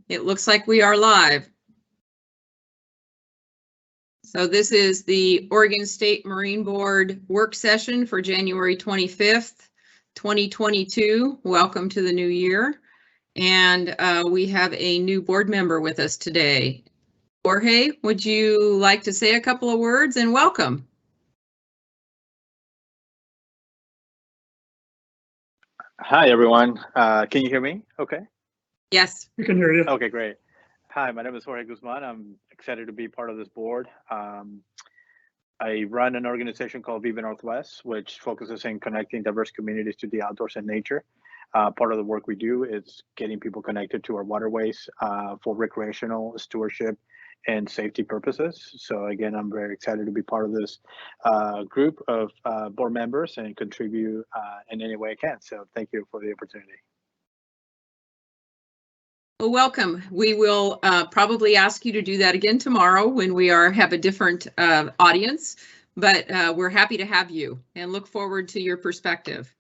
It looks like we are live. So this is the Oregon State Marine Board work session for January 25th, 2022. Welcome to the new year. And we have a new board member with us today. Jorge, would you like to say a couple of words and welcome? Hi, everyone. Can you hear me? Okay. Yes. We can hear you. Okay, great. Hi, my name is Jorge Guzman. I'm excited to be part of this board. I run an organization called Viva Northwest, which focuses on connecting diverse communities to the outdoors and nature. Part of the work we do is getting people connected to our waterways for recreational stewardship and safety purposes. So again, I'm very excited to be part of this group of board members and contribute in any way I can. So thank you for the opportunity. Well, welcome. We will probably ask you to do that again tomorrow when we have a different audience, but we're happy to have you and look forward to your perspective.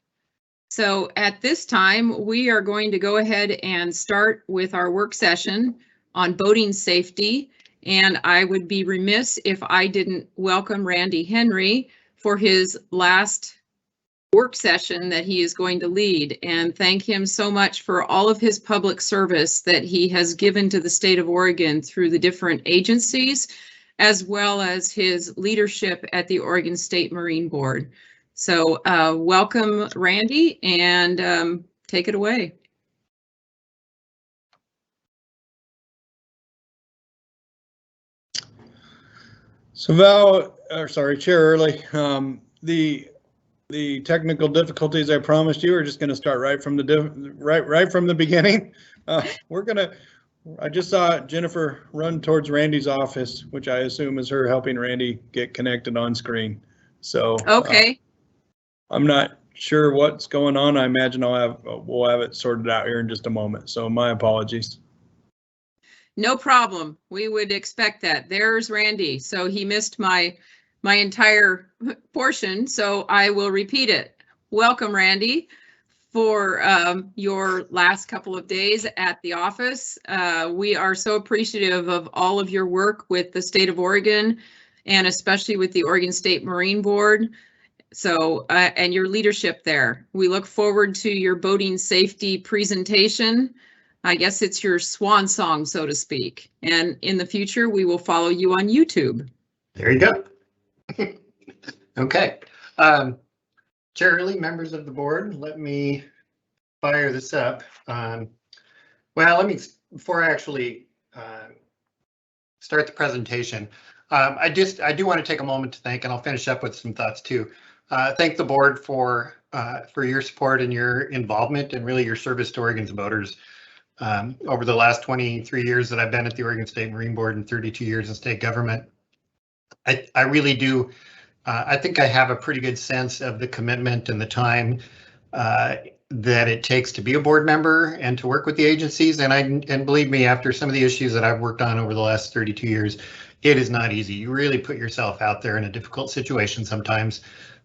So at this time, we are going to go ahead and start with our work session on boating safety. And I would be remiss if I didn't welcome Randy Henry for his last work session that he is going to lead, and thank him so much for all of his public service that he has given to the state of Oregon through the different agencies, as well as his leadership at the Oregon State Marine Board. So welcome, Randy, and take it away. So Chair Early, the technical difficulties I promised you are just going to start right from the beginning. I just saw Jennifer run towards Randy's office, which I assume is her helping Randy get connected on screen. So okay. I'm not sure what's going on. I imagine we'll have it sorted out here in just a moment. So my apologies. No problem. We would expect that. There's Randy. So he missed my entire portion, so I will repeat it. Welcome, Randy, for your last couple of days at the office. We are so appreciative of all of your work with the state of Oregon, and especially with the Oregon State Marine Board. So, and your leadership there. We look forward to your boating safety presentation. I guess it's your swan song, so to speak. And in the future, we will follow you on YouTube. There you go. Okay. Chair Early, members of the board, let me fire this up. Before I actually start the presentation, I do want to take a moment to thank, and I'll finish up with some thoughts too. Thank the board for your support and your involvement and really your service to Oregon's boaters over the last 23 years that I've been at the Oregon State Marine Board and 32 years in state government. I really do. I think I have a pretty good sense of the commitment and the time that it takes to be a board member and to work with the agencies. And believe me, after some of the issues that I've worked on over the last 32 years, it is not easy. You really put yourself out there in a difficult situation sometimes,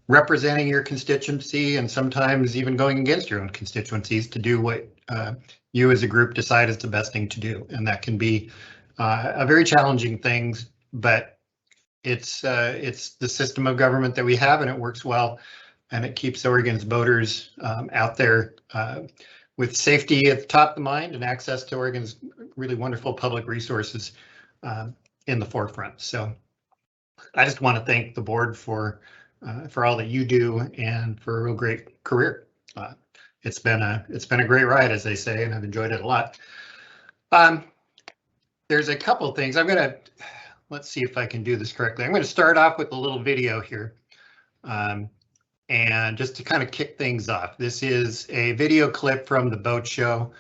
representing your constituency and sometimes even going against your own constituencies to do what you as a group decide is the best thing to do. And that can be a very challenging thing, but it's the system of government that we have, and it works well, and it keeps Oregon's boaters out there with safety at the top of the mind and access to Oregon's really wonderful public resources in the forefront. So I just want to thank the board for all that you do and for a real great career. It's been a great ride, as they say, and I've enjoyed it a lot. There's a couple of things let's see if I can do this correctly. I'm going to start off with a little video here. And just to kind of kick things off, this is a video clip from the boat show.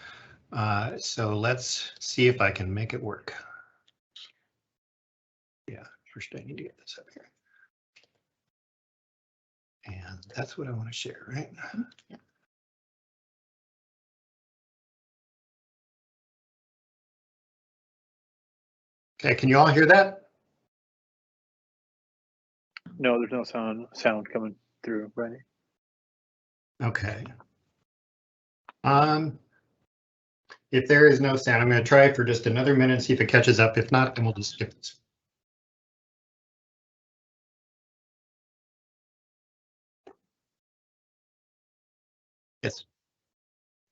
So let's see if I can make it work. Yeah, first I need to get this up here. And that's what I want to share, right? Yeah. Okay, can you all hear that? No, there's no sound coming through, Randy. Okay. If there is no sound, I'm going to try it for just another minute and see if it catches up. If not, then we'll just skip this. Yes.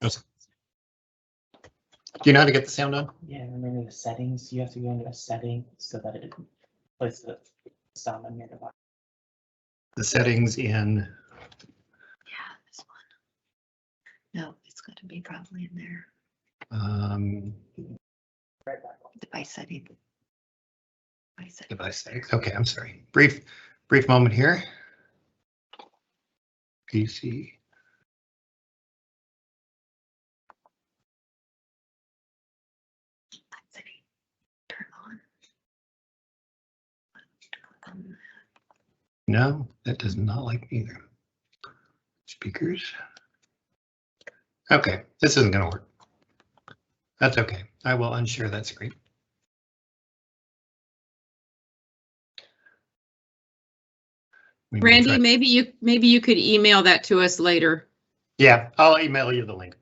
Yes. Do you know how to get the sound on? Yeah, remember the settings. You have to go into a setting so that it plays the sound on your device. The settings in. Yeah, this one. No, it's going to be probably in there. Right back on. Device setting. Device settings. Okay, I'm sorry. Brief moment here. PC. Setting. Turn on. No, that does not like me either. Speakers. Okay, this isn't going to work. That's okay. I will unshare that screen. Randy, maybe you could email that to us later. Yeah, I'll email you the link.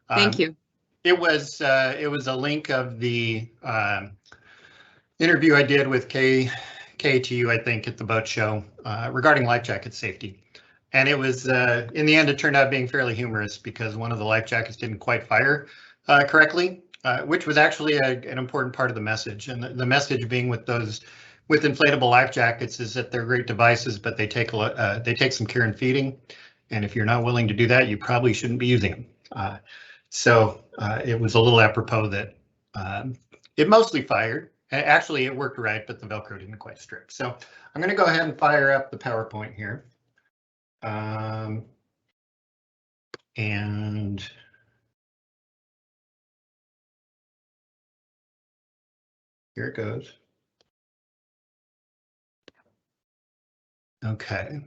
Thank you. It was a link of the interview I did with KTU, I think, at the boat show regarding life jacket safety. And it was, in the end, it turned out being fairly humorous because one of the life jackets didn't quite fire correctly, which was actually an important part of the message. And the message being with inflatable life jackets is that they're great devices, but they take some care and feeding. And if you're not willing to do that, you probably shouldn't be using them. So it was a little apropos that it mostly fired. Actually, it worked right, but the Velcro didn't quite strip. So I'm going to go ahead and fire up the PowerPoint here. And here it goes. Okay.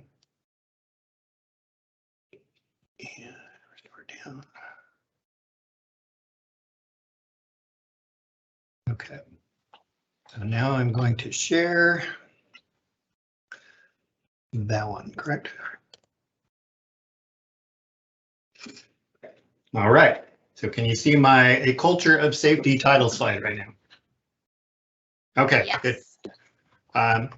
And restore down. Okay. So now I'm going to share that one, correct? All right. So can you see A Culture of Safety title slide right now? Okay, yes. Good.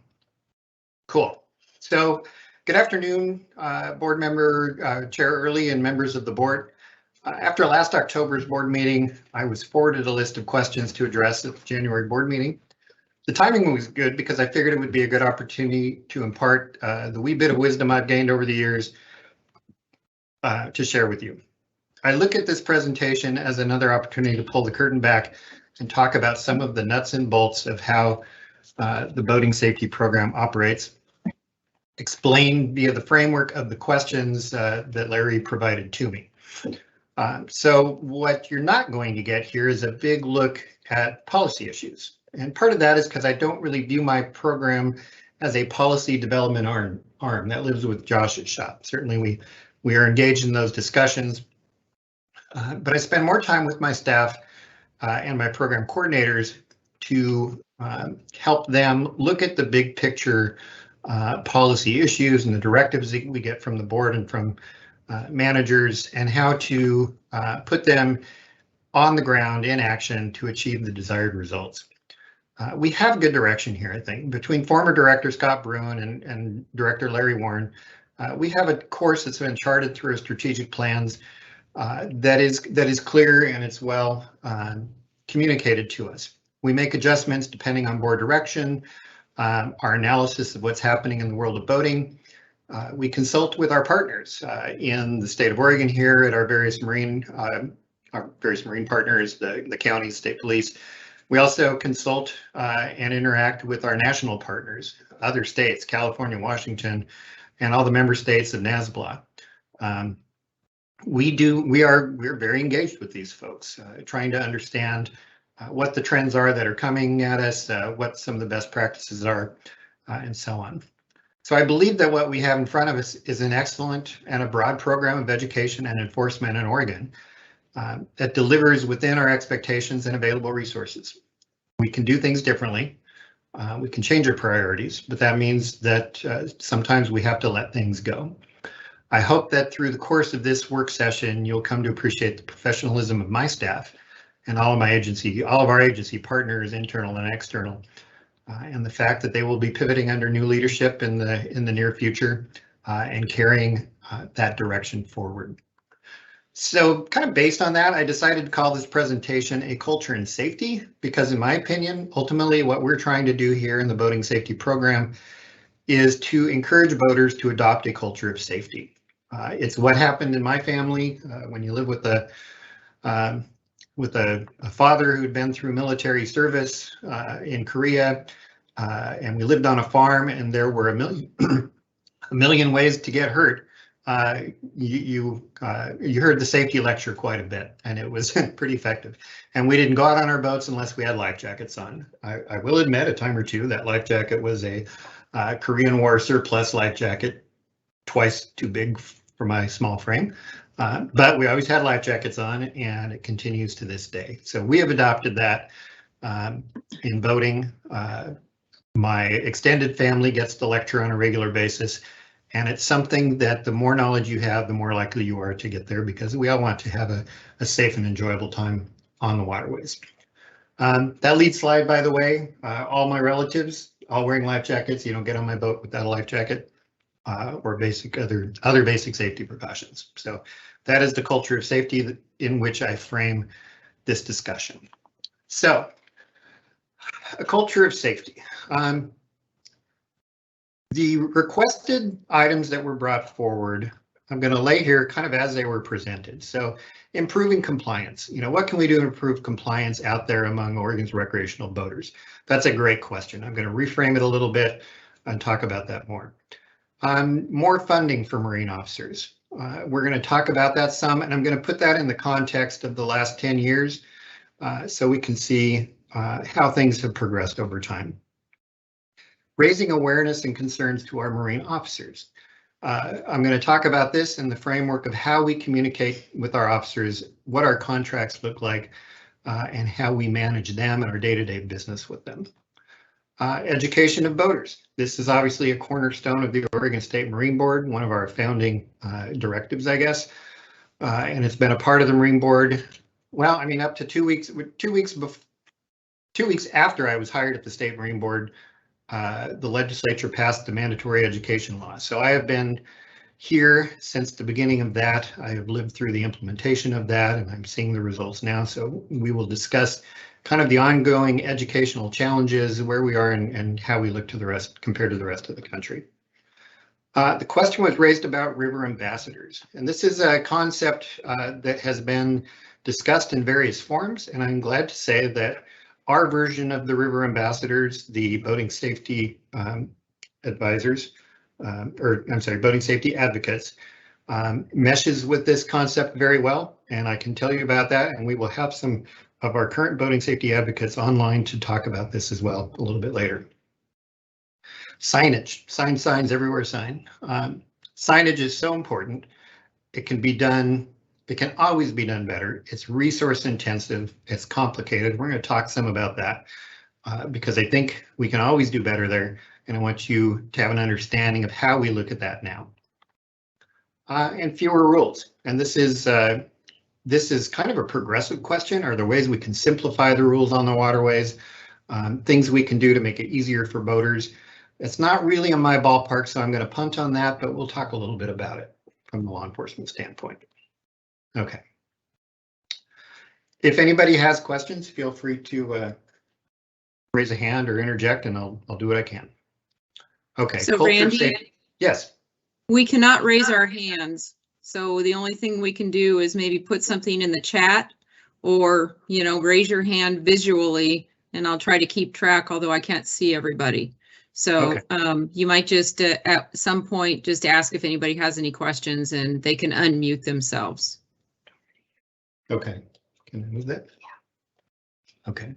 Cool. So good afternoon, board member, Chair Early, and members of the board. After last October's board meeting, I was forwarded a list of questions to address at the January board meeting. The timing was good because I figured it would be a good opportunity to impart the wee bit of wisdom I've gained over the years to share with you. I look at this presentation as another opportunity to pull the curtain back and talk about some of the nuts and bolts of how the boating safety program operates, explain via the framework of the questions that Larry provided to me. So what you're not going to get here is a big look at policy issues. And part of that is because I don't really view my program as a policy development arm that lives with Josh's shop. Certainly we are engaged in those discussions, but I spend more time with my staff and my program coordinators to help them look at the big picture policy issues and the directives that we get from the board and from managers, and how to put them on the ground in action to achieve the desired results. We have good direction here, I think, between former Director Scott Bruin and Director Larry Warren. We have a course that's been charted through our strategic plans that is clear and it's well communicated to us. We make adjustments depending on board direction, our analysis of what's happening in the world of boating. We consult with our partners in the state of Oregon here at our various marine partners, the county, state police. We also consult and interact with our national partners, other states, California, Washington, and all the member states of NSB. We're very engaged with these folks, trying to understand what the trends are that are coming at us, what some of the best practices are, and so on. So I believe that what we have in front of us is an excellent and a broad program of education and enforcement in Oregon that delivers within our expectations and available resources. We can do things differently. We can change our priorities, but that means that sometimes we have to let things go. I hope that through the course of this work session, you'll come to appreciate the professionalism of my staff and all of our agency partners, internal and external, and the fact that they will be pivoting under new leadership in the near future and carrying that direction forward. So kind of based on that, I decided to call this presentation A Culture in Safety, because in my opinion, ultimately what we're trying to do here in the boating safety program is to encourage boaters to adopt a culture of safety. It's what happened in my family when you live with a father who'd been through military service in Korea, and we lived on a farm, and there were a million ways to get hurt. You heard the safety lecture quite a bit, and it was pretty effective. And we didn't go out on our boats unless we had life jackets on. I will admit, a time or two, that life jacket was a Korean War surplus life jacket, twice too big for my small frame. But we always had life jackets on, and it continues to this day. So we have adopted that in boating. My extended family gets the lecture on a regular basis. And it's something that the more knowledge you have, the more likely you are to get there, because we all want to have a safe and enjoyable time on the waterways. That lead slide, by the way, all my relatives, all wearing life jackets. You don't get on my boat without a life jacket or other basic safety precautions. So that is the culture of safety in which I frame this discussion. So a culture of safety. The requested items that were brought forward, I'm going to lay here kind of as they were presented. So improving compliance. What can we do to improve compliance out there among Oregon's recreational boaters? That's a great question. I'm going to reframe it a little bit and talk about that more. More funding for marine officers. We're going to talk about that some, and I'm going to put that in the context of the last 10 years so we can see how things have progressed over time. Raising awareness and concerns to our marine officers. I'm going to talk about this in the framework of how we communicate with our officers, what our contracts look like, and how we manage them and our day-to-day business with them. Education of boaters. This is obviously a cornerstone of the Oregon State Marine Board, one of our founding directives, I guess. And it's been a part of the Marine Board, well, I mean, up to 2 weeks, 2 weeks after I was hired at the State Marine Board. The legislature passed the mandatory education law. So I have been here since the beginning of that. I have lived through the implementation of that, and I'm seeing the results now. So we will discuss kind of the ongoing educational challenges, where we are, and how we look to the rest compared to the rest of the country. The question was raised about river ambassadors, and this is a concept that has been discussed in various forms, and I'm glad to say that our version of the river ambassadors, the boating safety advisors, boating safety advocates, meshes with this concept very well, and I can tell you about that, and we will have some of our current boating safety advocates online to talk about this as well a little bit later. Signage, signs everywhere sign. Signage is so important. It can be done. It can always be done better. It's resource intensive. It's complicated. We're going to talk some about that because I think we can always do better there. And I want you to have an understanding of how we look at that now. And fewer rules. And this is kind of a progressive question. Are there ways we can simplify the rules on the waterways? Things we can do to make it easier for boaters. It's not really in my ballpark, so I'm going to punt on that, but we'll talk a little bit about it from the law enforcement standpoint. Okay. If anybody has questions, feel free to raise a hand or interject, and I'll do what I can. Okay. So Randy, yes. We cannot raise our hands. So the only thing we can do is maybe put something in the chat or, raise your hand visually, and I'll try to keep track, although I can't see everybody. So okay. You might just at some point just ask if anybody has any questions and they can unmute themselves. Okay, can I move that? Yeah. Okay.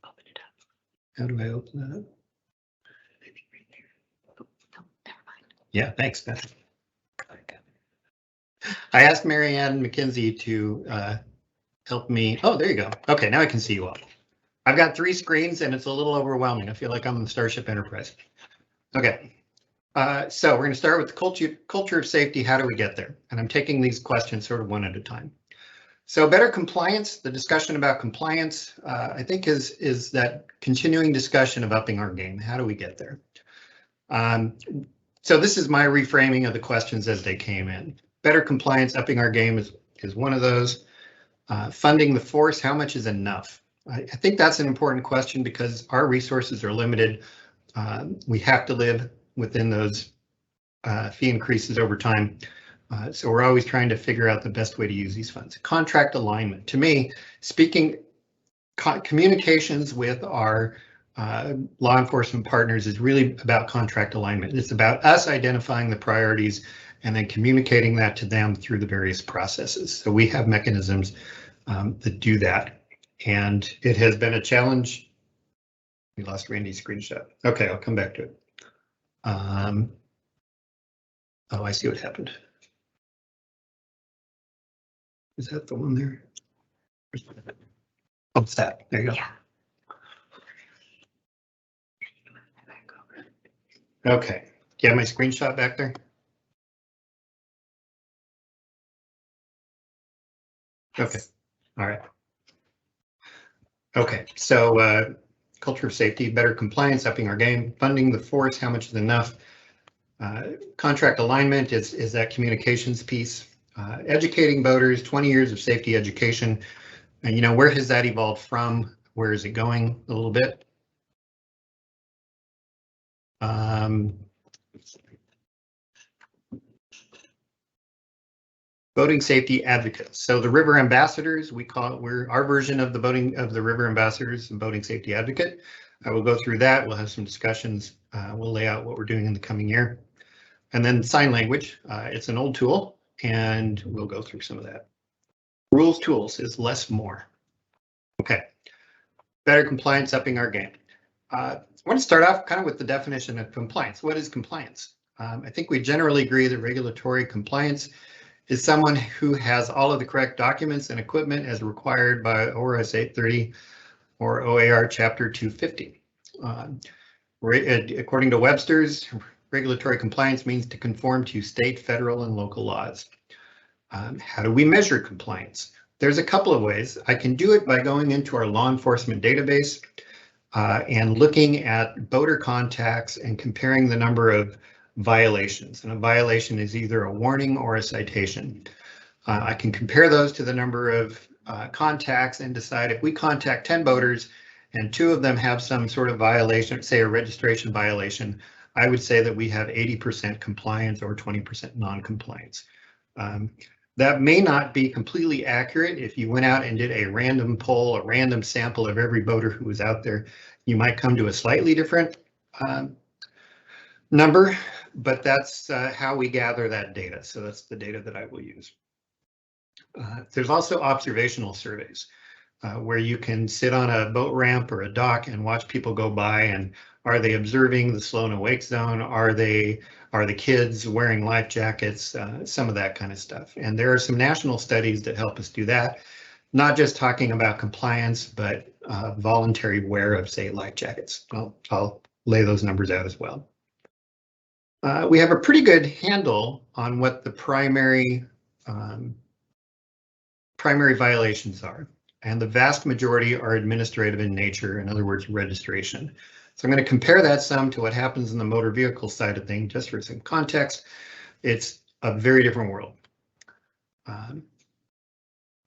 Open it up. How do I open that up? Maybe right there. Oh, no, never mind. Yeah, thanks, Beth. I asked Marianne McKenzie to help me. Oh, there you go. Okay, now I can see you all. I've got 3 screens and it's a little overwhelming. I feel like I'm in the Starship Enterprise. Okay. So we're going to start with the culture of safety. How do we get there? And I'm taking these questions sort of one at a time. So better compliance, the discussion about compliance, I think is that continuing discussion of upping our game. How do we get there? So this is my reframing of the questions as they came in. Better compliance, upping our game is one of those. Funding the force, how much is enough? I think that's an important question because our resources are limited. We have to live within those fee increases over time. So we're always trying to figure out the best way to use these funds. Contract alignment. To me, communications with our law enforcement partners is really about contract alignment. It's about us identifying the priorities and then communicating that to them through the various processes. So we have mechanisms that do that. And it has been a challenge. We lost Randy's screenshot. Okay, I'll come back to it. Oh, I see what happened. Is that the one there? Oh, it's that. There you go. Yeah. Okay. Do you have my screenshot back there? Okay. All right. Okay. So culture of safety, better compliance, upping our game, funding the force, how much is enough? Contract alignment is that communications piece. Educating voters, 20 years of safety education. And you know, where has that evolved from? Where is it going a little bit? Boating safety advocates. So the river ambassadors, we're our version of the river ambassadors and boating safety advocate. I will go through that. We'll have some discussions. We'll lay out what we're doing in the coming year. And then sign language. It's an old tool and we'll go through some of that. Rules tools is less more. Okay. Better compliance, upping our game. I want to start off kind of with the definition of compliance. What is compliance? I think we generally agree that regulatory compliance is someone who has all of the correct documents and equipment as required by ORS 830 or OAR Chapter 250. According to Webster's, regulatory compliance means to conform to state, federal, and local laws. How do we measure compliance? There's a couple of ways. I can do it by going into our law enforcement database and looking at boater contacts and comparing the number of violations. And a violation is either a warning or a citation. I can compare those to the number of contacts and decide if we contact 10 boaters and 2 of them have some sort of violation, say a registration violation, I would say that we have 80% compliance or 20% non-compliance. That may not be completely accurate. If you went out and did a random poll, a random sample of every boater who was out there, you might come to a slightly different number, but that's how we gather that data. So that's the data that I will use. There's also observational surveys where you can sit on a boat ramp or a dock and watch people go by, and are they observing the slow and wake zone? Are the kids wearing life jackets? Some of that kind of stuff. And there are some national studies that help us do that. Not just talking about compliance, but voluntary wear of, say, life jackets. I'll lay those numbers out as well. We have a pretty good handle on what the primary violations are. And the vast majority are administrative in nature, in other words, registration. So I'm going to compare that some to what happens in the motor vehicle side of things, just for some context. It's a very different world.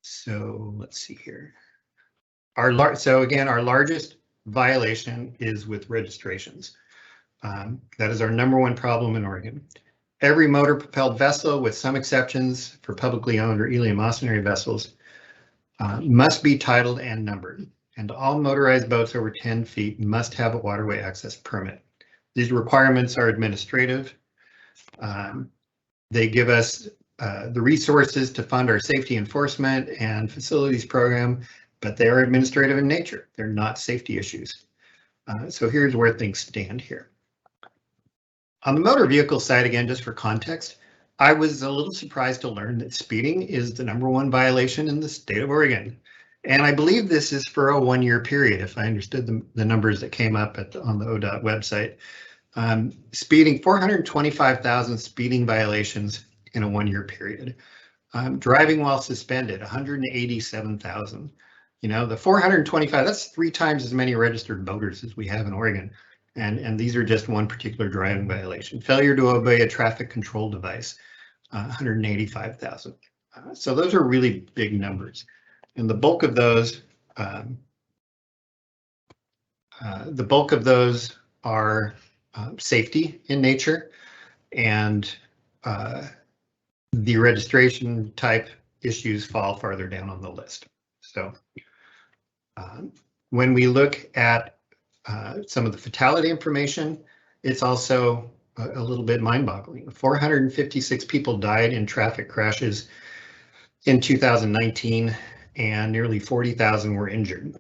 So let's see here. So again, our largest violation is with registrations. That is our #1 problem in Oregon. Every motor propelled vessel, with some exceptions for publicly owned or eleemosynary vessels, must be titled and numbered, and all motorized boats over 10 feet must have a waterway access permit. These requirements are administrative. They give us the resources to fund our safety enforcement and facilities program, but they are administrative in nature. They're not safety issues. So here's where things stand here. On the motor vehicle side, again, just for context, I was a little surprised to learn that speeding is the #1 violation in the state of Oregon. And I believe this is for a 1-year period, if I understood the numbers that came up on the ODOT website. Speeding, 425,000 speeding violations in a 1-year period. Driving while suspended, 187,000. You know, the 425, that's 3 times as many registered boaters as we have in Oregon. And these are just one particular driving violation. Failure to obey a traffic control device, 185,000. So those are really big numbers. And the bulk of those, are safety in nature, and the registration type issues fall farther down on the list. So when we look at some of the fatality information, it's also a little bit mind-boggling. 456 people died in traffic crashes in 2019, and nearly 40,000 were injured.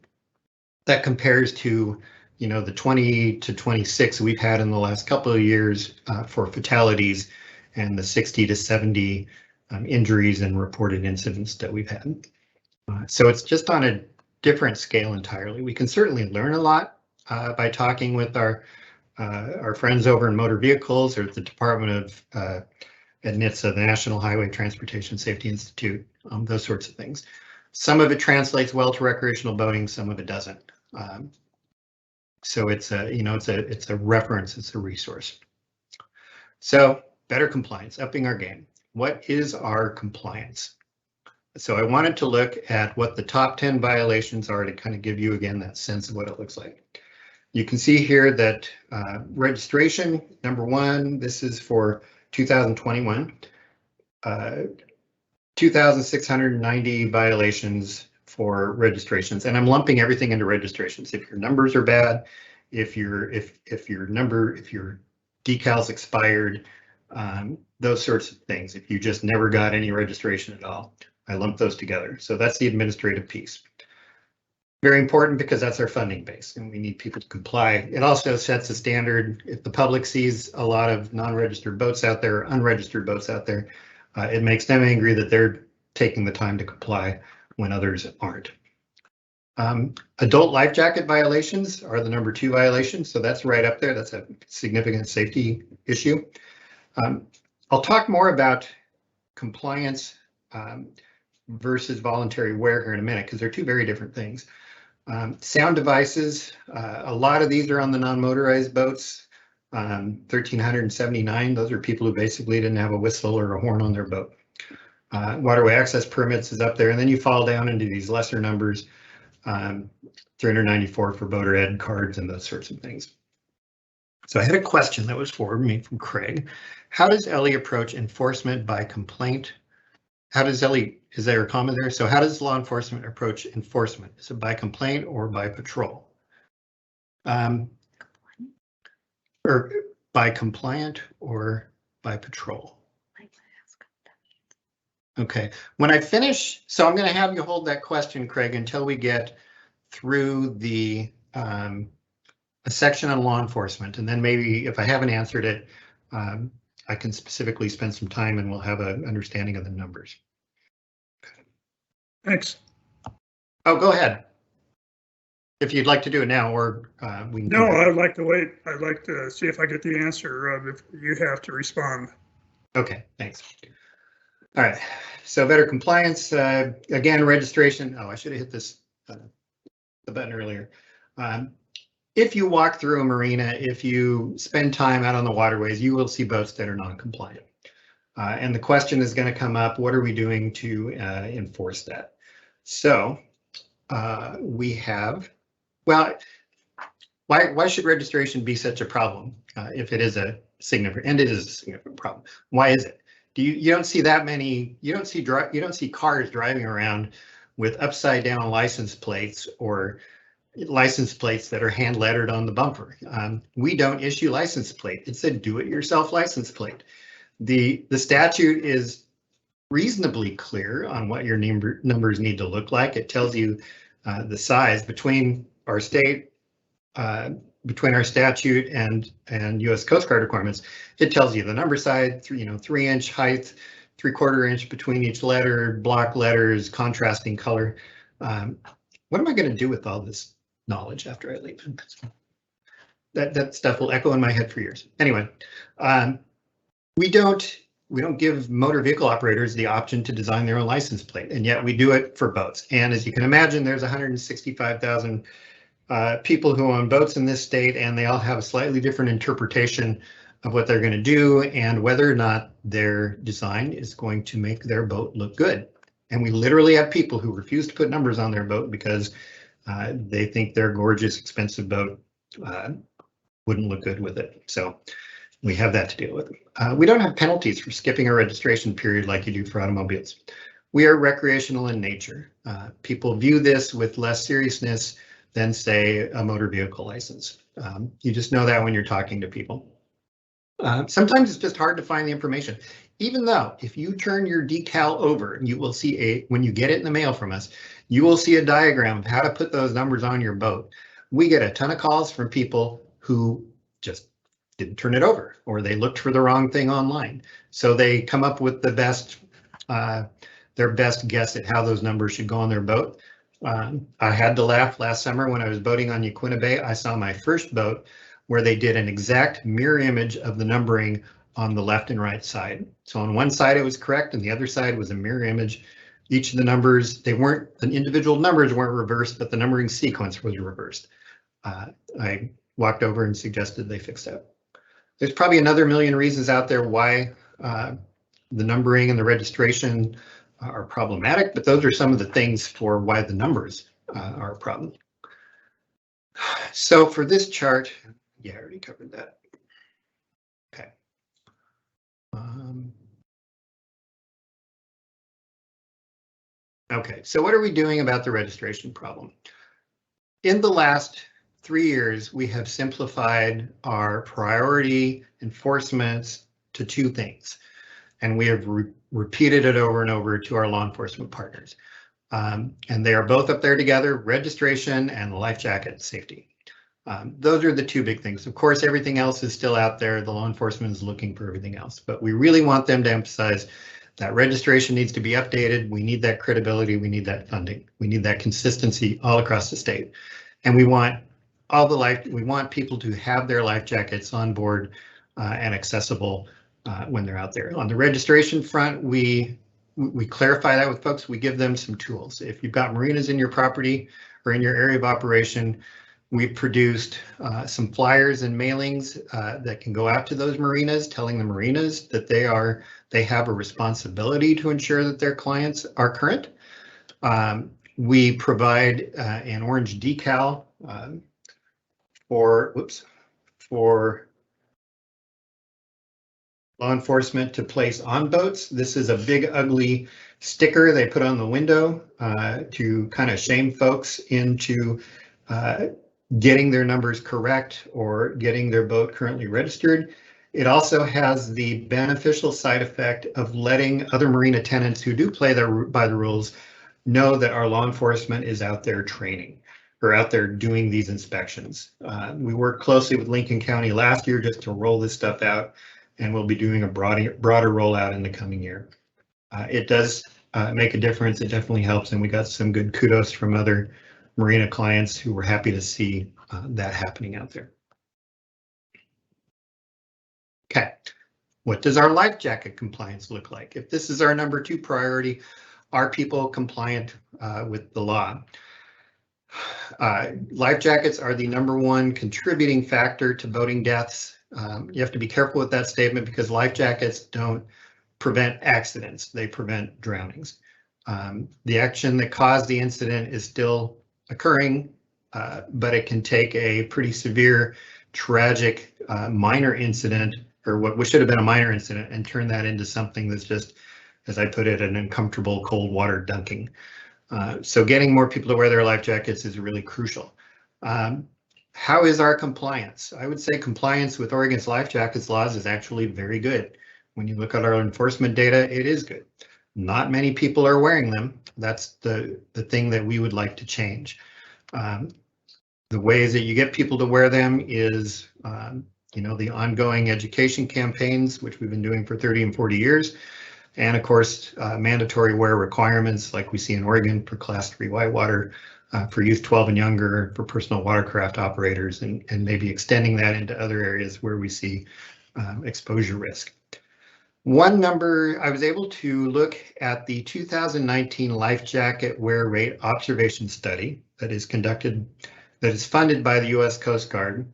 That compares to, you know, the 20 to 26 we've had in the last couple of years for fatalities, and the 60 to 70 injuries and reported incidents that we've had. So it's just on a different scale entirely. We can certainly learn a lot by talking with our friends over in motor vehicles, or at the Department of at NHTSA, the National Highway Transportation Safety Institute, those sorts of things. Some of it translates well to recreational boating, some of it doesn't. So it's a, you know, it's a reference, it's a resource. So better compliance, upping our game. What is our compliance? So I wanted to look at what the top 10 violations are to kind of give you again that sense of what it looks like. You can see here that registration, number 1, this is for 2021, 2,690 violations for registrations, and I'm lumping everything into registrations. If your numbers are bad, if your decals expired, those sorts of things. If you just never got any registration at all, I lump those together. So that's the administrative piece. Very important because that's our funding base and we need people to comply. It also sets a standard. If the public sees a lot of non-registered boats out there, unregistered boats out there, it makes them angry that they're taking the time to comply when others aren't. Adult life jacket violations are the number 2 violation, so that's right up there. That's a significant safety issue. I'll talk more about compliance versus voluntary wear here in a minute, because they're 2 very different things. Sound devices, a lot of these are on the non-motorized boats. 1,379, those are people who basically didn't have a whistle or a horn on their boat. Waterway access permits is up there, and then you fall down into these lesser numbers, 394 for voter ed cards and those sorts of things. So I had a question that was forwarded me from Craig. How does Ellie approach enforcement by complaint? How does Ellie, is there a comment there? So how does law enforcement approach enforcement? Is it by complaint or by patrol? Or by compliant or by patrol? Okay, when I finish, so I'm going to have you hold that question, Craig, until we get through the a section on law enforcement, and then maybe if I haven't answered it, I can specifically spend some time and we'll have an understanding of the numbers. Thanks. Oh, go ahead. If you'd like to do it now, or we can. No, I'd like to wait. I'd like to see if I get the answer if you have to respond. Okay, thanks. All right, so better compliance, again, registration. Oh, I should have hit this, the button earlier. If you walk through a marina, if you spend time out on the waterways, you will see boats that are non-compliant. And the question is going to come up, what are we doing to enforce that? So we have, well, why should registration be such a problem if it is a significant, and it is a significant problem? Why is it? You don't see that many, you don't see cars driving around with upside down license plates or license plates that are hand lettered on the bumper. We don't issue license plate. It's a do-it-yourself license plate. The statute is reasonably clear on what your numbers need to look like. It tells you the size between our state, between our statute and U.S. Coast Guard requirements. It tells you the number size, 3-inch height, 3/4 inch between each letter, block letters, contrasting color. What am I going to do with all this knowledge after I leave? That stuff will echo in my head for years. Anyway, we don't give motor vehicle operators the option to design their own license plate, and yet we do it for boats. And as you can imagine, there's 165,000 people who own boats in this state, and they all have a slightly different interpretation of what they're going to do and whether or not their design is going to make their boat look good. And we literally have people who refuse to put numbers on their boat because they think their gorgeous, expensive boat wouldn't look good with it. So we have that to deal with. We don't have penalties for skipping a registration period like you do for automobiles. We are recreational in nature. People view this with less seriousness than, say, a motor vehicle license. You just know that when you're talking to people. Sometimes it's just hard to find the information. Even though if you turn your decal over, you will see when you get it in the mail from us, you will see a diagram of how to put those numbers on your boat. We get a ton of calls from people who just didn't turn it over, or they looked for the wrong thing online. So they come up with the best, their best guess at how those numbers should go on their boat. I had to laugh last summer when I was boating on Yaquina Bay. I saw my first boat where they did an exact mirror image of the numbering on the left and right side. So on one side it was correct and the other side was a mirror image. Each of the numbers, the individual numbers weren't reversed, but the numbering sequence was reversed. I walked over and suggested they fix that. There's probably another million reasons out there why the numbering and the registration are problematic, but those are some of the things for why the numbers are a problem. So for this chart, yeah, I already covered that. Okay. Okay, so what are we doing about the registration problem? In the last 3 years, we have simplified our priority enforcements to 2 things, and we have repeated it over and over to our law enforcement partners. And they are both up there together, registration and life jacket safety. Those are the 2 big things. Of course, everything else is still out there. The law enforcement is looking for everything else, but we really want them to emphasize that registration needs to be updated. We need that credibility. We need that funding. We need that consistency all across the state. And we want we want people to have their life jackets on board and accessible when they're out there. On the registration front, we clarify that with folks. We give them some tools. If you've got marinas in your property or in your area of operation, we've produced some flyers and mailings that can go out to those marinas, telling the marinas that they have a responsibility to ensure that their clients are current. We provide an orange decal for law enforcement to place on boats. This is a big ugly sticker they put on the window to kind of shame folks into getting their numbers correct or getting their boat currently registered. It also has the beneficial side effect of letting other marina tenants who do play by the rules know that our law enforcement is out there training or out there doing these inspections. We worked closely with Lincoln County last year just to roll this stuff out, and we'll be doing a broader rollout in the coming year. It does make a difference. It definitely helps, and we got some good kudos from other marina clients who were happy to see that happening out there. Okay, what does our life jacket compliance look like? If this is our number 2 priority, are people compliant with the law? Life jackets are the number 1 contributing factor to boating deaths. You have to be careful with that statement because life jackets don't prevent accidents, they prevent drownings. The action that caused the incident is still occurring, but it can take a pretty severe, tragic, minor incident, or what should have been a minor incident, and turn that into something that's just, as I put it, an uncomfortable cold water dunking. So getting more people to wear their life jackets is really crucial. How is our compliance? I would say compliance with Oregon's life jackets laws is actually very good. When you look at our enforcement data, it is good. Not many people are wearing them. That's the thing that we would like to change. The ways that you get people to wear them is, the ongoing education campaigns, which we've been doing for 30 and 40 years. And of course, mandatory wear requirements like we see in Oregon for Class 3 whitewater, for youth 12 and younger, for personal watercraft operators, and maybe extending that into other areas where we see exposure risk. One number, I was able to look at the 2019 life jacket wear rate observation study that is funded by the U.S. Coast Guard.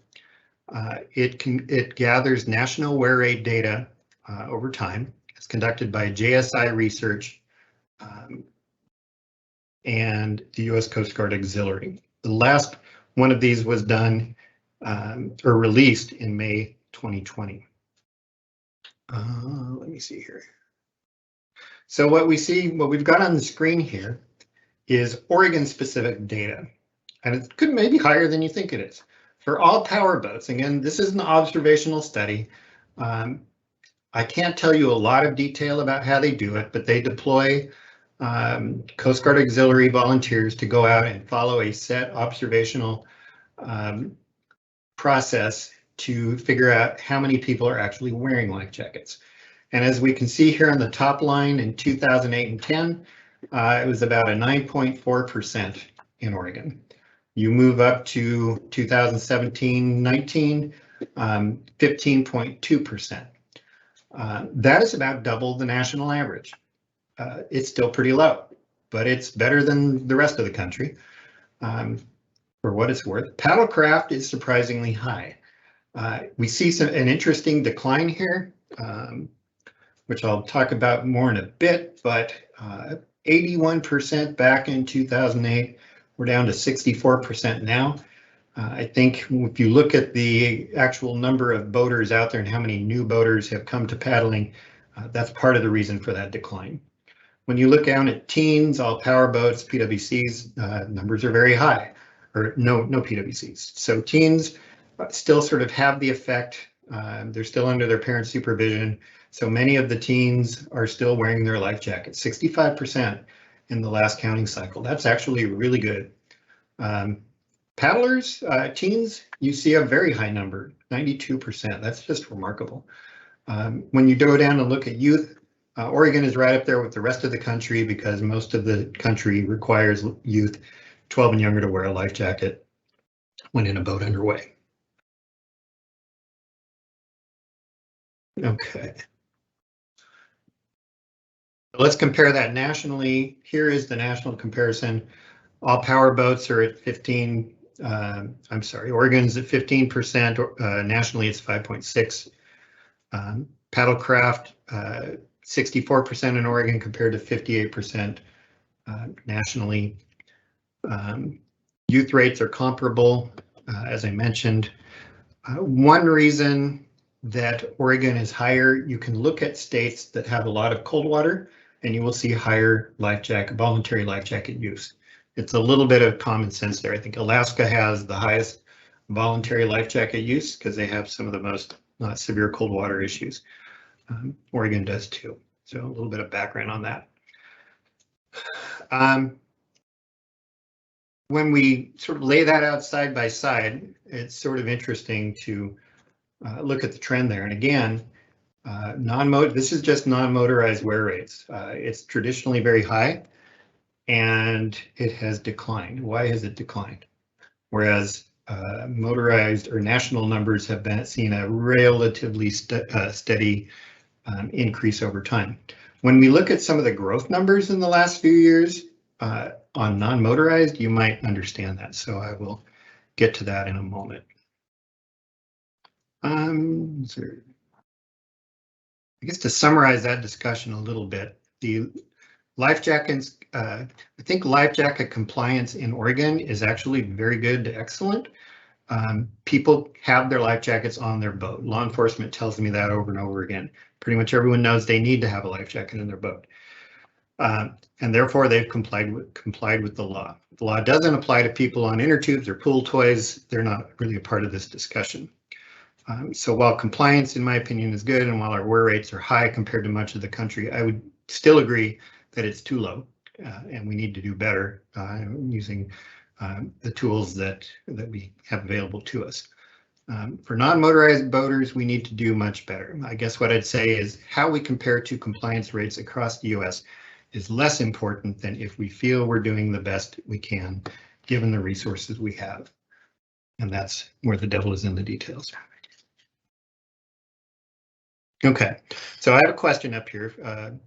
It gathers national wear rate data over time. It's conducted by JSI Research and the U.S. Coast Guard Auxiliary. The last one of these was done or released in May 2020. Let me see here. So what we've got on the screen here is Oregon specific data, and it could maybe higher than you think it is. For all power boats, again, this is an observational study. I can't tell you a lot of detail about how they do it, but they deploy Coast Guard Auxiliary volunteers to go out and follow a set observational process to figure out how many people are actually wearing life jackets. And as we can see here on the top line in 2008 and 10, it was about a 9.4% in Oregon. You move up to 2017-19, 15.2%. That is about double the national average. It's still pretty low, but it's better than the rest of the country. For what it's worth, paddlecraft is surprisingly high. We see an interesting decline here, which I'll talk about more in a bit, but 81% back in 2008, we're down to 64% now. I think if you look at the actual number of boaters out there and how many new boaters have come to paddling, that's part of the reason for that decline. When you look down at teens, all power boats, PWCs, numbers are very high, or no PWCs. So teens still sort of have the effect. They're still under their parents' supervision. So many of the teens are still wearing their life jackets, 65% in the last counting cycle. That's actually really good. Paddlers, teens, you see a very high number, 92%. That's just remarkable. When you go down and look at youth, Oregon is right up there with the rest of the country because most of the country requires youth 12 and younger to wear a life jacket when in a boat underway. Okay. Let's compare that nationally. Here is the national comparison. All power boats are at 15, I'm sorry, Oregon's at 15%, nationally it's 5.6. Paddlecraft, 64% in Oregon compared to 58% nationally. Youth rates are comparable, as I mentioned. One reason that Oregon is higher, you can look at states that have a lot of cold water and you will see higher voluntary life jacket use. It's a little bit of common sense there. I think Alaska has the highest voluntary life jacket use because they have some of the most severe cold water issues. Oregon does too. So a little bit of background on that. When we sort of lay that out side by side, it's sort of interesting to look at the trend there. And again, this is just non-motorized wear rates. It's traditionally very high and it has declined. Why has it declined? Whereas motorized or national numbers have seen a relatively steady increase over time. When we look at some of the growth numbers in the last few years on non-motorized, you might understand that. So I will get to that in a moment. I guess to summarize that discussion a little bit, the life jackets, I think life jacket compliance in Oregon is actually very good to excellent. People have their life jackets on their boat. Law enforcement tells me that over and over again. Pretty much everyone knows they need to have a life jacket in their boat. And therefore they've complied with the law. The law doesn't apply to people on inner tubes or pool toys. They're not really a part of this discussion. So while compliance, in my opinion, is good, and while our wear rates are high compared to much of the country, I would still agree that it's too low, and we need to do better using the tools that we have available to us. For non-motorized boaters, we need to do much better. I guess what I'd say is how we compare to compliance rates across the U.S. is less important than if we feel we're doing the best we can, given the resources we have. And that's where the devil is in the details. Okay, so I have a question up here.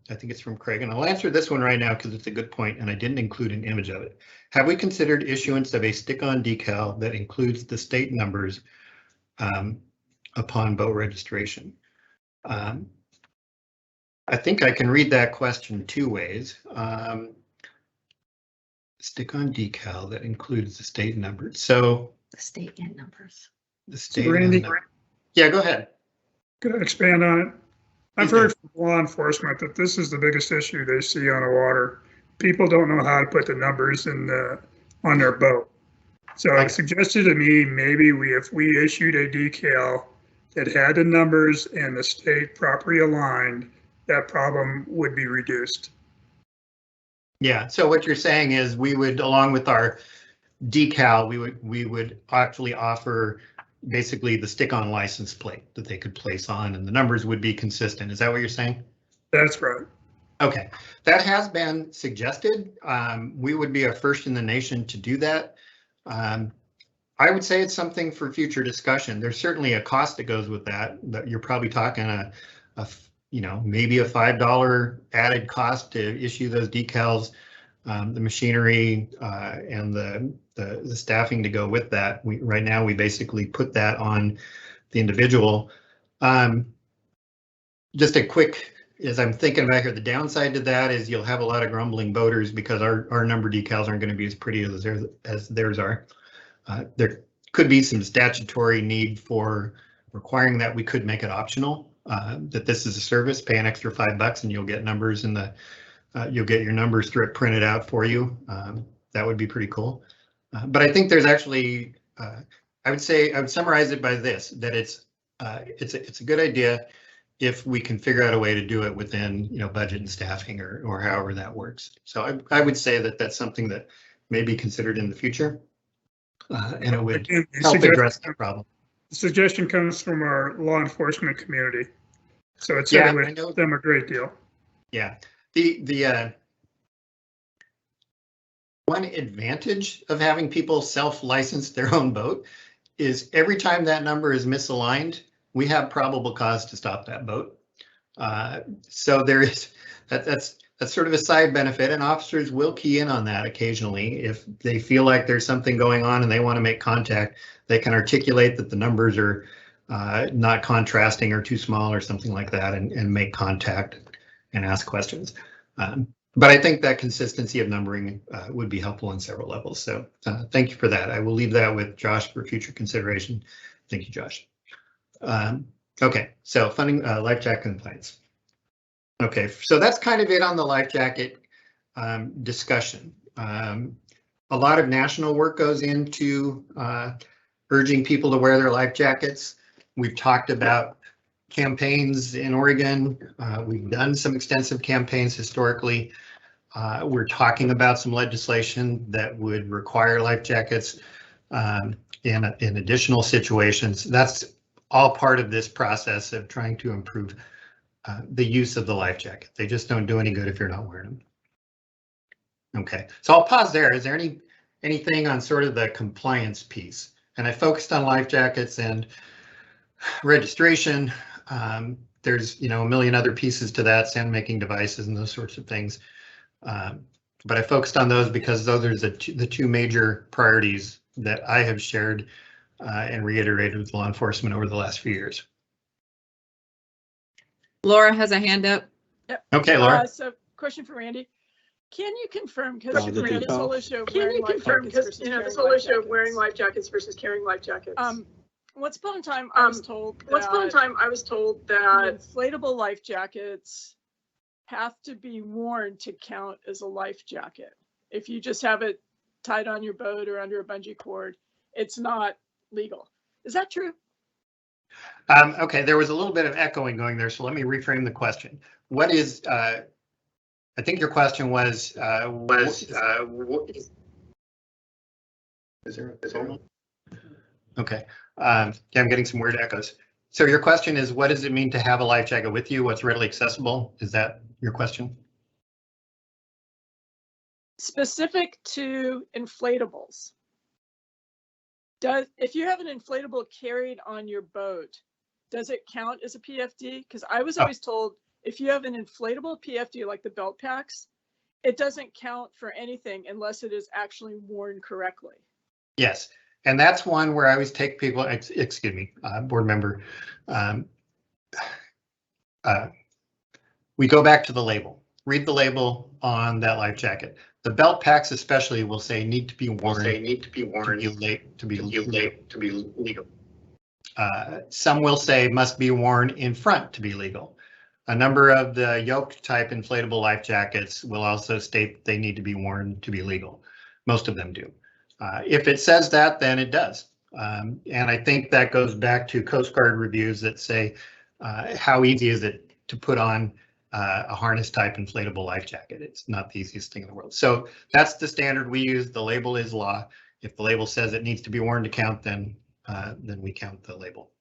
I think it's from Craig, and I'll answer this one right now because it's a good point, and I didn't include an image of it. Have we considered issuance of a stick-on decal that includes the state numbers upon boat registration? I think I can read that question two ways. Stick-on decal that includes the state numbers. So The state and numbers. the state. Randy? Yeah, go ahead. Could I expand on it? I've Please do. heard from law enforcement that this is the biggest issue they see on the water. People don't know how to put the numbers on their boat. So it suggested to me, maybe if we issued a decal that had the numbers and the state properly aligned, that problem would be reduced. Yeah, so what you're saying is we would, along with our decal, we would actually offer basically the stick-on license plate that they could place on, and the numbers would be consistent. Is that what you're saying? That's right. Okay, that has been suggested. We would be a first in the nation to do that. I would say it's something for future discussion. There's certainly a cost that goes with that. You're probably talking maybe a $5 added cost to issue those decals, the machinery and the staffing to go with that. Right now we basically put that on the individual. Just a quick, as I'm thinking about here, the downside to that is you'll have a lot of grumbling boaters because our number decals aren't going to be as pretty as theirs are. There could be some statutory need for requiring that. We could make it optional, that this is a service, pay an extra $5 and you'll get numbers in the, you'll get your number strip printed out for you. That would be pretty cool. But I think there's actually, I would summarize it by this, that it's a good idea if we can figure out a way to do it within, budget and staffing or however that works. So I would say that that's something that may be considered in the future. And it would help address the problem. The suggestion comes from our law enforcement community. So it would help them a great deal. Yeah, the one advantage of having people self-license their own boat is every time that number is misaligned, we have probable cause to stop that boat. So there is that's sort of a side benefit, and officers will key in on that occasionally. If they feel like there's something going on and they want to make contact, they can articulate that the numbers are not contrasting or too small or something like that, and make contact and ask questions. But I think that consistency of numbering would be helpful on several levels. So thank you for that. I will leave that with Josh for future consideration. Thank you, Josh. Okay, so funding life jacket compliance. Okay, so that's kind of it on the life jacket discussion. A lot of national work goes into urging people to wear their life jackets. We've talked about campaigns in Oregon. We've done some extensive campaigns historically. We're talking about some legislation that would require life jackets in additional situations. That's all part of this process of trying to improve the use of the life jacket. They just don't do any good if you're not wearing them. Okay, so I'll pause there. Is there anything on sort of the compliance piece? And I focused on life jackets and registration. There's a million other pieces to that, sand making devices and those sorts of things. But I focused on those because those are the two major priorities that I have shared and reiterated with law enforcement over the last few years. Laura has a hand up. Yep. Okay, Laura. So question for Randy. Can you confirm, because this whole issue of wearing life jackets versus carrying life jackets. Once upon a time, I was told that inflatable life jackets have to be worn to count as a life jacket. If you just have it tied on your boat or under a bungee cord, it's not legal. Is that true? Okay, there was a little bit of echoing going there, so let me reframe the question. What is, I think your question was, is there okay, yeah, I'm getting some weird echoes. So your question is, what does it mean to have a life jacket with you? What's readily accessible? Is that your question? Specific to inflatables. If you have an inflatable carried on your boat, does it count as a PFD? Because I was always told if you have an inflatable PFD like the belt packs, it doesn't count for anything unless it is actually worn correctly. Yes, and that's one where I always take people, excuse me, board member, we go back to the label. Read the label on that life jacket. The belt packs especially will say need to be worn. To be legal. Some will say must be worn in front to be legal. A number of the yoke type inflatable life jackets will also state they need to be worn to be legal. Most of them do. If it says that, then it does. And I think that goes back to Coast Guard reviews that say how easy is it to put on a harness type inflatable life jacket. It's not the easiest thing in the world. So that's the standard we use. The label is law. If the label says it needs to be worn to count, then we count the label.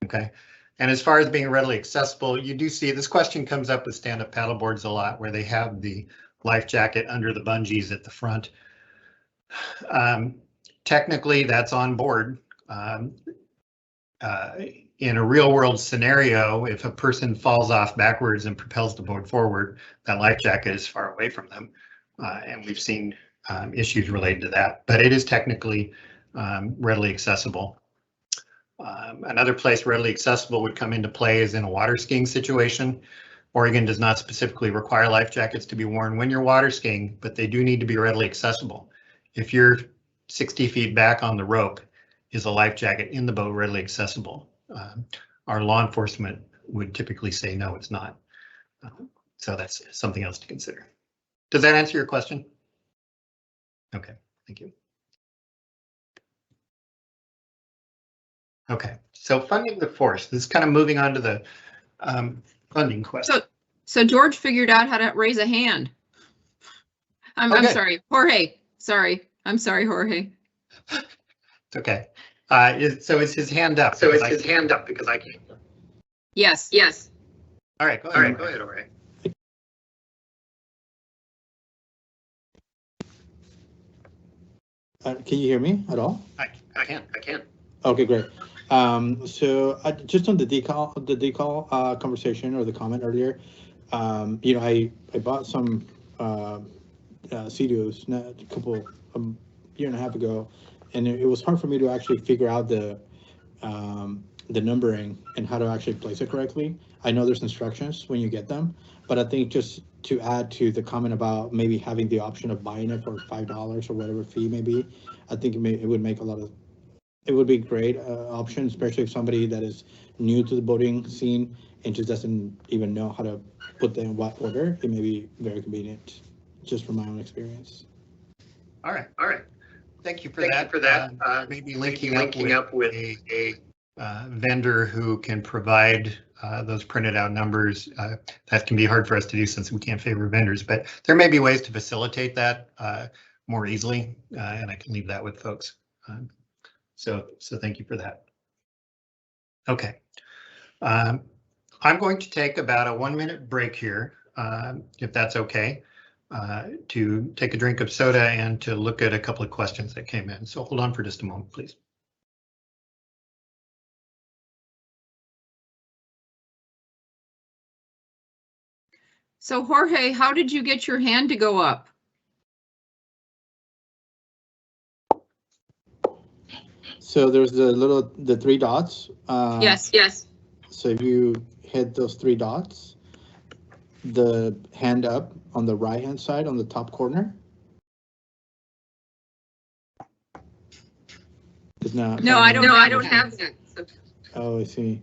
Okay. And as far as being readily accessible, you do see this question comes up with stand-up paddle boards a lot, where they have the life jacket under the bungees at the front. Technically, that's on board. In a real world scenario, if a person falls off backwards and propels the board forward, that life jacket is far away from them. And we've seen issues related to that, but it is technically readily accessible. Another place readily accessible would come into play is in a water skiing situation. Oregon does not specifically require life jackets to be worn when you're water skiing, but they do need to be readily accessible. If you're 60 feet back on the rope, is a life jacket in the boat readily accessible? Our law enforcement would typically say no, it's not. So that's something else to consider. Does that answer your question? Okay, thank you. Okay, so funding the force. This is kind of moving on to the funding question. So George figured out how to raise a hand. I'm sorry, Jorge. Sorry, I'm sorry, Jorge. It's okay. So is his hand up? Because I can't. Yes. All right, go ahead. Go ahead, Jorge. Can you hear me at all? I can. Okay, great. So just on the decal conversation or the comment earlier, I bought some CDOs a couple year and a half ago, and it was hard for me to actually figure out the numbering and how to actually place it correctly. I know there's instructions when you get them, but I think just to add to the comment about maybe having the option of buying it for $5 or whatever fee may be, I think it would make it would be a great option, especially if somebody that is new to the boating scene and just doesn't even know how to put them in what order. It may be very convenient, just from my own experience. All right. Thank you for that. Maybe linking up with a vendor who can provide those printed out numbers. That can be hard for us to do since we can't favor vendors, but there may be ways to facilitate that more easily, and I can leave that with folks. So thank you for that. Okay. I'm going to take about a 1-minute break here, if that's okay, to take a drink of soda and to look at a couple of questions that came in. So hold on for just a moment, please. So Jorge, how did you get your hand to go up? So there's the 3 dots. Yes. So if you hit those 3 dots, the hand up on the right hand side on the top corner. No, I don't have that. So. Oh, I see.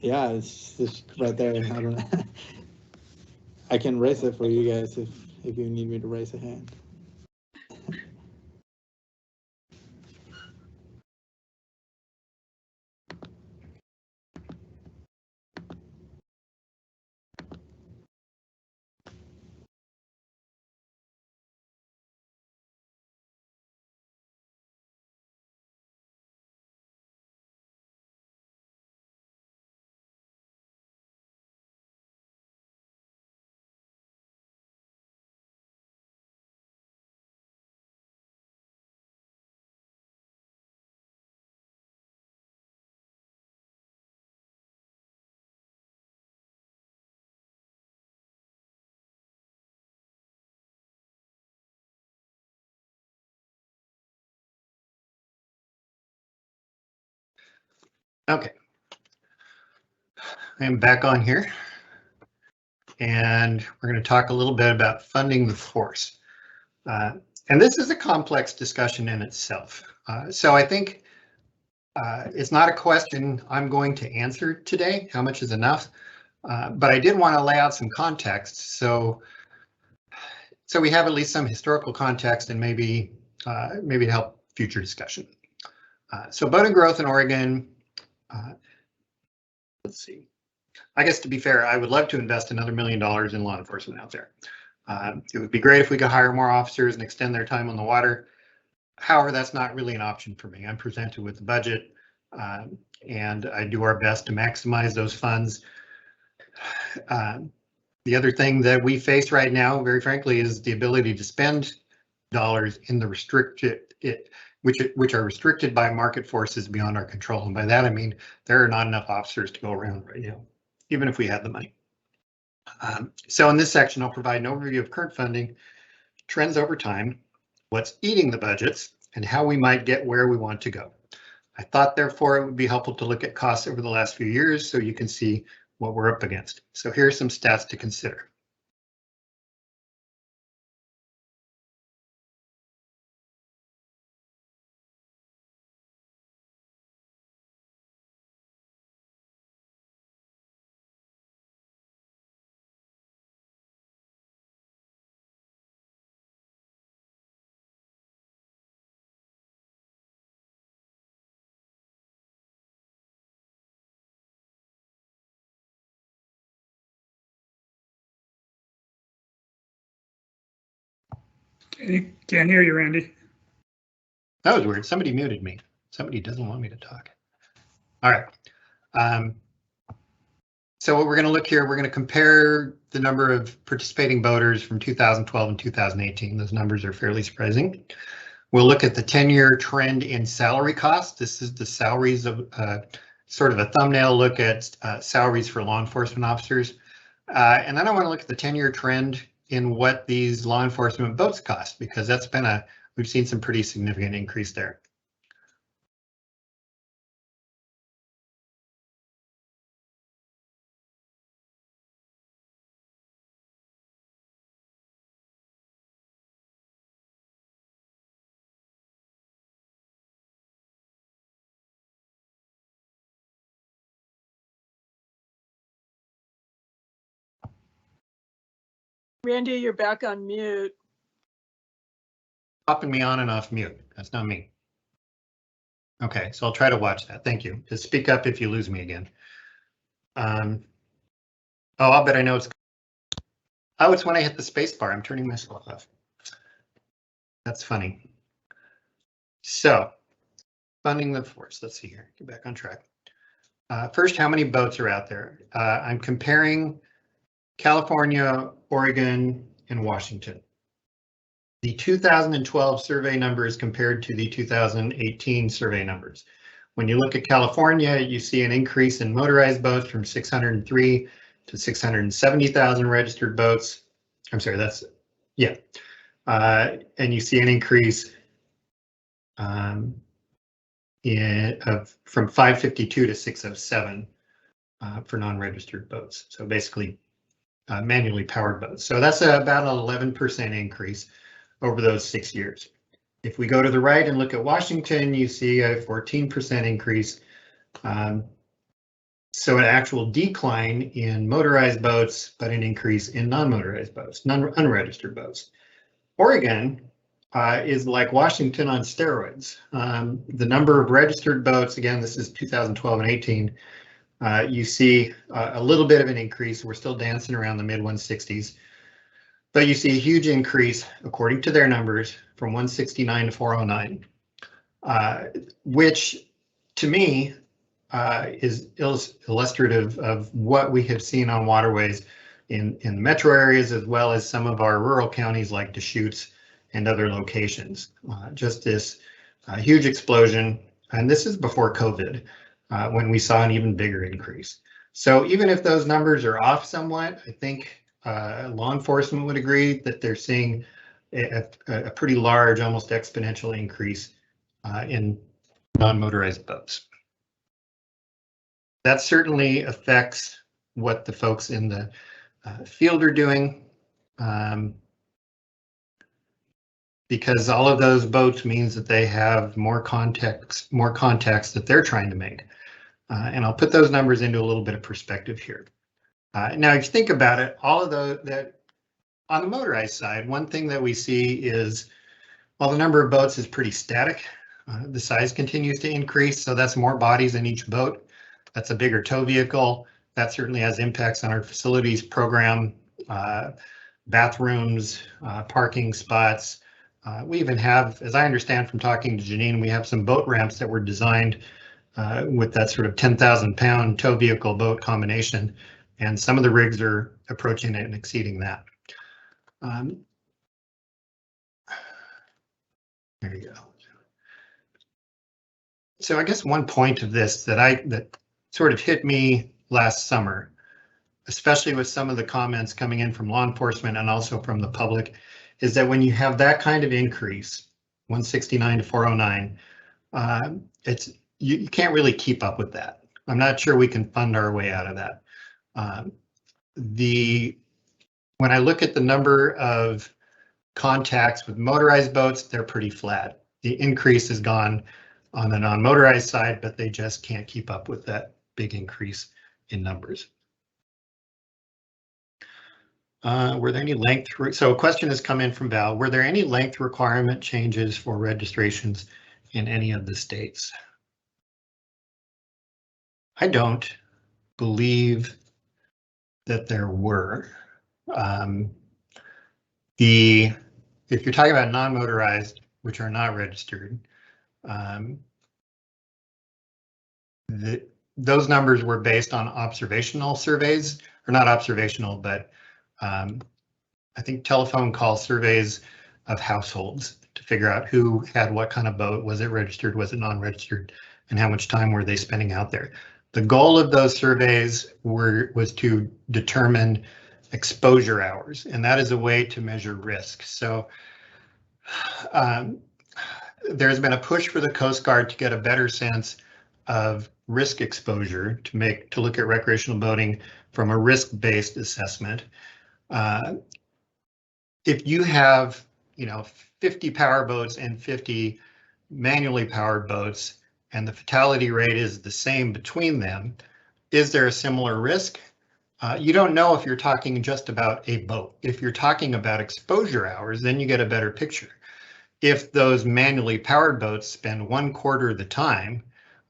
Yeah, it's just right there. I don't know. I can raise it for you guys if you need me to raise a hand. Okay. I am back on here. And we're going to talk a little bit about funding the force. And this is a complex discussion in itself. So I think it's not a question I'm going to answer today, how much is enough, but I did want to lay out some context. So we have at least some historical context and maybe to help future discussion. So boating growth in Oregon, let's see. I guess to be fair, I would love to invest another $1 million in law enforcement out there. It would be great if we could hire more officers and extend their time on the water. However, that's not really an option for me. I'm presented with the budget and I do our best to maximize those funds. The other thing that we face right now, very frankly, is the ability to spend dollars in the restricted, which are restricted by market forces beyond our control. And by that, I mean, there are not enough officers to go around right now, even if we had the money. So in this section, I'll provide an overview of current funding, trends over time, what's eating the budgets, and how we might get where we want to go. I thought, therefore, it would be helpful to look at costs over the last few years so you can see what we're up against. So here are some stats to consider. Can't hear you, Randy. That was weird. Somebody muted me. Somebody doesn't want me to talk. All right. So what we're going to look here, we're going to compare the number of participating boaters from 2012 and 2018. Those numbers are fairly surprising. We'll look at the 10-year trend in salary costs. This is the salaries of sort of a thumbnail look at salaries for law enforcement officers. And then I want to look at the 10-year trend in what these law enforcement boats cost, because that's been we've seen some pretty significant increase there. Randy, you're back on mute. Popping me on and off mute. That's not me. Okay, so I'll try to watch that. Thank you. Just speak up if you lose me again. Oh, I'll bet I know it's. Oh, it's when I hit the space bar. I'm turning myself off. That's funny. So, funding the force. Let's see here. Get back on track. First, how many boats are out there? I'm comparing California, Oregon, and Washington. The 2012 survey numbers compared to the 2018 survey numbers. When you look at California, you see an increase in motorized boats from 603 to 670,000 registered boats. I'm sorry, that's, yeah. And you see an increase from 552 to 607 for non-registered boats. So basically manually powered boats. So that's about an 11% increase over those 6 years. If we go to the right and look at Washington, you see a 14% increase. So an actual decline in motorized boats, but an increase in non-motorized boats, unregistered boats. Oregon is like Washington on steroids. The number of registered boats, again, this is 2012 and 18, you see a little bit of an increase. We're still dancing around the mid 160s, but you see a huge increase, according to their numbers, from 169 to 409, which to me is illustrative of what we have seen on waterways in the metro areas, as well as some of our rural counties like Deschutes and other locations. Just this huge explosion, and this is before COVID, when we saw an even bigger increase. So even if those numbers are off somewhat, I think law enforcement would agree that they're seeing a pretty large, almost exponential increase in non-motorized boats. that certainly affects what the folks in the field are doing. Because all of those boats means that they have more contacts that they're trying to make. And I'll put those numbers into a little bit of perspective here. Now, if you think about it, all of those that on the motorized side, one thing that we see is while the number of boats is pretty static, the size continues to increase. So that's more bodies in each boat. That's a bigger tow vehicle. That certainly has impacts on our facilities program, bathrooms, parking spots. We even have, as I understand from talking to Janine, we have some boat ramps that were designed with that sort of 10,000 pound tow vehicle boat combination. And some of the rigs are approaching it and exceeding that. There you go. So I guess one point of this that sort of hit me last summer, especially with some of the comments coming in from law enforcement and also from the public, is that when you have that kind of increase, 169 to 409, you can't really keep up with that. I'm not sure we can fund our way out of that. When I look at the number of contacts with motorized boats, they're pretty flat. The increase is gone on the non-motorized side, but they just can't keep up with that big increase in numbers. Were there any length? So a question has come in from Val. Were there any length requirement changes for registrations in any of the states? I don't believe that there were. If you're talking about non-motorized, which are not registered, those numbers were based on observational surveys, or not observational, but I think telephone call surveys of households to figure out who had what kind of boat, was it registered, was it non-registered, and how much time were they spending out there. The goal of those surveys was to determine exposure hours, and that is a way to measure risk. So there's been a push for the Coast Guard to get a better sense of risk exposure to look at recreational boating from a risk-based assessment. If you have, 50 power boats and 50 manually powered boats, and the fatality rate is the same between them, is there a similar risk? You don't know if you're talking just about a boat. If you're talking about exposure hours, then you get a better picture. If those manually powered boats spend 1/4 of the time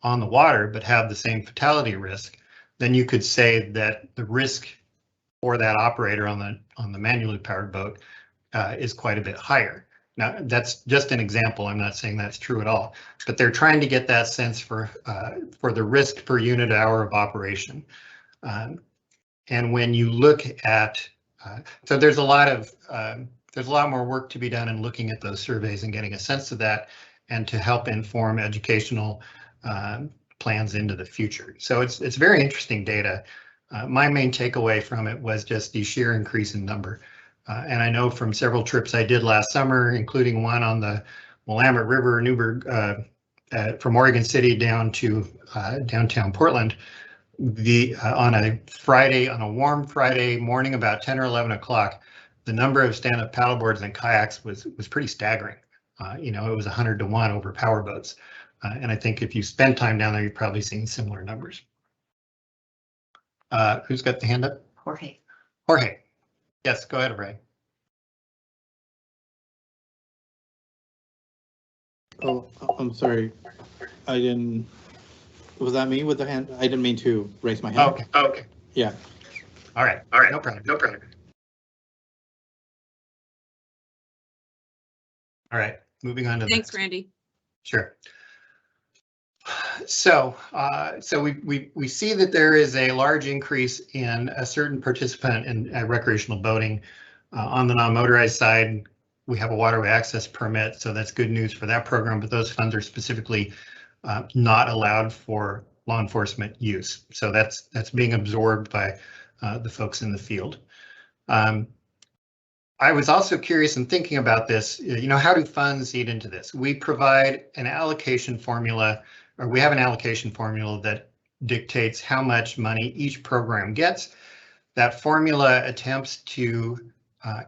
on the water but have the same fatality risk, then you could say that the risk for that operator on the manually powered boat is quite a bit higher. Now, that's just an example. I'm not saying that's true at all, but they're trying to get that sense for the risk per unit hour of operation. And when you look at, so there's a lot more work to be done in looking at those surveys and getting a sense of that, and to help inform educational plans into the future. So it's very interesting data. My main takeaway from it was just the sheer increase in number. And I know from several trips I did last summer, including one on the Willamette River, Newburgh, from Oregon City down to downtown Portland, on a warm Friday morning, about 10 or 11 o'clock, the number of stand-up paddleboards and kayaks was pretty staggering. It was 100 to 1 over power boats. And I think if you spend time down there, you're probably seeing similar numbers. Who's got the hand up? Jorge. Jorge. Yes, go ahead, Ray. Oh, I'm sorry. I didn't. Was that me with the hand? I didn't mean to raise my hand. Okay. Yeah. All right. No problem. All right. Moving on to. Thanks, Randy. Sure. So we see that there is a large increase in a certain participant in recreational boating. On the non-motorized side, we have a waterway access permit, so that's good news for that program, but those funds are specifically not allowed for law enforcement use. So that's being absorbed by the folks in the field. I was also curious in thinking about this, how do funds eat into this? We provide an allocation formula, or we have an allocation formula that dictates how much money each program gets. That formula attempts to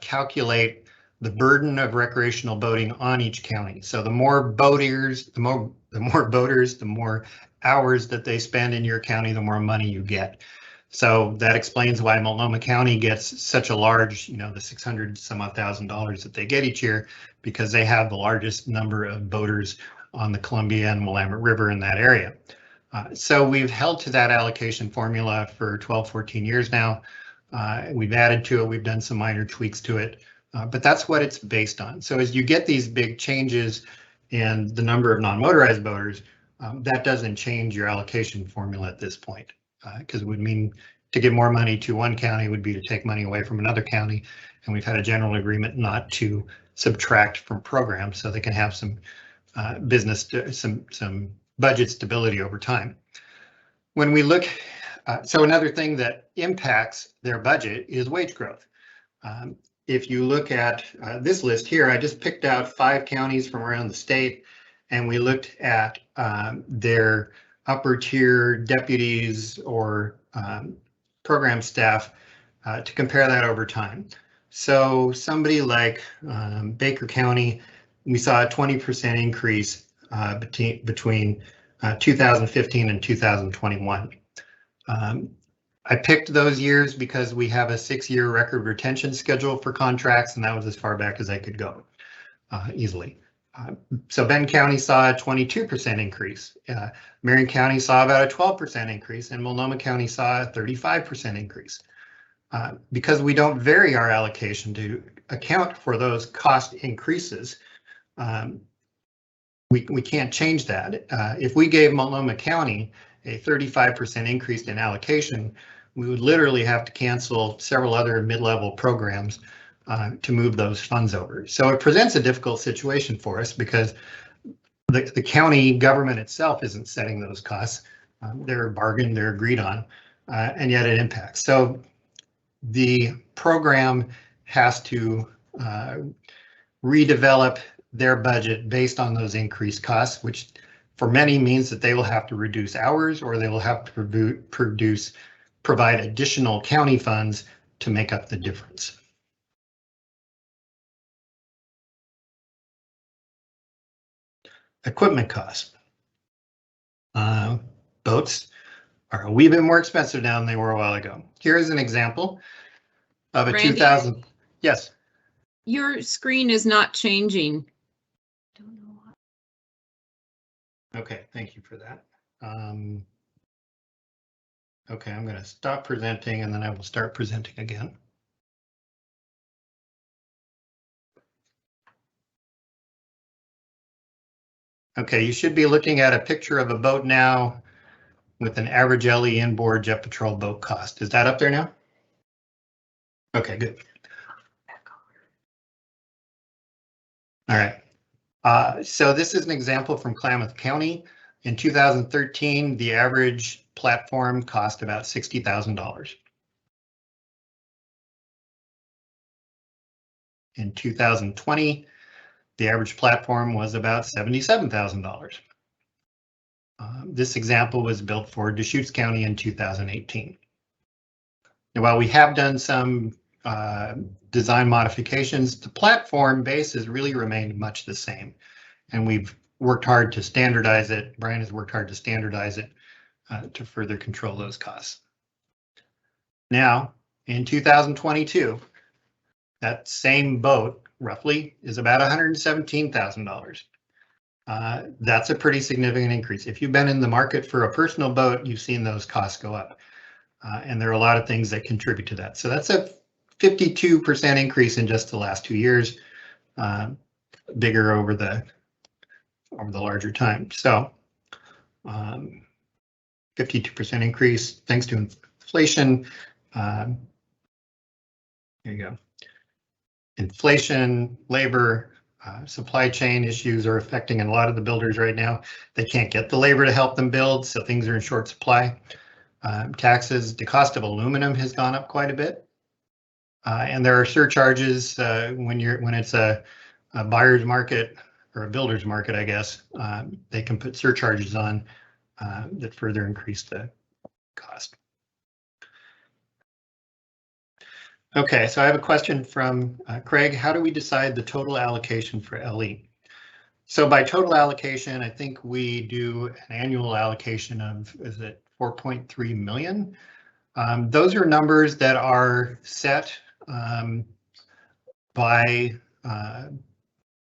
calculate the burden of recreational boating on each county. So the more boaters, the more hours that they spend in your county, the more money you get. So that explains why Multnomah County gets such a large, the 600 some odd $1,000 that they get each year, because they have the largest number of boaters on the Columbia and Willamette River in that area. So we've held to that allocation formula for 12, 14 years now. We've added to it, we've done some minor tweaks to it, but that's what it's based on. So as you get these big changes in the number of non-motorized boaters, that doesn't change your allocation formula at this point, because it would mean to give more money to one county would be to take money away from another county. And we've had a general agreement not to subtract from programs so they can have some some budget stability over time. When we look, so another thing that impacts their budget is wage growth. If you look at this list here, I just picked out 5 counties from around the state, and we looked at their upper tier deputies or program staff to compare that over time. So somebody like Baker County, we saw a 20% increase between 2015 and 2021. I picked those years because we have a 6-year record retention schedule for contracts, and that was as far back as I could go easily. So Benton County saw a 22% increase. Marion County saw about a 12% increase, and Multnomah County saw a 35% increase. Because we don't vary our allocation to account for those cost increases, we can't change that. If we gave Multnomah County a 35% increase in allocation, we would literally have to cancel several other mid-level programs to move those funds over. So it presents a difficult situation for us because the county government itself isn't setting those costs. They're bargained, they're agreed on, and yet it impacts. So the program has to redevelop their budget based on those increased costs, which for many means that they will have to reduce hours, or they will have to provide additional county funds to make up the difference. Equipment costs. Boats are a wee bit more expensive now than they were a while ago. Here's an example of a Randy, 2000. Yes. Your screen is not changing. Don't know why. Okay, thank you for that. Okay, I'm going to stop presenting and then I will start presenting again. Okay, you should be looking at a picture of a boat now with an average LE inboard jet patrol boat cost. Is that up there now? Okay, good. All right. So this is an example from Klamath County. In 2013, the average platform cost about $60,000. In 2020, the average platform was about $77,000. This example was built for Deschutes County in 2018. Now, while we have done some design modifications, the platform base has really remained much the same. And we've worked hard to standardize it. Brian has worked hard to standardize it to further control those costs. Now, in 2022, that same boat roughly is about $117,000. That's a pretty significant increase. If you've been in the market for a personal boat, you've seen those costs go up. And there are a lot of things that contribute to that. So that's a 52% increase in just the last 2 years, bigger over the larger time. So 52% increase thanks to inflation. There you go. Inflation, labor, supply chain issues are affecting a lot of the builders right now. They can't get the labor to help them build, so things are in short supply. Taxes, the cost of aluminum has gone up quite a bit. And there are surcharges when it's a buyer's market or a builder's market, I guess. They can put surcharges on that further increase the cost. Okay, so I have a question from Craig. How do we decide the total allocation for LE? So by total allocation, I think we do an annual allocation of, is it 4.3 million? Those are numbers that are set by,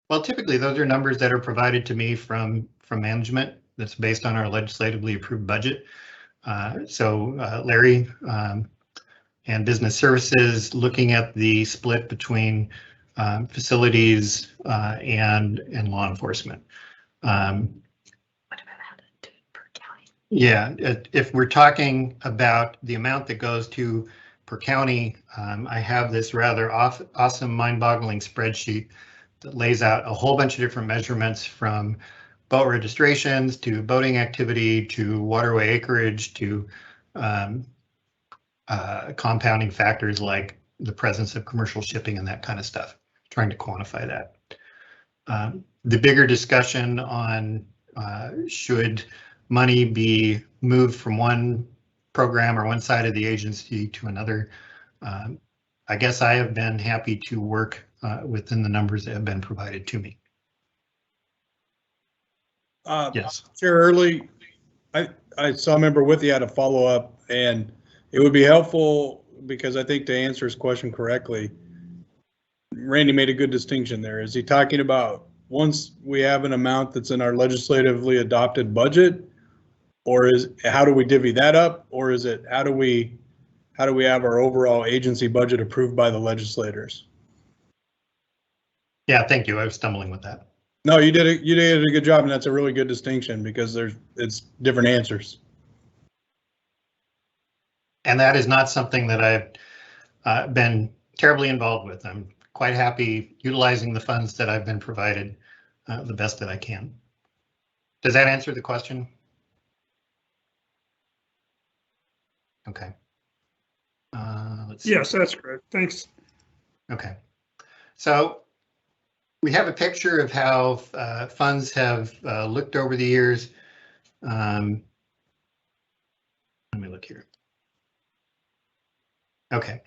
well, typically those are numbers that are provided to me from management that's based on our legislatively approved budget. So Larry and Business Services looking at the split between facilities and law enforcement. What about how to do it per county? Yeah, if we're talking about the amount that goes to per county, I have this rather awesome mind-boggling spreadsheet that lays out a whole bunch of different measurements from boat registrations to boating activity to waterway acreage to compounding factors like the presence of commercial shipping and that kind of stuff, trying to quantify that. The bigger discussion on should money be moved from one program or one side of the agency to another, I guess I have been happy to work within the numbers that have been provided to me. Yes. Chair Early, I saw a member with you had a follow up, and it would be helpful because I think to answer his question correctly, Randy made a good distinction there. Is he talking about once we have an amount that's in our legislatively adopted budget, or is how do we divvy that up, or is it how do we have our overall agency budget approved by the legislators? Yeah, thank you. I was stumbling with that. No, you did a good job, and that's a really good distinction because it's different answers. And that is not something that I've been terribly involved with. I'm quite happy utilizing the funds that I've been provided the best that I can. Does that answer the question? Okay. Let's see. Yes, that's great. Thanks. Okay. So we have a picture of how funds have looked over the years. Let me look here. Okay.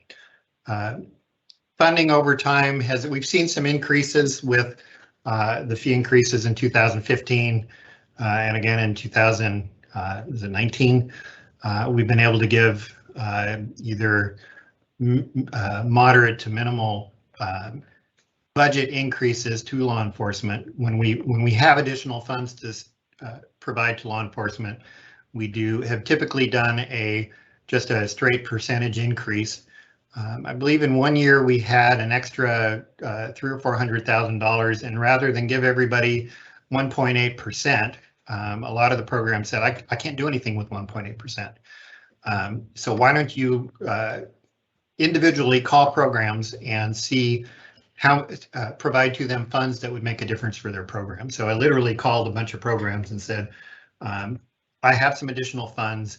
Funding over time we've seen some increases with the fee increases in 2015 and again in 2019. We've been able to give either moderate to minimal budget increases to law enforcement. When we have additional funds to provide to law enforcement, we have typically done just a straight percentage increase. I believe in one year we had an extra $300,000 or $400,000, and rather than give everybody 1.8%, a lot of the programs said, I can't do anything with 1.8%. So why don't you individually call programs and see how provide to them funds that would make a difference for their program. So I literally called a bunch of programs and said, I have some additional funds.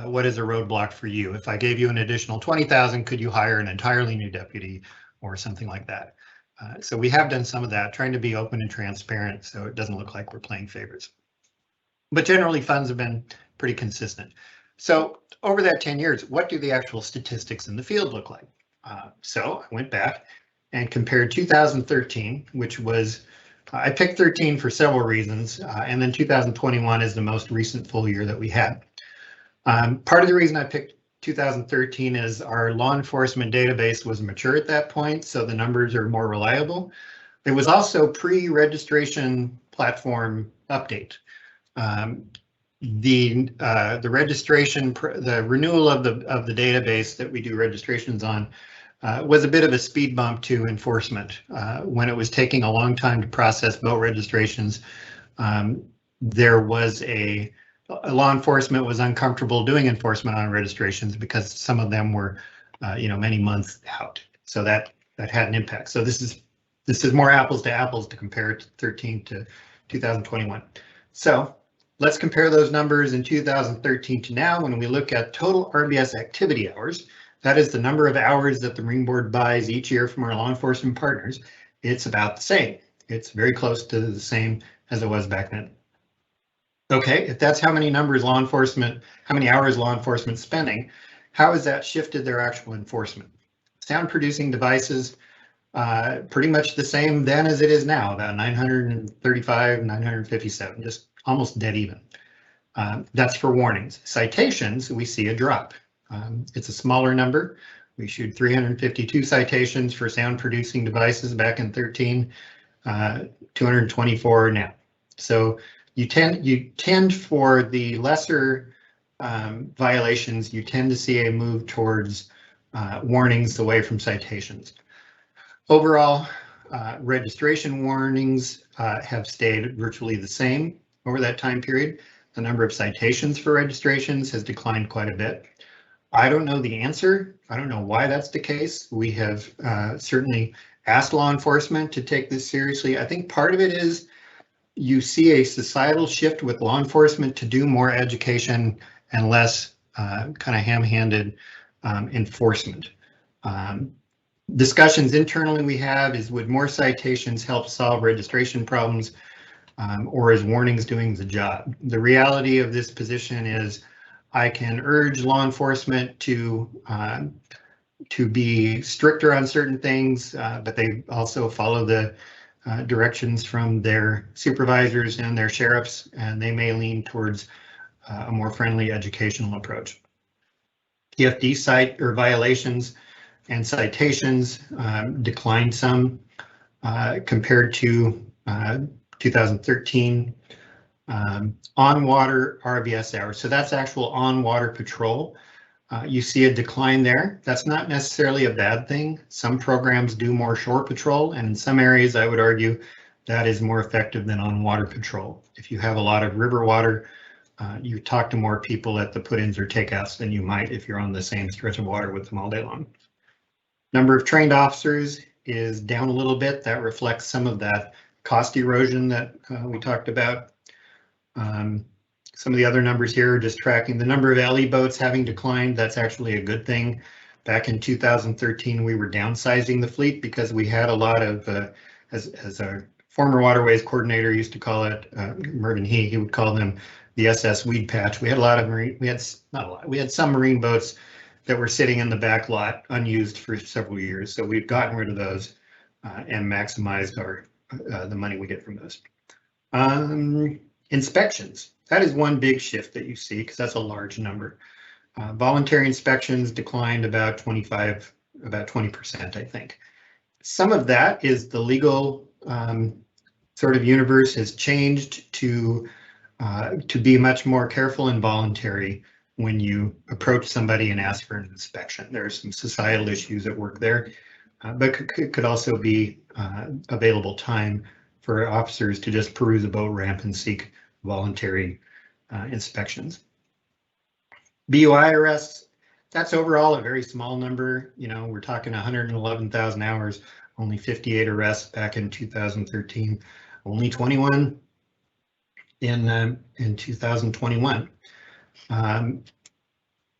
What is a roadblock for you? If I gave you an additional 20,000, could you hire an entirely new deputy or something like that? So we have done some of that, trying to be open and transparent so it doesn't look like we're playing favorites. But generally funds have been pretty consistent. So over that 10 years, what do the actual statistics in the field look like? So I went back and compared 2013, which was, I picked 13 for several reasons, and then 2021 is the most recent full year that we had. Part of the reason I picked 2013 is our law enforcement database was mature at that point, so the numbers are more reliable. It was also pre-registration platform update. The registration, the renewal of the database that we do registrations on was a bit of a speed bump to enforcement. When it was taking a long time to process boat registrations, there was law enforcement was uncomfortable doing enforcement on registrations because some of them were, many months out. So that had an impact. So this is more apples to apples to compare 13 to 2021. So let's compare those numbers in 2013 to now. When we look at total RBS activity hours, that is the number of hours that the Marine Board buys each year from our law enforcement partners. It's about the same. It's very close to the same as it was back then. Okay, if that's how many hours law enforcement spending, how has that shifted their actual enforcement? Sound producing devices, pretty much the same then as it is now, about 935, 957, just almost dead even. That's for warnings. Citations, we see a drop. It's a smaller number. We issued 352 citations for sound producing devices back in 13, 224 now. So you tend for the lesser violations, you tend to see a move towards warnings away from citations. Overall, registration warnings have stayed virtually the same over that time period. The number of citations for registrations has declined quite a bit. I don't know the answer. I don't know why that's the case. We have certainly asked law enforcement to take this seriously. I think part of it is you see a societal shift with law enforcement to do more education and less kind of ham-handed enforcement. Discussions internally we have is, would more citations help solve registration problems, or is warnings doing the job? The reality of this position is I can urge law enforcement to be stricter on certain things, but they also follow the directions from their supervisors and their sheriffs, and they may lean towards a more friendly educational approach. TFD cite or violations and citations declined some compared to 2013. On water RVS hours, so that's actual on water patrol. You see a decline there. That's not necessarily a bad thing. Some programs do more shore patrol, and in some areas I would argue that is more effective than on water patrol. If you have a lot of river water, you talk to more people at the put-ins or takeouts than you might if you're on the same stretch of water with them all day long. Number of trained officers is down a little bit. That reflects some of that cost erosion that we talked about. Some of the other numbers here are just tracking the number of LE boats having declined. That's actually a good thing. Back in 2013, we were downsizing the fleet because we had a lot of, as our former waterways coordinator used to call it, Mervyn he would call them the SS Weed Patch. We had a lot of marine, we had some marine boats that were sitting in the back lot unused for several years. So we've gotten rid of those and maximized our the money we get from those. Inspections. That is one big shift that you see because that's a large number. Voluntary inspections declined about 20%, I think. Some of that is the legal sort of universe has changed to be much more careful and voluntary when you approach somebody and ask for an inspection. There are some societal issues at work there, but could also be available time for officers to just peruse a boat ramp and seek voluntary inspections. BUI arrests, that's overall a very small number. You know, we're talking 111,000 hours, only 58 arrests back in 2013, only 21 in 2021.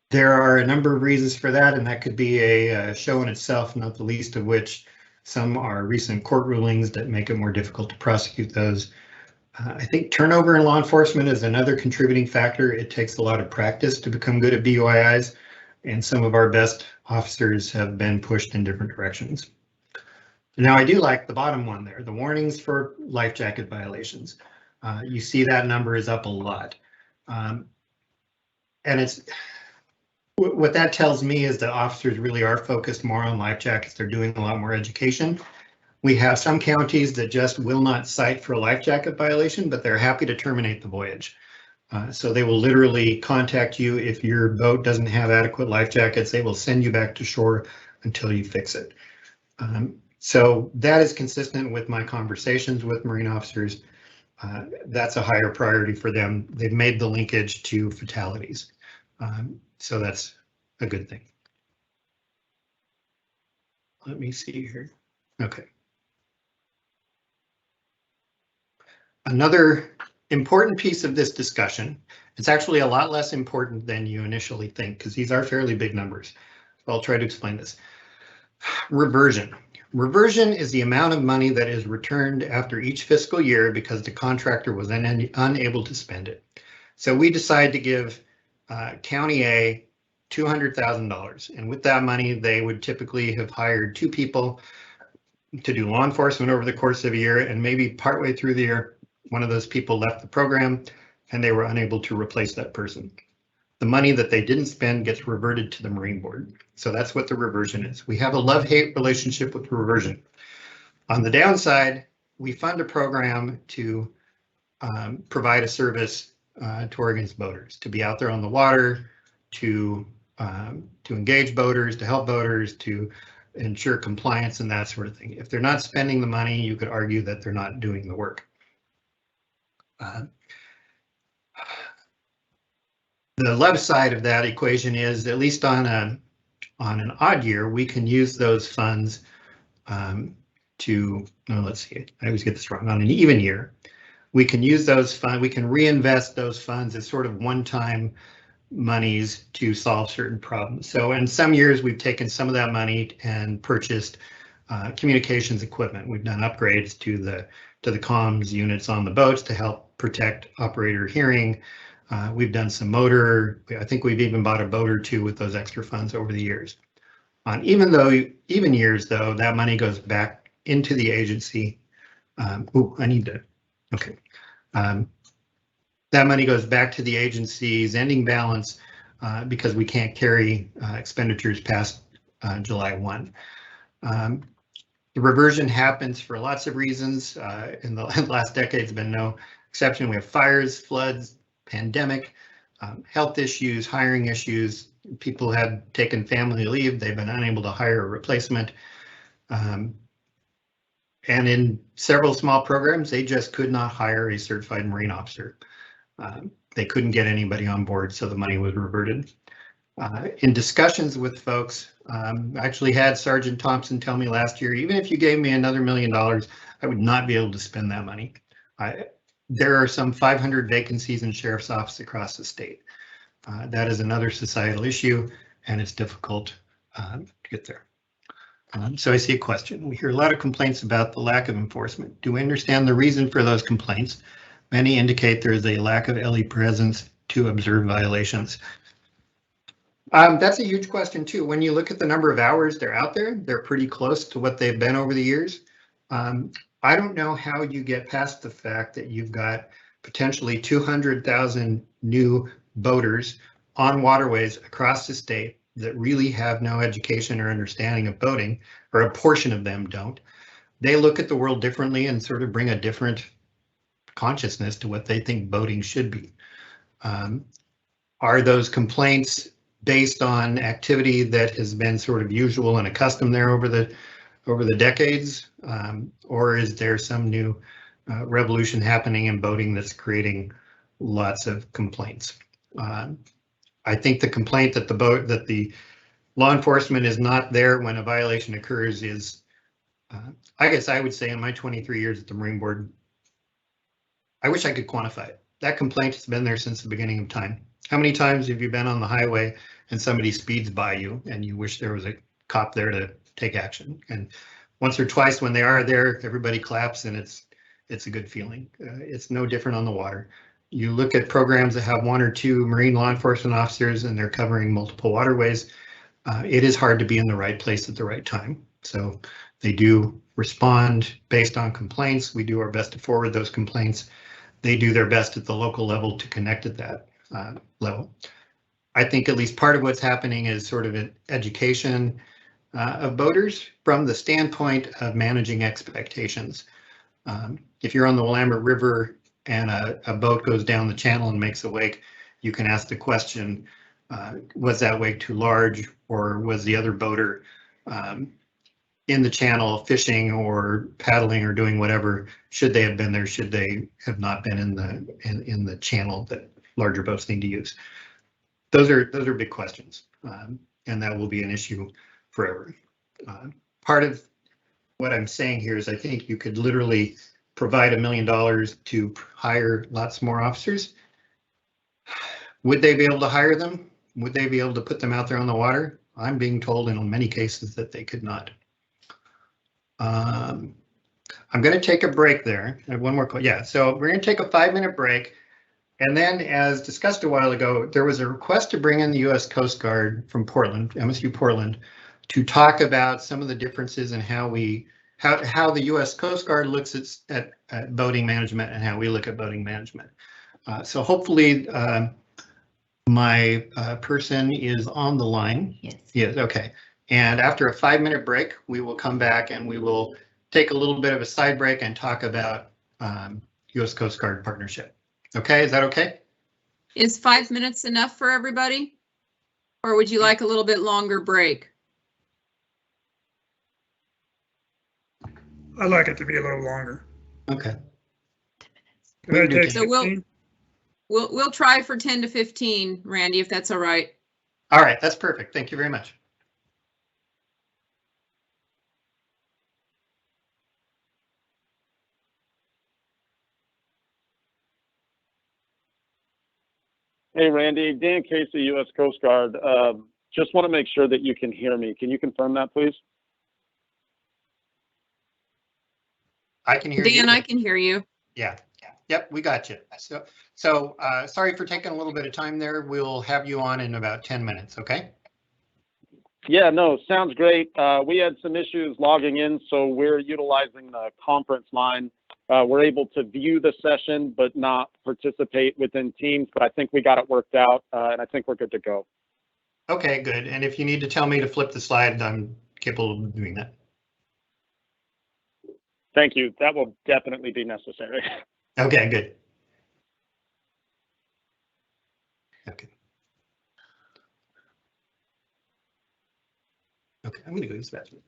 There are a number of reasons for that, and that could be a show in itself, not the least of which some are recent court rulings that make it more difficult to prosecute those. I think turnover in law enforcement is another contributing factor. It takes a lot of practice to become good at BUIs, and some of our best officers have been pushed in different directions. Now, I do like the bottom one there, the warnings for life jacket violations. You see that number is up a lot. And it's what that tells me is that officers really are focused more on life jackets. They're doing a lot more education. We have some counties that just will not cite for a life jacket violation, but they're happy to terminate the voyage. So they will literally contact you if your boat doesn't have adequate life jackets. They will send you back to shore until you fix it. So that is consistent with my conversations with Marine officers. That's a higher priority for them. They've made the linkage to fatalities. So that's a good thing. Let me see here. Okay. Another important piece of this discussion, it's actually a lot less important than you initially think because these are fairly big numbers. So I'll try to explain this. Reversion. Reversion is the amount of money that is returned after each fiscal year because the contractor was unable to spend it. So we decided to give County A $200,000. And with that money, they would typically have hired 2 people to do law enforcement over the course of a year. And maybe partway through the year, one of those people left the program and they were unable to replace that person. The money that they didn't spend gets reverted to the Marine Board. So that's what the reversion is. We have a love-hate relationship with reversion. On the downside, we fund a program to provide a service to Oregon's boaters, to be out there on the water, to engage boaters, to help boaters, to ensure compliance and that sort of thing. If they're not spending the money, you could argue that they're not doing the work. The left side of that equation is, at least on an odd year, we can use those funds let's see, I always get this wrong, on an even year, we can use those funds, we can reinvest those funds as sort of one-time monies to solve certain problems. So in some years, we've taken some of that money and purchased communications equipment. We've done upgrades to the comms units on the boats to help protect operator hearing. We've done some motor. I think we've even bought a boat or 2 with those extra funds over the years. On even years, though, that money goes back into the agency. That money goes back to the agency's ending balance because we can't carry expenditures past July 1. The reversion happens for lots of reasons. In the last decade, it's been no exception. We have fires, floods, pandemic, health issues, hiring issues. People have taken family leave. They've been unable to hire a replacement. And in several small programs, they just could not hire a certified Marine officer. They couldn't get anybody on board, so the money was reverted. In discussions with folks, I actually had Sergeant Thompson tell me last year, even if you gave me another $1 million, I would not be able to spend that money. There are some 500 vacancies in sheriff's office across the state. That is another societal issue, and it's difficult to get there. So I see a question. We hear a lot of complaints about the lack of enforcement. Do we understand the reason for those complaints? Many indicate there is a lack of LE presence to observe violations. That's a huge question too. When you look at the number of hours they're out there, they're pretty close to what they've been over the years. I don't know how you get past the fact that you've got potentially 200,000 new boaters on waterways across the state that really have no education or understanding of boating, or a portion of them don't. They look at the world differently and sort of bring a different consciousness to what they think boating should be. Are those complaints based on activity that has been sort of usual and accustomed there over the decades, or is there some new revolution happening in boating that's creating lots of complaints? I think the complaint that the law enforcement is not there when a violation occurs is, I guess I would say in my 23 years at the Marine Board, I wish I could quantify it. That complaint has been there since the beginning of time. How many times have you been on the highway and somebody speeds by you and you wish there was a cop there to take action? And once or twice when they are there, everybody claps and it's a good feeling. It's no different on the water. You look at programs that have 1 or 2 Marine law enforcement officers and they're covering multiple waterways. It is hard to be in the right place at the right time. So they do respond based on complaints. We do our best to forward those complaints. They do their best at the local level to connect at that level. I think at least part of what's happening is sort of an education of boaters from the standpoint of managing expectations. If you're on the Willamette River and a boat goes down the channel and makes a wake, you can ask the question, was that wake too large, or was the other boater in the channel fishing or paddling or doing whatever? Should they have been there? Should they have not been in the channel that larger boats need to use? Those are big questions, and that will be an issue forever. Part of what I'm saying here is I think you could literally provide $1 million to hire lots more officers. Would they be able to hire them? Would they be able to put them out there on the water? I'm being told in many cases that they could not. I'm going to take a break there. I have one more question. Yeah, so we're going to take a 5-minute break. And then, as discussed a while ago, there was a request to bring in the U.S. Coast Guard from Portland, MSU Portland, to talk about some of the differences in how the U.S. Coast Guard looks at boating management and how we look at boating management. So hopefully my person is on the line. Yes. Yes, okay. And after a 5-minute break, we will come back and we will take a little bit of a side break and talk about U.S. Coast Guard partnership. Okay, is that okay? Is 5 minutes enough for everybody? Or would you like a little bit longer break? I'd like it to be a little longer. Okay. Can I take So 15? we'll try for 10 to 15, Randy, if that's all right. All right, that's perfect. Thank you very much. Hey, Randy, Dan Casey, U.S. Coast Guard. Just want to make sure that you can hear me. Can you confirm that, please? I can hear you. Dan, I can hear you. Yeah. Yep, we got you. So sorry for taking a little bit of time there. We'll have you on in about 10 minutes, okay? Yeah, no, sounds great. We had some issues logging in, so we're utilizing the conference line. We're able to view the session, but not participate within Teams, but I think we got it worked out, and I think we're good to go. Okay, good. And if you need to tell me to flip the slide, I'm capable of doing that. Thank you. That will definitely be necessary. Okay, good. Okay. Okay, I'm gonna go use the bathroom.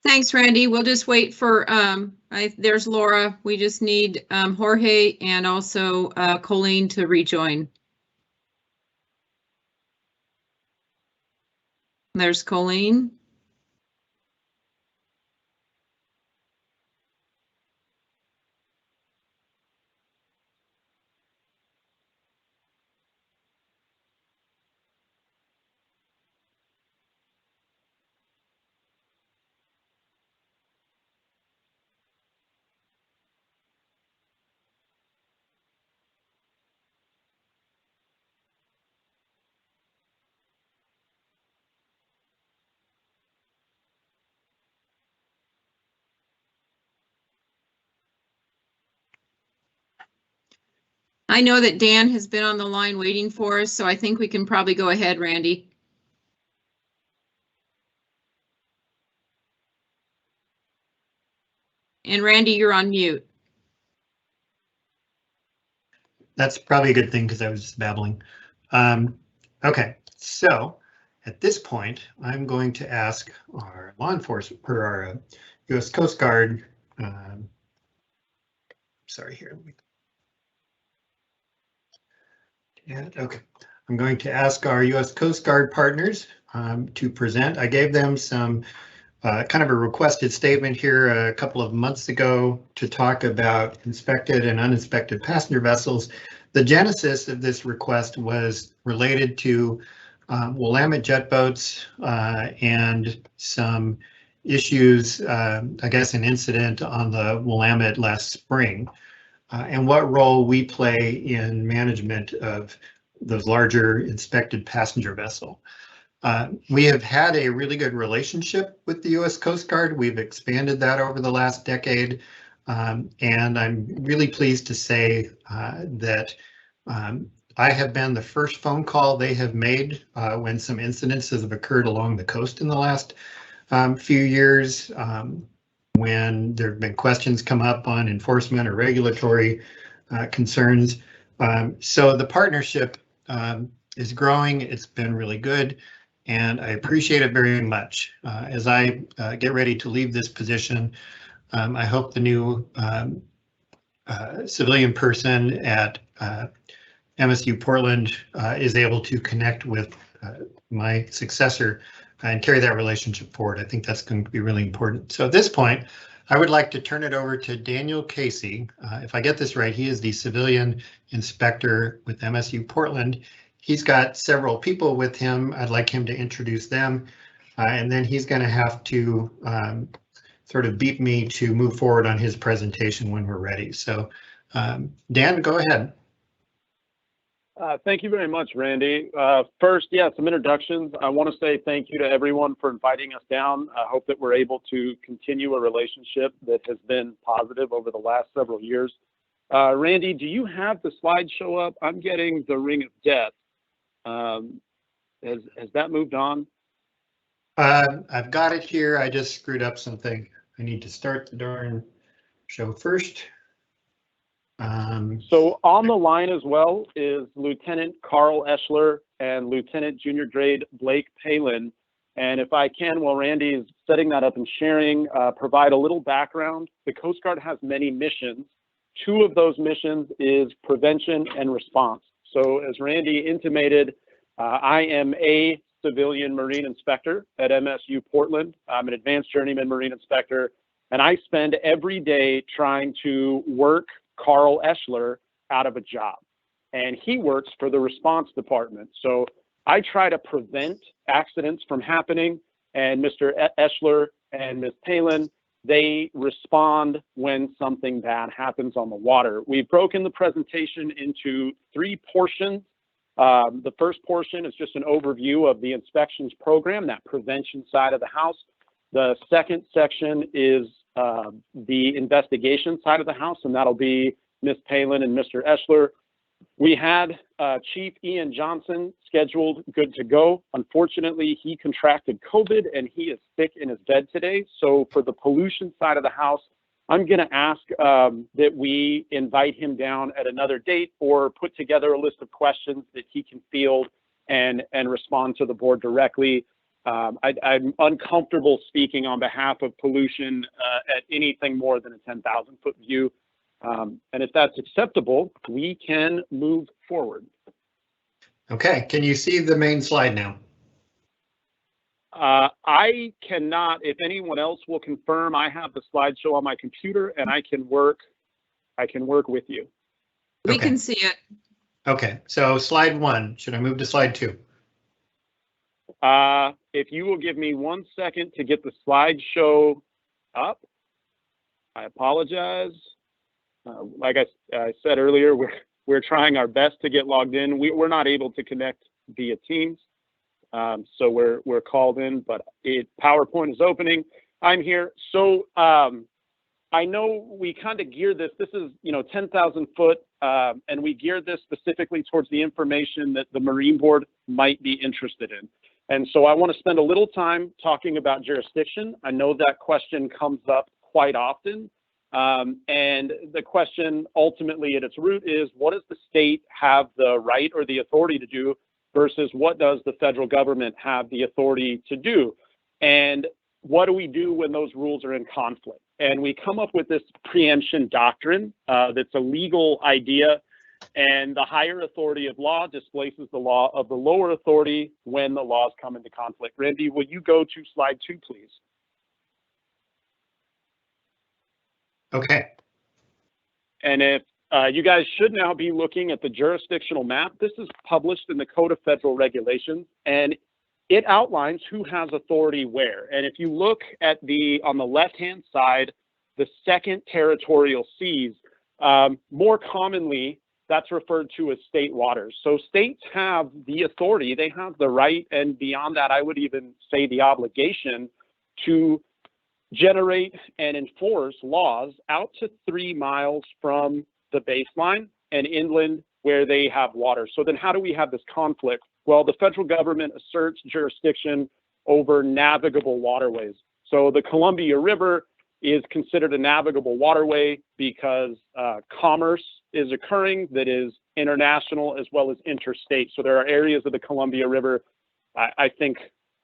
Thanks, Randy. We'll just wait for, there's Laura. We just need Jorge and also Colleen to rejoin. There's Colleen. I know that Dan has been on the line waiting for us, so I think we can probably go ahead, Randy. And Randy, you're on mute. That's probably a good thing because I was just babbling. Okay, so at this point, I'm going to ask our law enforcement, or our U.S. Coast Guard. Sorry, here. Yeah, okay. I'm going to ask our U.S. Coast Guard partners to present. I gave them some kind of a requested statement here a couple of months ago to talk about inspected and uninspected passenger vessels. The genesis of this request was related to Willamette jet boats and some issues, I guess an incident on the Willamette last spring, and what role we play in management of those larger inspected passenger vessel. We have had a really good relationship with the U.S. Coast Guard. We've expanded that over the last decade, and I'm really pleased to say that I have been the first phone call they have made when some incidences have occurred along the coast in the last few years, when there have been questions come up on enforcement or regulatory concerns. So the partnership is growing. It's been really good, and I appreciate it very much. As I get ready to leave this position, I hope the new civilian person at MSU Portland is able to connect with my successor and carry that relationship forward. I think that's going to be really important. So at this point, I would like to turn it over to Daniel Casey. If I get this right, he is the civilian inspector with MSU Portland. He's got several people with him. I'd like him to introduce them, and then he's going to have to sort of beep me to move forward on his presentation when we're ready. So Dan, go ahead. Thank you very much, Randy. First, some introductions. I want to say thank you to everyone for inviting us down. I hope that we're able to continue a relationship that has been positive over the last several years. Randy, do you have the slide show up? I'm getting the Ring of Death. Has that moved on? I've got it here. I just screwed up something. I need to start the darn show first. So on the line as well is Lieutenant Carl Eschler and Lieutenant Junior Grade Blake Palin. And if I can, while Randy is setting that up and sharing, provide a little background. The Coast Guard has many missions. Two of those missions is prevention and response. So as Randy intimated, I am a civilian Marine inspector at MSU Portland. I'm an advanced journeyman Marine inspector, and I spend every day trying to work Carl Eschler out of a job, and he works for the response department. So I try to prevent accidents from happening, and Mr. Eschler and Ms. Palin, they respond when something bad happens on the water. We've broken the presentation into three portions. The first portion is just an overview of the inspections program, that prevention side of the house. The second section is the investigation side of the house, and that'll be Ms. Palin and Mr. Eschler. We had Chief Ian Johnson scheduled, good to go. Unfortunately, he contracted COVID and he is sick in his bed today. So for the pollution side of the house, I'm going to ask that we invite him down at another date or put together a list of questions that he can field and respond to the board directly. I'm uncomfortable speaking on behalf of pollution at anything more than a 10,000 foot view. And if that's acceptable, we can move forward. Okay, can you see the main slide now? I cannot. If anyone else will confirm, I have the slideshow on my computer and I can work with you. We Okay. can see it. Okay, so slide 1, should I move to slide 2? If you will give me 1 second to get the slideshow up, I apologize. Like I said earlier, we're trying our best to get logged in. We're not able to connect via Teams, so we're called in. But PowerPoint is opening. I'm here. So I know we kind of geared this. This is 10,000 foot, and we geared this specifically towards the information that the Marine Board might be interested in. And so I want to spend a little time talking about jurisdiction. I know that question comes up quite often. And the question ultimately at its root is, what does the state have the right or the authority to do versus what does the federal government have the authority to do? And what do we do when those rules are in conflict? And we come up with this preemption doctrine that's a legal idea, and the higher authority of law displaces the law of the lower authority when the laws come into conflict. Randy, will you go to slide 2, please? Okay. And if you guys should now be looking at the jurisdictional map. This is published in the Code of Federal Regulations, and it outlines who has authority where. And if you look at on the left-hand side, the second territorial seas, more commonly, that's referred to as state waters. So states have the authority, they have the right, and beyond that, I would even say the obligation to generate and enforce laws out to 3 miles from the baseline and inland where they have water. So then how do we have this conflict? Well, the federal government asserts jurisdiction over navigable waterways. So the Columbia River is considered a navigable waterway because commerce is occurring that is international as well as interstate. So there are areas of the Columbia River, I think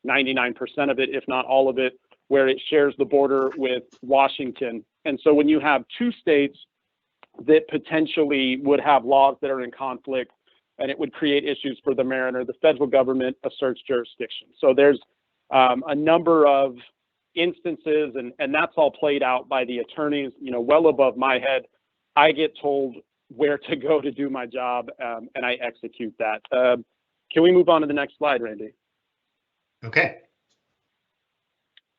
99% of it, if not all of it, where it shares the border with Washington. And so when you have 2 states that potentially would have laws that are in conflict and it would create issues for the mariner, the federal government asserts jurisdiction. So there's a number of instances, and that's all played out by the attorneys, well above my head. I get told where to go to do my job, and I execute that. Can we move on to the next slide, Randy? Okay.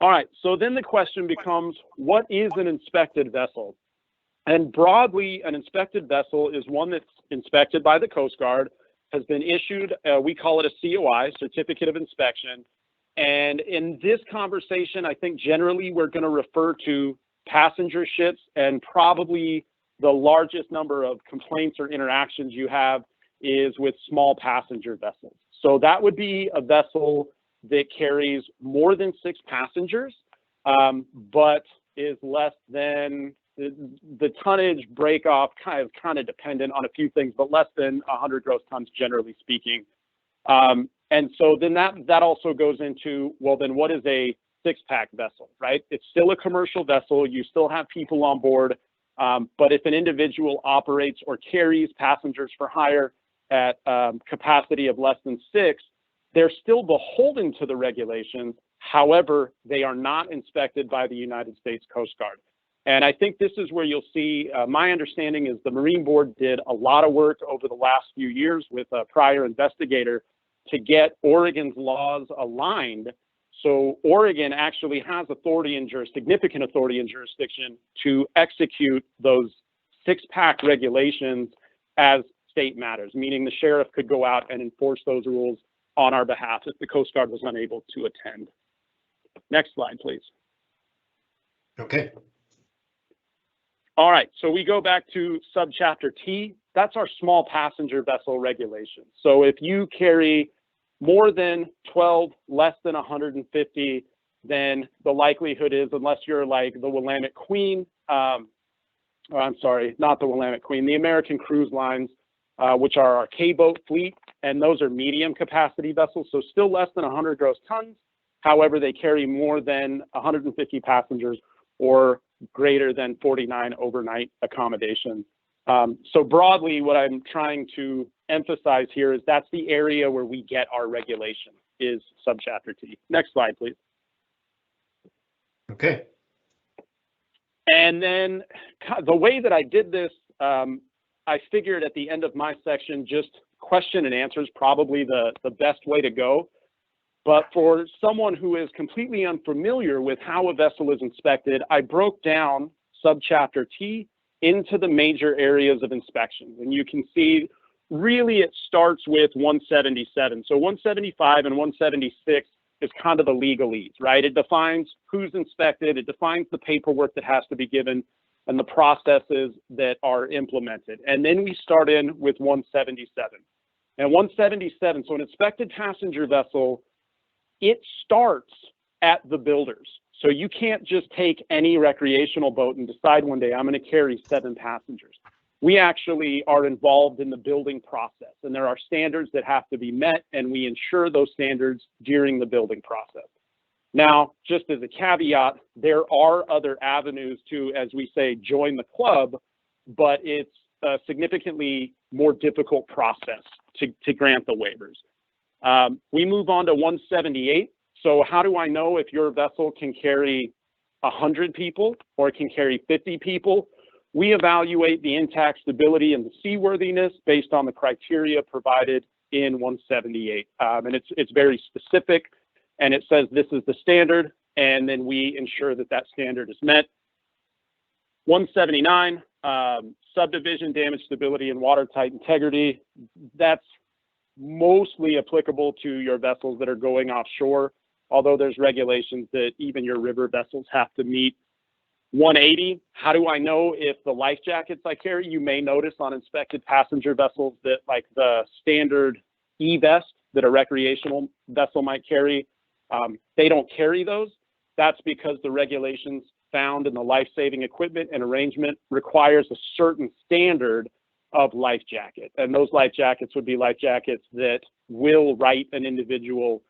All right, so then the question becomes, what is an inspected vessel? And broadly, an inspected vessel is one that's inspected by the Coast Guard, has been issued, we call it a COI, Certificate of Inspection. And in this conversation, I think generally we're going to refer to passenger ships, and probably the largest number of complaints or interactions you have is with small passenger vessels. So that would be a vessel that carries more than 6 passengers, but is less than the tonnage break off kind of dependent on a few things, but less than 100 gross tons, generally speaking. And so then that also goes into, well, then what is a 6-pack vessel, right? It's still a commercial vessel. You still have people on board. But if an individual operates or carries passengers for hire at capacity of less than 6, they're still beholden to the regulations. However, they are not inspected by the United States Coast Guard. And I think this is where you'll see, my understanding is the Marine Board did a lot of work over the last few years with a prior investigator to get Oregon's laws aligned. So Oregon actually has authority and significant authority and jurisdiction to execute those 6-pack regulations as state matters, meaning the sheriff could go out and enforce those rules on our behalf if the Coast Guard was unable to attend. Next slide, please. Okay. All right, so we go back to subchapter T. That's our small passenger vessel regulation. So if you carry more than 12, less than 150, then the likelihood is, unless you're like the Willamette Queen, I'm sorry, not the Willamette Queen, the American Cruise Lines, which are our K-boat fleet, and those are medium capacity vessels, so still less than 100 gross tons. However, they carry more than 150 passengers or greater than 49 overnight accommodations. So broadly, what I'm trying to emphasize here is that's the area where we get our regulation is subchapter T. Next slide, please. Okay. And then the way that I did this, I figured at the end of my section, just question and answer is probably the best way to go. But for someone who is completely unfamiliar with how a vessel is inspected, I broke down subchapter T into the major areas of inspection. And you can see really it starts with 177. So 175 and 176 is kind of the legalese, right? It defines who's inspected, it defines the paperwork that has to be given and the processes that are implemented. And then we start in with 177. And 177, so an inspected passenger vessel, it starts at the builders. So you can't just take any recreational boat and decide one day, I'm going to carry 7 passengers. We actually are involved in the building process, and there are standards that have to be met, and we ensure those standards during the building process. Now, just as a caveat, there are other avenues to, as we say, join the club, but it's a significantly more difficult process to grant the waivers. We move on to 178. So how do I know if your vessel can carry 100 people or it can carry 50 people? We evaluate the intact stability and the seaworthiness based on the criteria provided in 178. And it's very specific, and it says this is the standard, and then we ensure that that standard is met. 179, subdivision, damage, stability, and watertight integrity. That's mostly applicable to your vessels that are going offshore, although there's regulations that even your river vessels have to meet. 180, how do I know if the life jackets I carry? You may notice on inspected passenger vessels that like the standard E-vest that a recreational vessel might carry, they don't carry those. That's because the regulations found in the life-saving equipment and arrangement requires a certain standard of life jacket. And those life jackets would be life jackets that will right an individual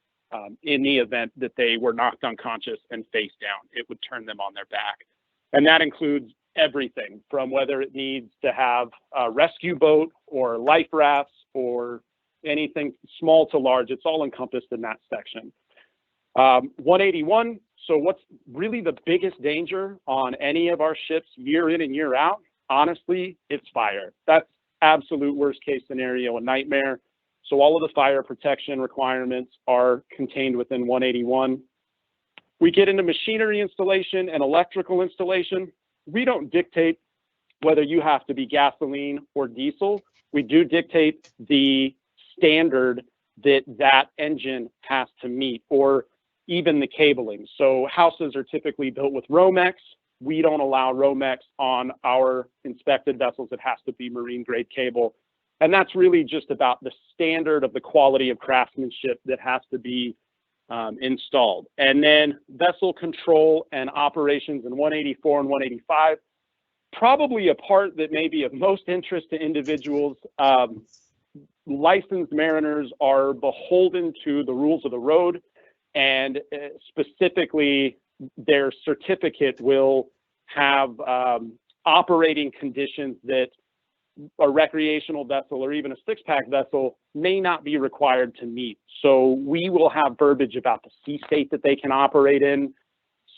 in the event that they were knocked unconscious and face down. It would turn them on their back. And that includes everything from whether it needs to have a rescue boat or life rafts or anything small to large. It's all encompassed in that section. 181, so what's really the biggest danger on any of our ships year in and year out? Honestly, it's fire. That's absolute worst case scenario, a nightmare. So all of the fire protection requirements are contained within 181. We get into machinery installation and electrical installation. We don't dictate whether you have to be gasoline or diesel. We do dictate the standard that that engine has to meet, or even the cabling. So houses are typically built with Romex. We don't allow Romex on our inspected vessels. It has to be marine grade cable. And that's really just about the standard of the quality of craftsmanship that has to be installed. And then vessel control and operations in 184 and 185, probably a part that may be of most interest to individuals. Licensed mariners are beholden to the rules of the road, and specifically their certificate will have operating conditions that a recreational vessel or even a 6-pack vessel may not be required to meet. So we will have verbiage about the sea state that they can operate in.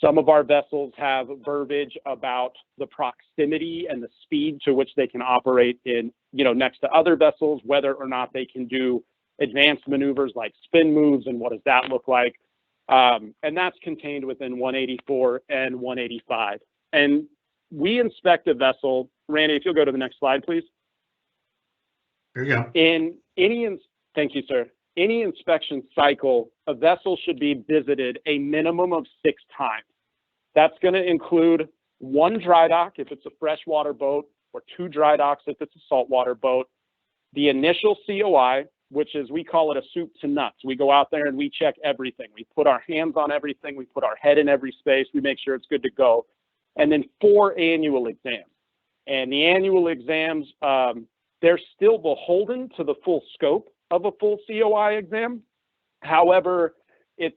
Some of our vessels have verbiage about the proximity and the speed to which they can operate in, next to other vessels, whether or not they can do advanced maneuvers like spin moves and what does that look like. And that's contained within 184 and 185. And we inspect a vessel. Randy, if you'll go to the next slide, please. There you go. In any, thank you, sir. Any inspection cycle, a vessel should be visited a minimum of 6 times. That's going to include 1 dry dock if it's a freshwater boat, or 2 dry docks if it's a saltwater boat. The initial COI, which is, we call it a soup to nuts. We go out there and we check everything. We put our hands on everything. We put our head in every space. We make sure it's good to go. And then 4 annual exams. And the annual exams, they're still beholden to the full scope of a full COI exam. However, it's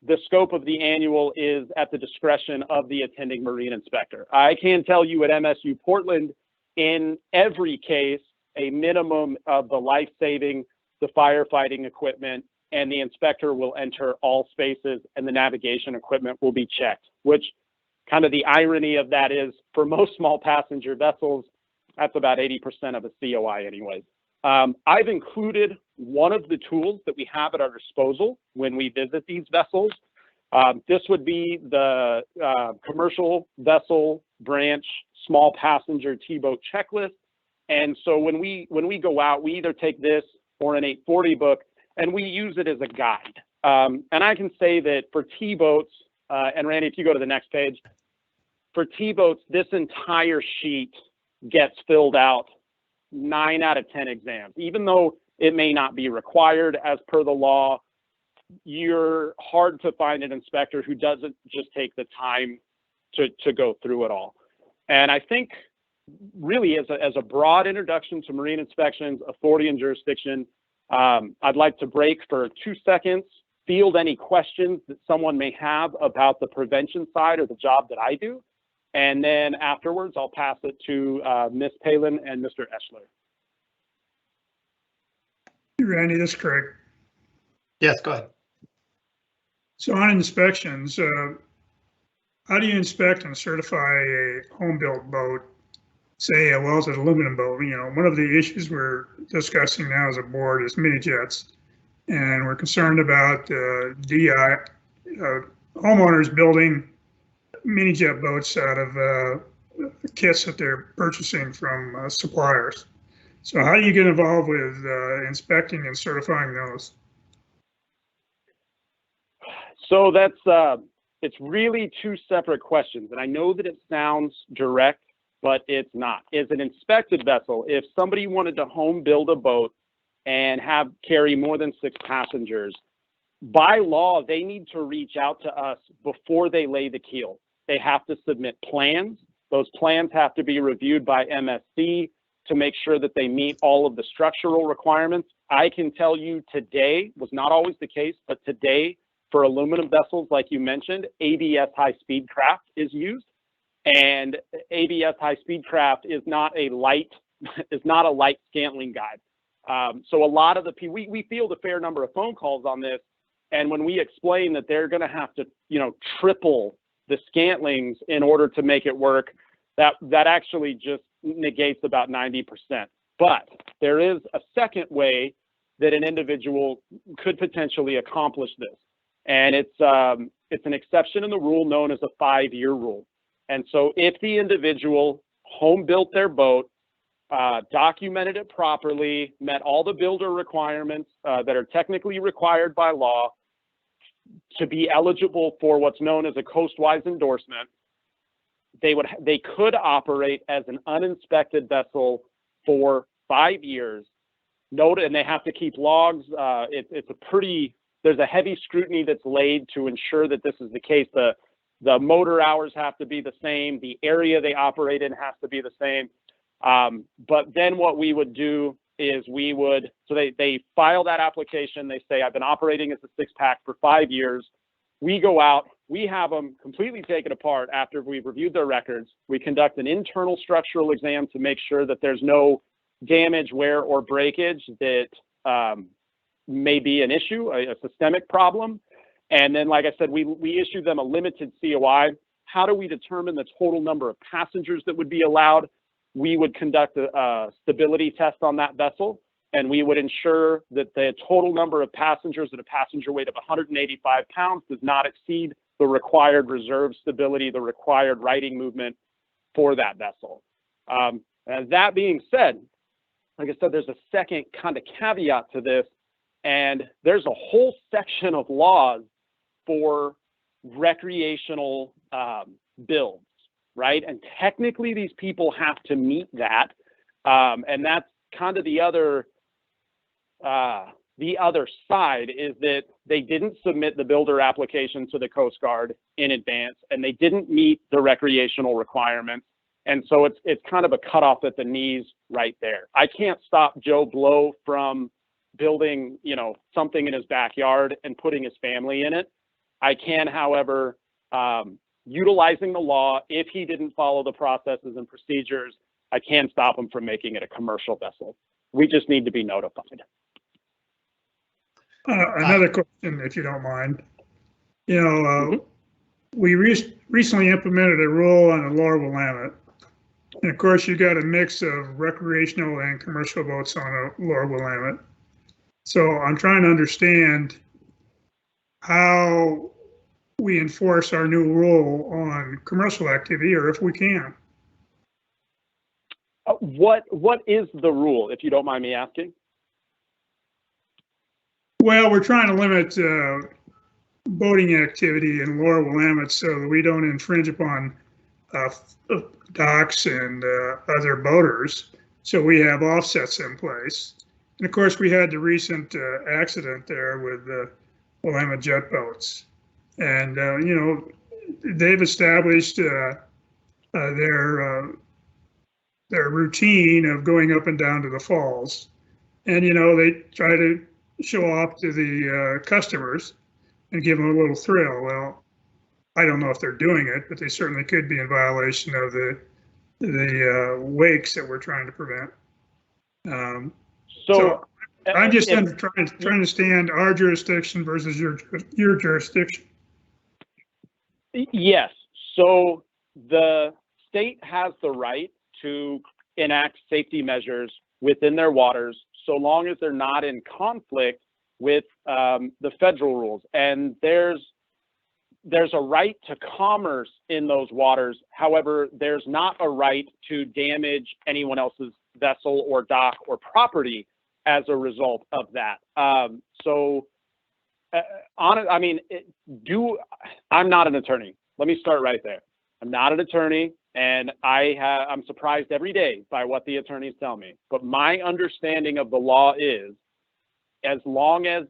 the scope of the annual is at the discretion of the attending marine inspector. I can tell you at MSU Portland, in every case, a minimum of the life-saving, the firefighting equipment, and the inspector will enter all spaces and the navigation equipment will be checked, which kind of the irony of that is for most small passenger vessels, that's about 80% of a COI anyways. I've included one of the tools that we have at our disposal when we visit these vessels. This would be the commercial vessel branch small passenger T-boat checklist. And so when we go out, we either take this or an 840 book and we use it as a guide. And I can say that for T-boats, and Randy, if you go to the next page, for T-boats, this entire sheet gets filled out 9 out of 10 exams. Even though it may not be required as per the law, you're hard to find an inspector who doesn't just take the time to go through it all. And I think really as a broad introduction to marine inspections, authority and jurisdiction, I'd like to break for 2 seconds, field any questions that someone may have about the prevention side or the job that I do. And then afterwards, I'll pass it to Ms. Palin and Mr. Eschler. Randy, this is Craig. Yes, go ahead. So on inspections, how do you inspect and certify a home-built boat, say a welded aluminum boat? You know, one of the issues we're discussing now as a board is mini jets, and we're concerned about DI homeowners building mini jet boats out of kits that they're purchasing from suppliers. So how do you get involved with inspecting and certifying those? So that's it's really 2 separate questions, and I know that it sounds direct, but it's not. Is an inspected vessel, if somebody wanted to home build a boat and carry more than 6 passengers, by law they need to reach out to us before they lay the keel. They have to submit plans. Those plans have to be reviewed by MSC to make sure that they meet all of the structural requirements. I can tell you today, was not always the case, but today for aluminum vessels, like you mentioned, ABS high-speed craft is used. And ABS high-speed craft is not a light scantling guide. So a lot of the people, we field a fair number of phone calls on this. And when we explain that they're going to have to, triple the scantlings in order to make it work, that actually just negates about 90%. But there is a second way that an individual could potentially accomplish this. And it's an exception in the rule known as a 5-year rule. And so if the individual home built their boat, documented it properly, met all the builder requirements that are technically required by law to be eligible for what's known as a coastwise endorsement, they could operate as an uninspected vessel for 5 years. Note, and they have to keep logs. There's a heavy scrutiny that's laid to ensure that this is the case. The motor hours have to be the same. The area they operate in has to be the same. But then what we would do is they file that application. They say, I've been operating as a 6-pack for 5 years. We go out, we have them completely taken apart after we've reviewed their records. We conduct an internal structural exam to make sure that there's no damage, wear, or breakage that may be an issue, a systemic problem. And then, like I said, we issue them a limited COI. How do we determine the total number of passengers that would be allowed? We would conduct a stability test on that vessel, and we would ensure that the total number of passengers at a passenger weight of 185 pounds does not exceed the required reserve stability, the required righting movement for that vessel. And that being said, like I said, there's a second kind of caveat to this, and there's a whole section of laws for recreational builds, right? And technically these people have to meet that. And that's kind of the other side, is that they didn't submit the builder application to the Coast Guard in advance, and they didn't meet the recreational requirements. And so it's kind of a cutoff at the knees right there. I can't stop Joe Blow from building, something in his backyard and putting his family in it. I can, however, utilizing the law, if he didn't follow the processes and procedures, I can stop him from making it a commercial vessel. We just need to be notified. Another question, if you don't mind. You know, we recently implemented a rule on the Lower Willamette. And of course, you got a mix of recreational and commercial boats on the Lower Willamette. So I'm trying to understand how we enforce our new rule on commercial activity, or if we can. What is the rule, if you don't mind me asking? Well, we're trying to limit boating activity in Lower Willamette so that we don't infringe upon docks and other boaters. So we have offsets in place. And of course, we had the recent accident there with the Willamette jet boats. And, you know, they've established their routine of going up and down to the falls. And, you know, they try to show off to the customers and give them a little thrill. Well, I don't know if they're doing it, but they certainly could be in violation of the wakes that we're trying to prevent. So I'm just trying to understand our jurisdiction versus your jurisdiction. Yes. So the state has the right to enact safety measures within their waters, so long as they're not in conflict with the federal rules. And there's a right to commerce in those waters. However, there's not a right to damage anyone else's vessel or dock or property as a result of that. I'm not an attorney. Let me start right there. I'm not an attorney, and I'm surprised every day by what the attorneys tell me. But my understanding of the law is, as long as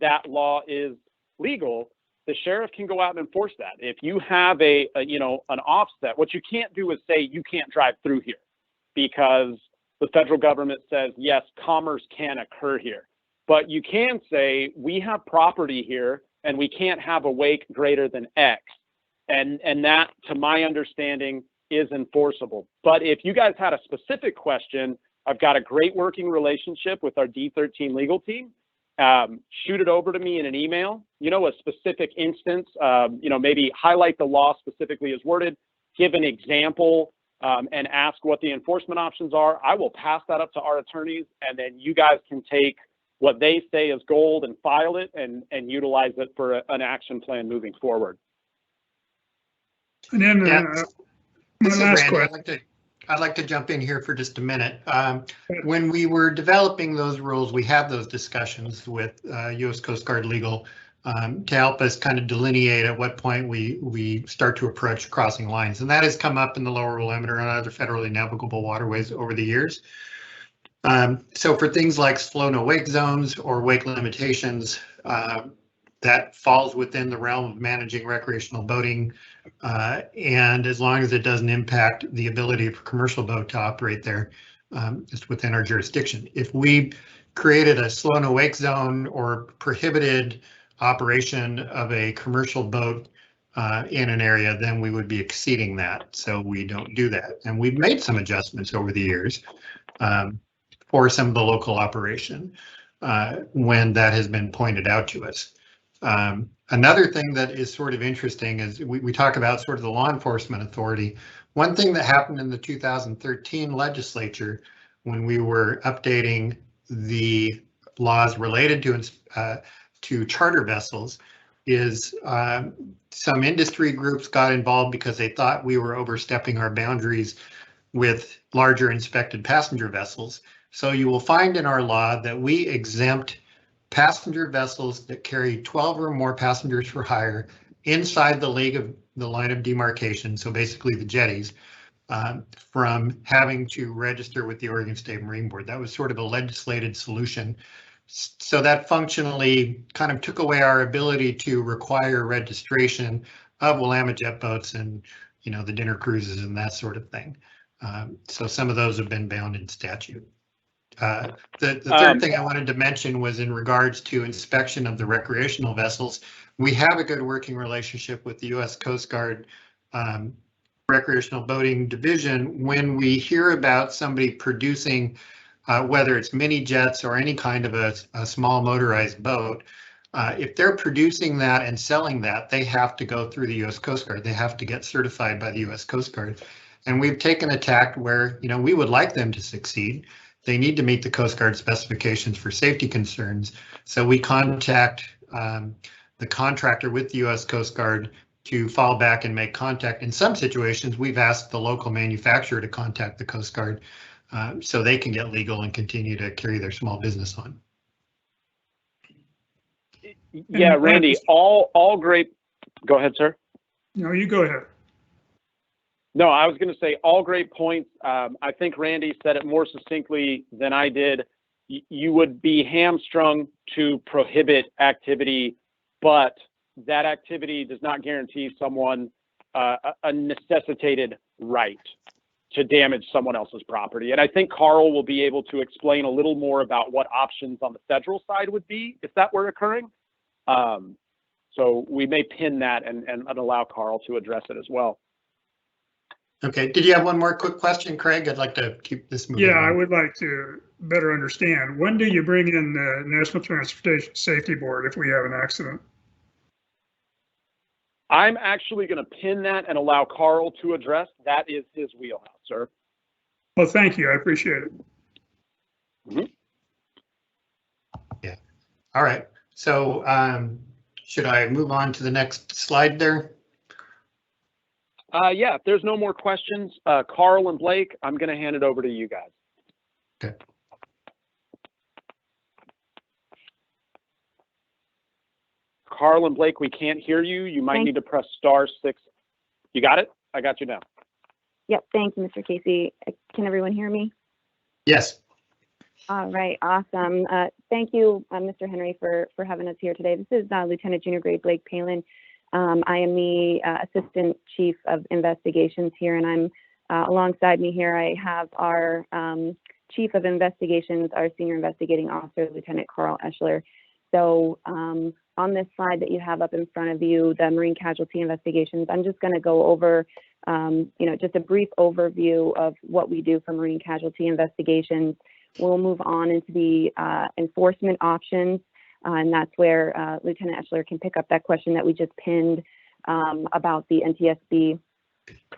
that law is legal, the sheriff can go out and enforce that. If you have an offset, what you can't do is say you can't drive through here, because the federal government says, yes, commerce can occur here. But you can say, we have property here and we can't have a wake greater than X. And that, to my understanding, is enforceable. But if you guys had a specific question, I've got a great working relationship with our D13 legal team. Shoot it over to me in an email, a specific instance, maybe highlight the law specifically as worded, give an example, and ask what the enforcement options are. I will pass that up to our attorneys, and then you guys can take what they say is gold and file it and utilize it for an action plan moving forward. And then this is Randy. I'd like to jump in here for just a minute. When we were developing those rules, we had those discussions with U.S. Coast Guard Legal to help us kind of delineate at what point we start to approach crossing lines. And that has come up in the Lower Willamette and other federally navigable waterways over the years. So for things like slow no wake zones or wake limitations, that falls within the realm of managing recreational boating. And as long as it doesn't impact the ability for commercial boat to operate there, it's within our jurisdiction. If we created a slow no wake zone or prohibited operation of a commercial boat in an area, then we would be exceeding that. So we don't do that. And we've made some adjustments over the years for some of the local operation when that has been pointed out to us. Another thing that is sort of interesting is we talk about sort of the law enforcement authority. One thing that happened in the 2013 legislature when we were updating the laws related to charter vessels is some industry groups got involved because they thought we were overstepping our boundaries with larger inspected passenger vessels. So you will find in our law that we exempt passenger vessels that carry 12 or more passengers for hire inside the line of demarcation, so basically the jetties, from having to register with the Oregon State Marine Board. That was sort of a legislated solution. So that functionally kind of took away our ability to require registration of Willamette jet boats and, the dinner cruises and that sort of thing. So some of those have been bound in statute. The third thing I wanted to mention was in regards to inspection of the recreational vessels. We have a good working relationship with the U.S. Coast Guard Recreational Boating Division. When we hear about somebody producing, whether it's mini jets or any kind of a small motorized boat, if they're producing that and selling that, they have to go through the U.S. Coast Guard. They have to get certified by the U.S. Coast Guard. And we've taken a tack where, you know, we would like them to succeed. They need to meet the Coast Guard specifications for safety concerns. So we contact the contractor with the U.S. Coast Guard to fall back and make contact. In some situations, we've asked the local manufacturer to contact the Coast Guard so they can get legal and continue to carry their small business on. Yeah, Randy, all great. Go ahead, sir. No, you go ahead. No, I was going to say all great points. I think Randy said it more succinctly than I did. You would be hamstrung to prohibit activity, but that activity does not guarantee someone a necessitated right to damage someone else's property. And I think Carl will be able to explain a little more about what options on the federal side would be if that were occurring. So we may pin that and allow Carl to address it as well. Okay, did you have one more quick question, Craig? I'd like to keep this moving. Yeah, I would like to better understand. When do you bring in the National Transportation Safety Board if we have an accident? I'm actually going to pin that and allow Carl to address. That is his wheelhouse, sir. Well, thank you. I appreciate it. Mm-hmm. Yeah. All right. So should I move on to the next slide there? Yeah, if there's no more questions, Carl and Blake, I'm going to hand it over to you guys. Okay. Carl and Blake, we can't hear you. You might need to press *6. You got it? I got you now. Yep. Thank you, Mr. Casey. Can everyone hear me? Yes. All right. Awesome. Thank you, Mr. Henry, for having us here today. This is Lieutenant Junior Grade Blake Palin. I am the Assistant Chief of Investigations here, and I'm alongside me here. I have our Chief of Investigations, our Senior Investigating Officer, Lieutenant Carl Eschler. So on this slide that you have up in front of you, the marine casualty investigations, I'm just going to go over, just a brief overview of what we do for marine casualty investigations. We'll move on into the enforcement options. And that's where Lieutenant Eschler can pick up that question that we just pinned about the Ntsb.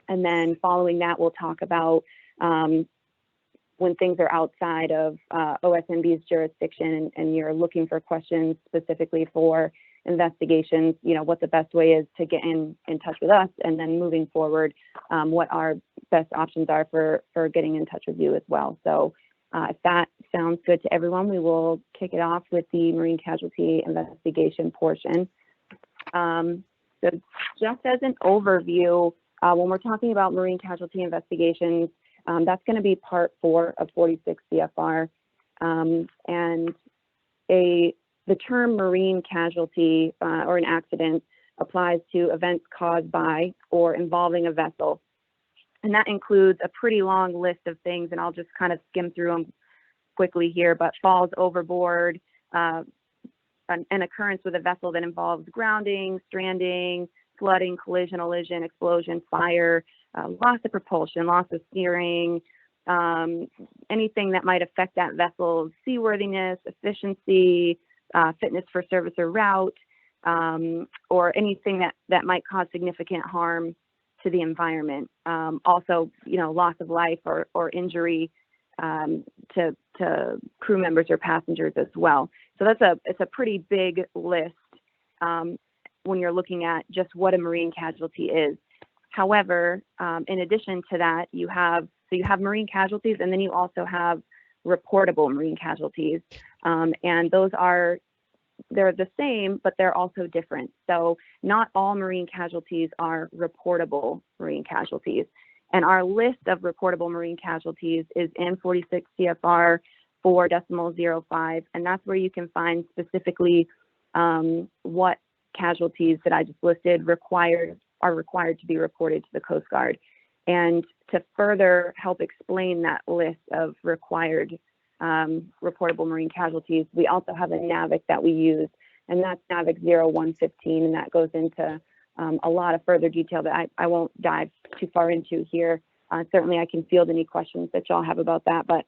And then following that, we'll talk about when things are outside of OSMB's jurisdiction and you're looking for questions specifically for investigations, what the best way is to get in touch with us, and then moving forward, what our best options are for getting in touch with you as well. So if that sounds good to everyone, we will kick it off with the marine casualty investigation portion. So just as an overview, when we're talking about marine casualty investigations, that's going to be part 4 of 46 CFR. And the term marine casualty or an accident applies to events caused by or involving a vessel. And that includes a pretty long list of things, and I'll just kind of skim through them quickly here, but falls overboard, an occurrence with a vessel that involves grounding, stranding, flooding, collision, elision, explosion, fire, loss of propulsion, loss of steering, anything that might affect that vessel's seaworthiness, efficiency, fitness for service or route, or anything that might cause significant harm to the environment. Also, loss of life or injury to crew members or passengers as well. So it's a pretty big list when you're looking at just what a marine casualty is. However, in addition to that, you have marine casualties, and then you also have reportable marine casualties, and they're the same, but they're also different. So not all marine casualties are reportable marine casualties. And our list of reportable marine casualties is in 46 CFR 4.05, and that's where you can find specifically what casualties that I just listed are required to be reported to the Coast Guard. And to further help explain that list of required reportable marine casualties, we also have a NAVIC that we use and that's NAVIC 0115, and that goes into a lot of further detail that I won't dive too far into here. Certainly I can field any questions that y'all have about that, but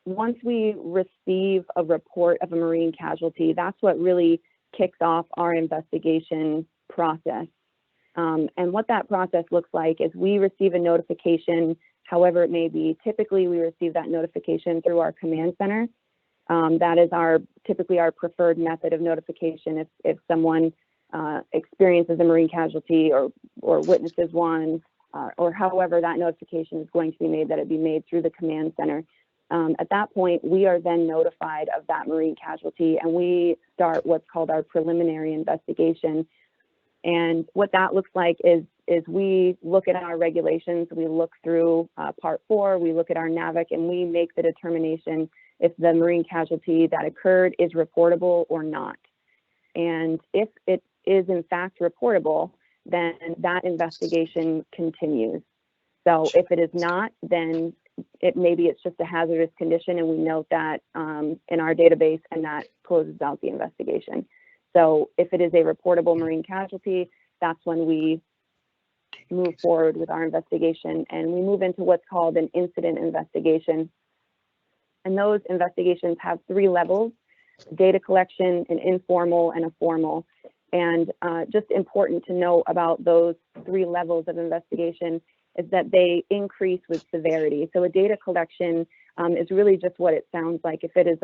once we receive a report of a marine casualty, that's what really kicks off our investigation process. And what that process looks like is we receive a notification, however it may be. Typically, we receive that notification through our command center. That is typically our preferred method of notification if someone experiences a marine casualty or witnesses one, or however that notification is going to be made, that it be made through the command center. At that point, we are then notified of that marine casualty, and we start what's called our preliminary investigation. And what that looks like is we look at our regulations, we look through Part 4, we look at our NAVIC, and we make the determination if the marine casualty that occurred is reportable or not. And if it is in fact reportable, then that investigation continues. So if it is not, then maybe it's just a hazardous condition, and we note that in our database, and that closes out the investigation. So if it is a reportable marine casualty, that's when we move forward with our investigation, and we move into what's called an incident investigation. And those investigations have 3 levels: data collection, an informal, and a formal. And just important to know about those 3 levels of investigation is that they increase with severity. So a data collection is really just what it sounds like. If it is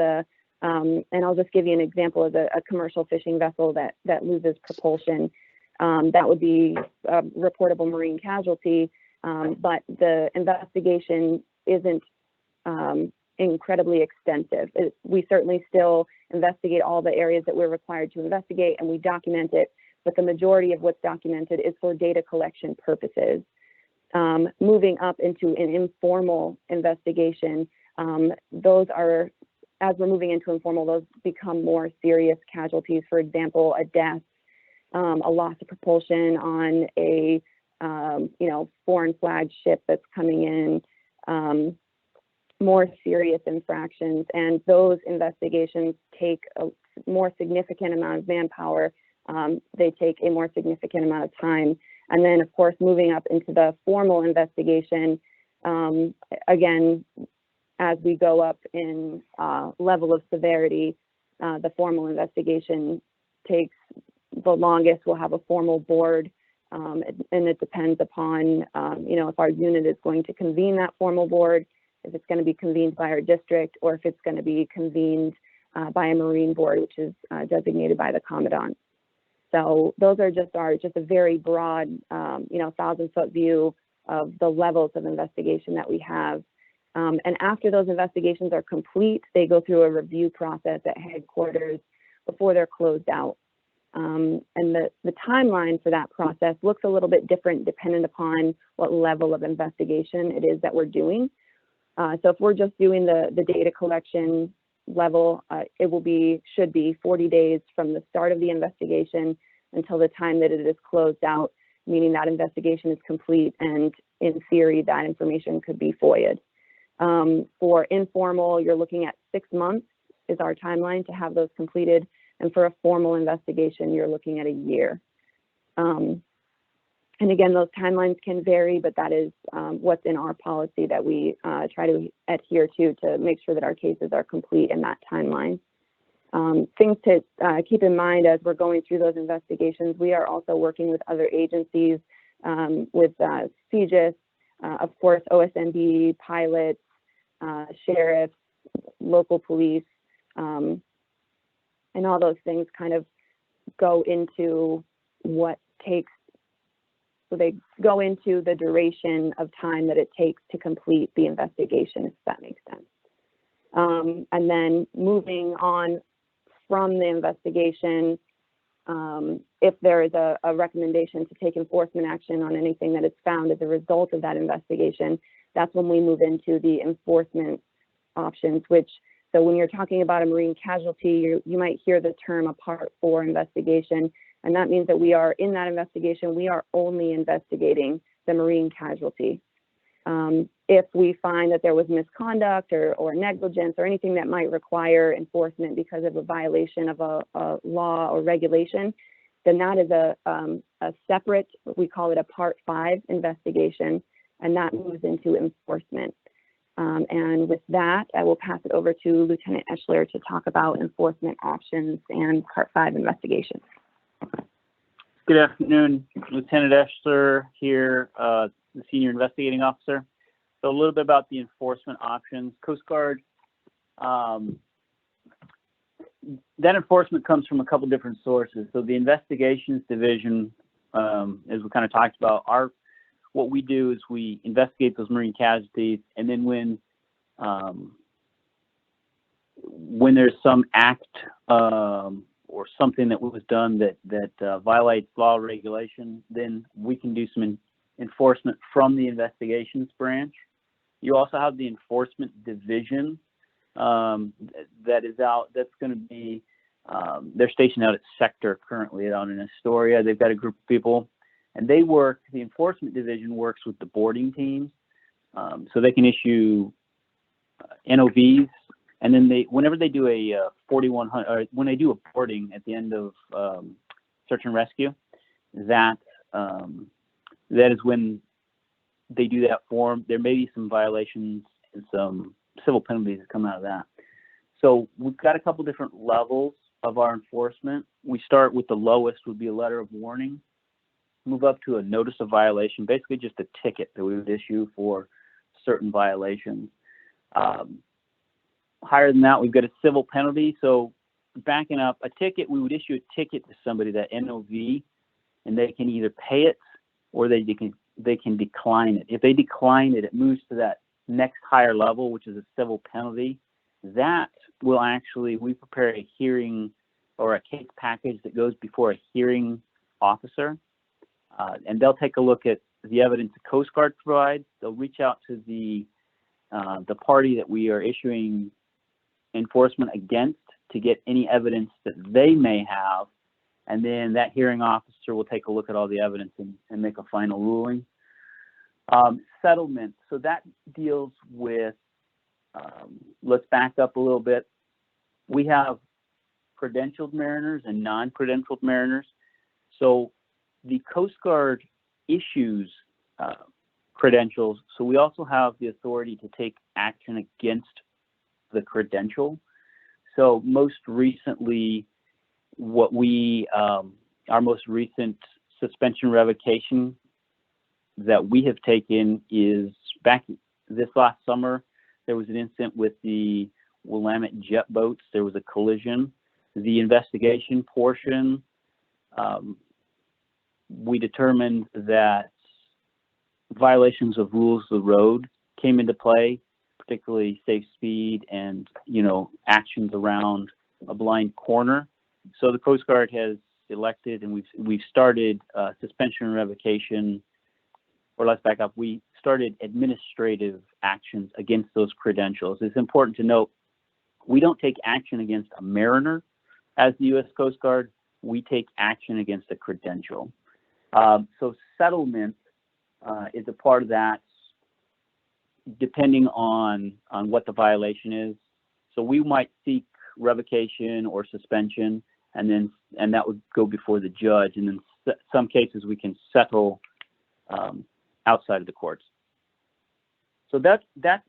and I'll just give you an example of a commercial fishing vessel that loses propulsion, that would be a reportable marine casualty, but the investigation isn't incredibly extensive. We certainly still investigate all the areas that we're required to investigate, and we document it, but the majority of what's documented is for data collection purposes. Moving up into an informal investigation, those are, as we're moving into informal, those become more serious casualties. For example, a death, a loss of propulsion on a foreign flag ship that's coming in, more serious infractions, and those investigations take a more significant amount of manpower. They take a more significant amount of time. And then, of course, moving up into the formal investigation, again, as we go up in level of severity, the formal investigation takes the longest. We'll have a formal board, and it depends upon, if our unit is going to convene that formal board, if it's going to be convened by our district, or if it's going to be convened by a Marine board, which is designated by the Commandant. So those are just a very broad, 1,000-foot view of the levels of investigation that we have. And after those investigations are complete, they go through a review process at headquarters before they're closed out. And the timeline for that process looks a little bit different dependent upon what level of investigation it is that we're doing. So if we're just doing the data collection level, it should be 40 days from the start of the investigation until the time that it is closed out, meaning that investigation is complete, and in theory, that information could be FOIA'd. For informal, you're looking at 6 months is our timeline to have those completed, and for a formal investigation, you're looking at a year. And again, those timelines can vary, but that is what's in our policy that we try to adhere to make sure that our cases are complete in that timeline. Things to keep in mind as we're going through those investigations, we are also working with other agencies, with CGIS, of course, Osmb, pilots, sheriffs, local police, and all those things kind of go into so they go into the duration of time that it takes to complete the investigation, if that makes sense. And then moving on from the investigation, if there is a recommendation to take enforcement action on anything that is found as a result of that investigation, that's when we move into the enforcement options, so when you're talking about a marine casualty, you might hear the term a Part 4 investigation. And that means that we are in that investigation, we are only investigating the marine casualty. If we find that there was misconduct or negligence or anything that might require enforcement because of a violation of a law or regulation, then that is a separate, we call it a Part 5 investigation, and that moves into enforcement. And with that, I will pass it over to Lieutenant Eschler to talk about enforcement options and Part 5 investigations. Good afternoon, Lieutenant Eschler here, the Senior Investigating Officer. So a little bit about the enforcement options. Coast Guard, that enforcement comes from a couple different sources. So the Investigations Division, as we kind of talked about, what we do is we investigate those marine casualties, and then when there's some act or something that was done that violates law or regulation, then we can do some enforcement from the investigations branch. You also have the Enforcement Division that is out. That's going to be they're stationed out at Sector currently out in Astoria. They've got a group of people. And they work, the Enforcement Division works with the boarding teams. So they can issue NOVs. And then whenever they do a 4100, or when they do a boarding at the end of search and rescue, that is when they do that form. There may be some violations and some civil penalties that come out of that. So we've got a couple different levels of our enforcement. We start with the lowest would be a letter of warning. Move up to a notice of violation, basically just a ticket that we would issue for certain violations. Higher than that, we've got a civil penalty. So backing up, a ticket, we would issue a ticket to somebody, that NOV, and they can either pay it or they can decline it. If they decline it, it moves to that next higher level, which is a civil penalty. That will actually, we prepare a hearing or a case package that goes before a hearing officer. And they'll take a look at the evidence the Coast Guard provides. They'll reach out to the party that we are issuing enforcement against to get any evidence that they may have. And then that hearing officer will take a look at all the evidence and make a final ruling. Settlement. So that deals with, let's back up a little bit. We have credentialed mariners and non-credentialed mariners. So the Coast Guard issues credentials, so we also have the authority to take action against the credential. So most recently, our most recent suspension revocation that we have taken is back this last summer. There was an incident with the Willamette jet boats. There was a collision. The investigation portion, we determined that violations of rules of the road came into play, particularly safe speed and, actions around a blind corner. So the Coast Guard has elected, and we've started suspension and revocation, or let's back up. We started administrative actions against those credentials. It's important to note, we don't take action against a mariner as the U.S. Coast Guard. We take action against a credential. So settlement is a part of that, depending on what the violation is. So we might seek revocation or suspension, and that would go before the judge. And then some cases we can settle outside of the courts. So that's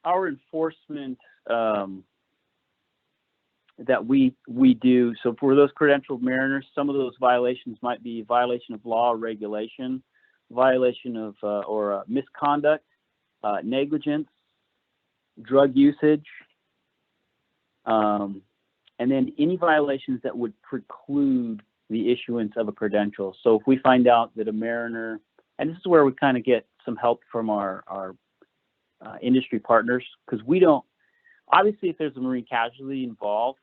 our enforcement that we do. So for those credentialed mariners, some of those violations might be violation of law or regulation, violation of or misconduct, negligence, drug usage, and then any violations that would preclude the issuance of a credential. So if we find out that a mariner, and this is where we kind of get some help from our industry partners, because we don't, obviously if there's a marine casualty involved,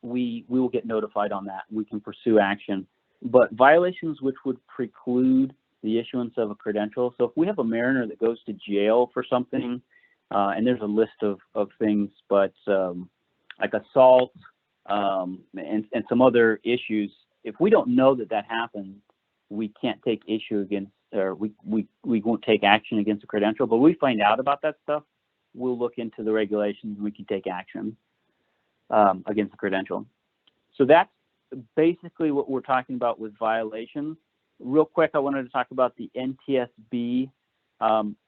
we will get notified on that. We can pursue action. But violations which would preclude the issuance of a credential. So if we have a mariner that goes to jail for something, and there's a list of things, but like assault and some other issues, if we don't know that happened, we can't take issue against or we won't take action against the credential, but we find out about that stuff, we'll look into the regulations and we can take action against the credential. So that's basically what we're talking about with violations. Real quick, I wanted to talk about the Ntsb.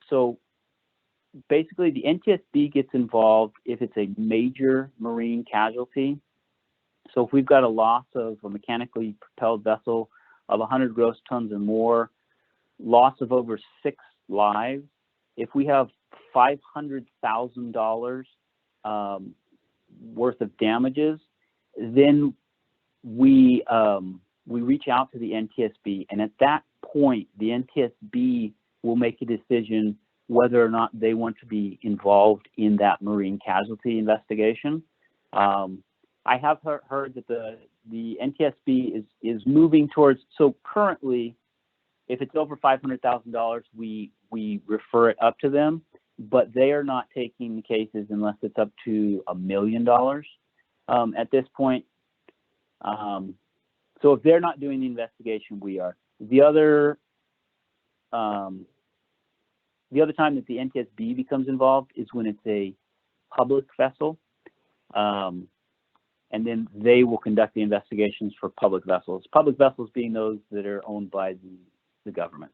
So basically the Ntsb gets involved if it's a major marine casualty. So if we've got a loss of a mechanically propelled vessel of 100 gross tons or more, loss of over 6 lives, if we have $500,000 worth of damages, then we reach out to the Ntsb, and at that point, the Ntsb will make a decision whether or not they want to be involved in that marine casualty investigation. I have heard that the Ntsb is moving towards, so currently, if it's over $500,000, we refer it up to them, but they are not taking the cases unless it's up to $1 million at this point. So if they're not doing the investigation, we are. The other time that the Ntsb becomes involved is when it's a public vessel, and then they will conduct the investigations for public vessels. Public vessels being those that are owned by the government.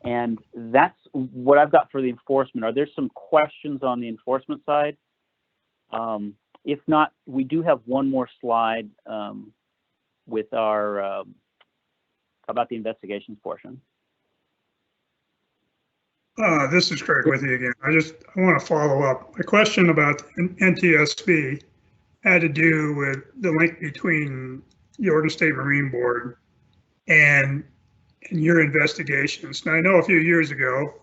And that's what I've got for the enforcement. Are there some questions on the enforcement side? If not, we do have one more slide with our about the investigations portion. This is Craig with you again. I want to follow up. A question about Ntsb had to do with the link between the Oregon State Marine Board and your investigations. Now, I know a few years ago,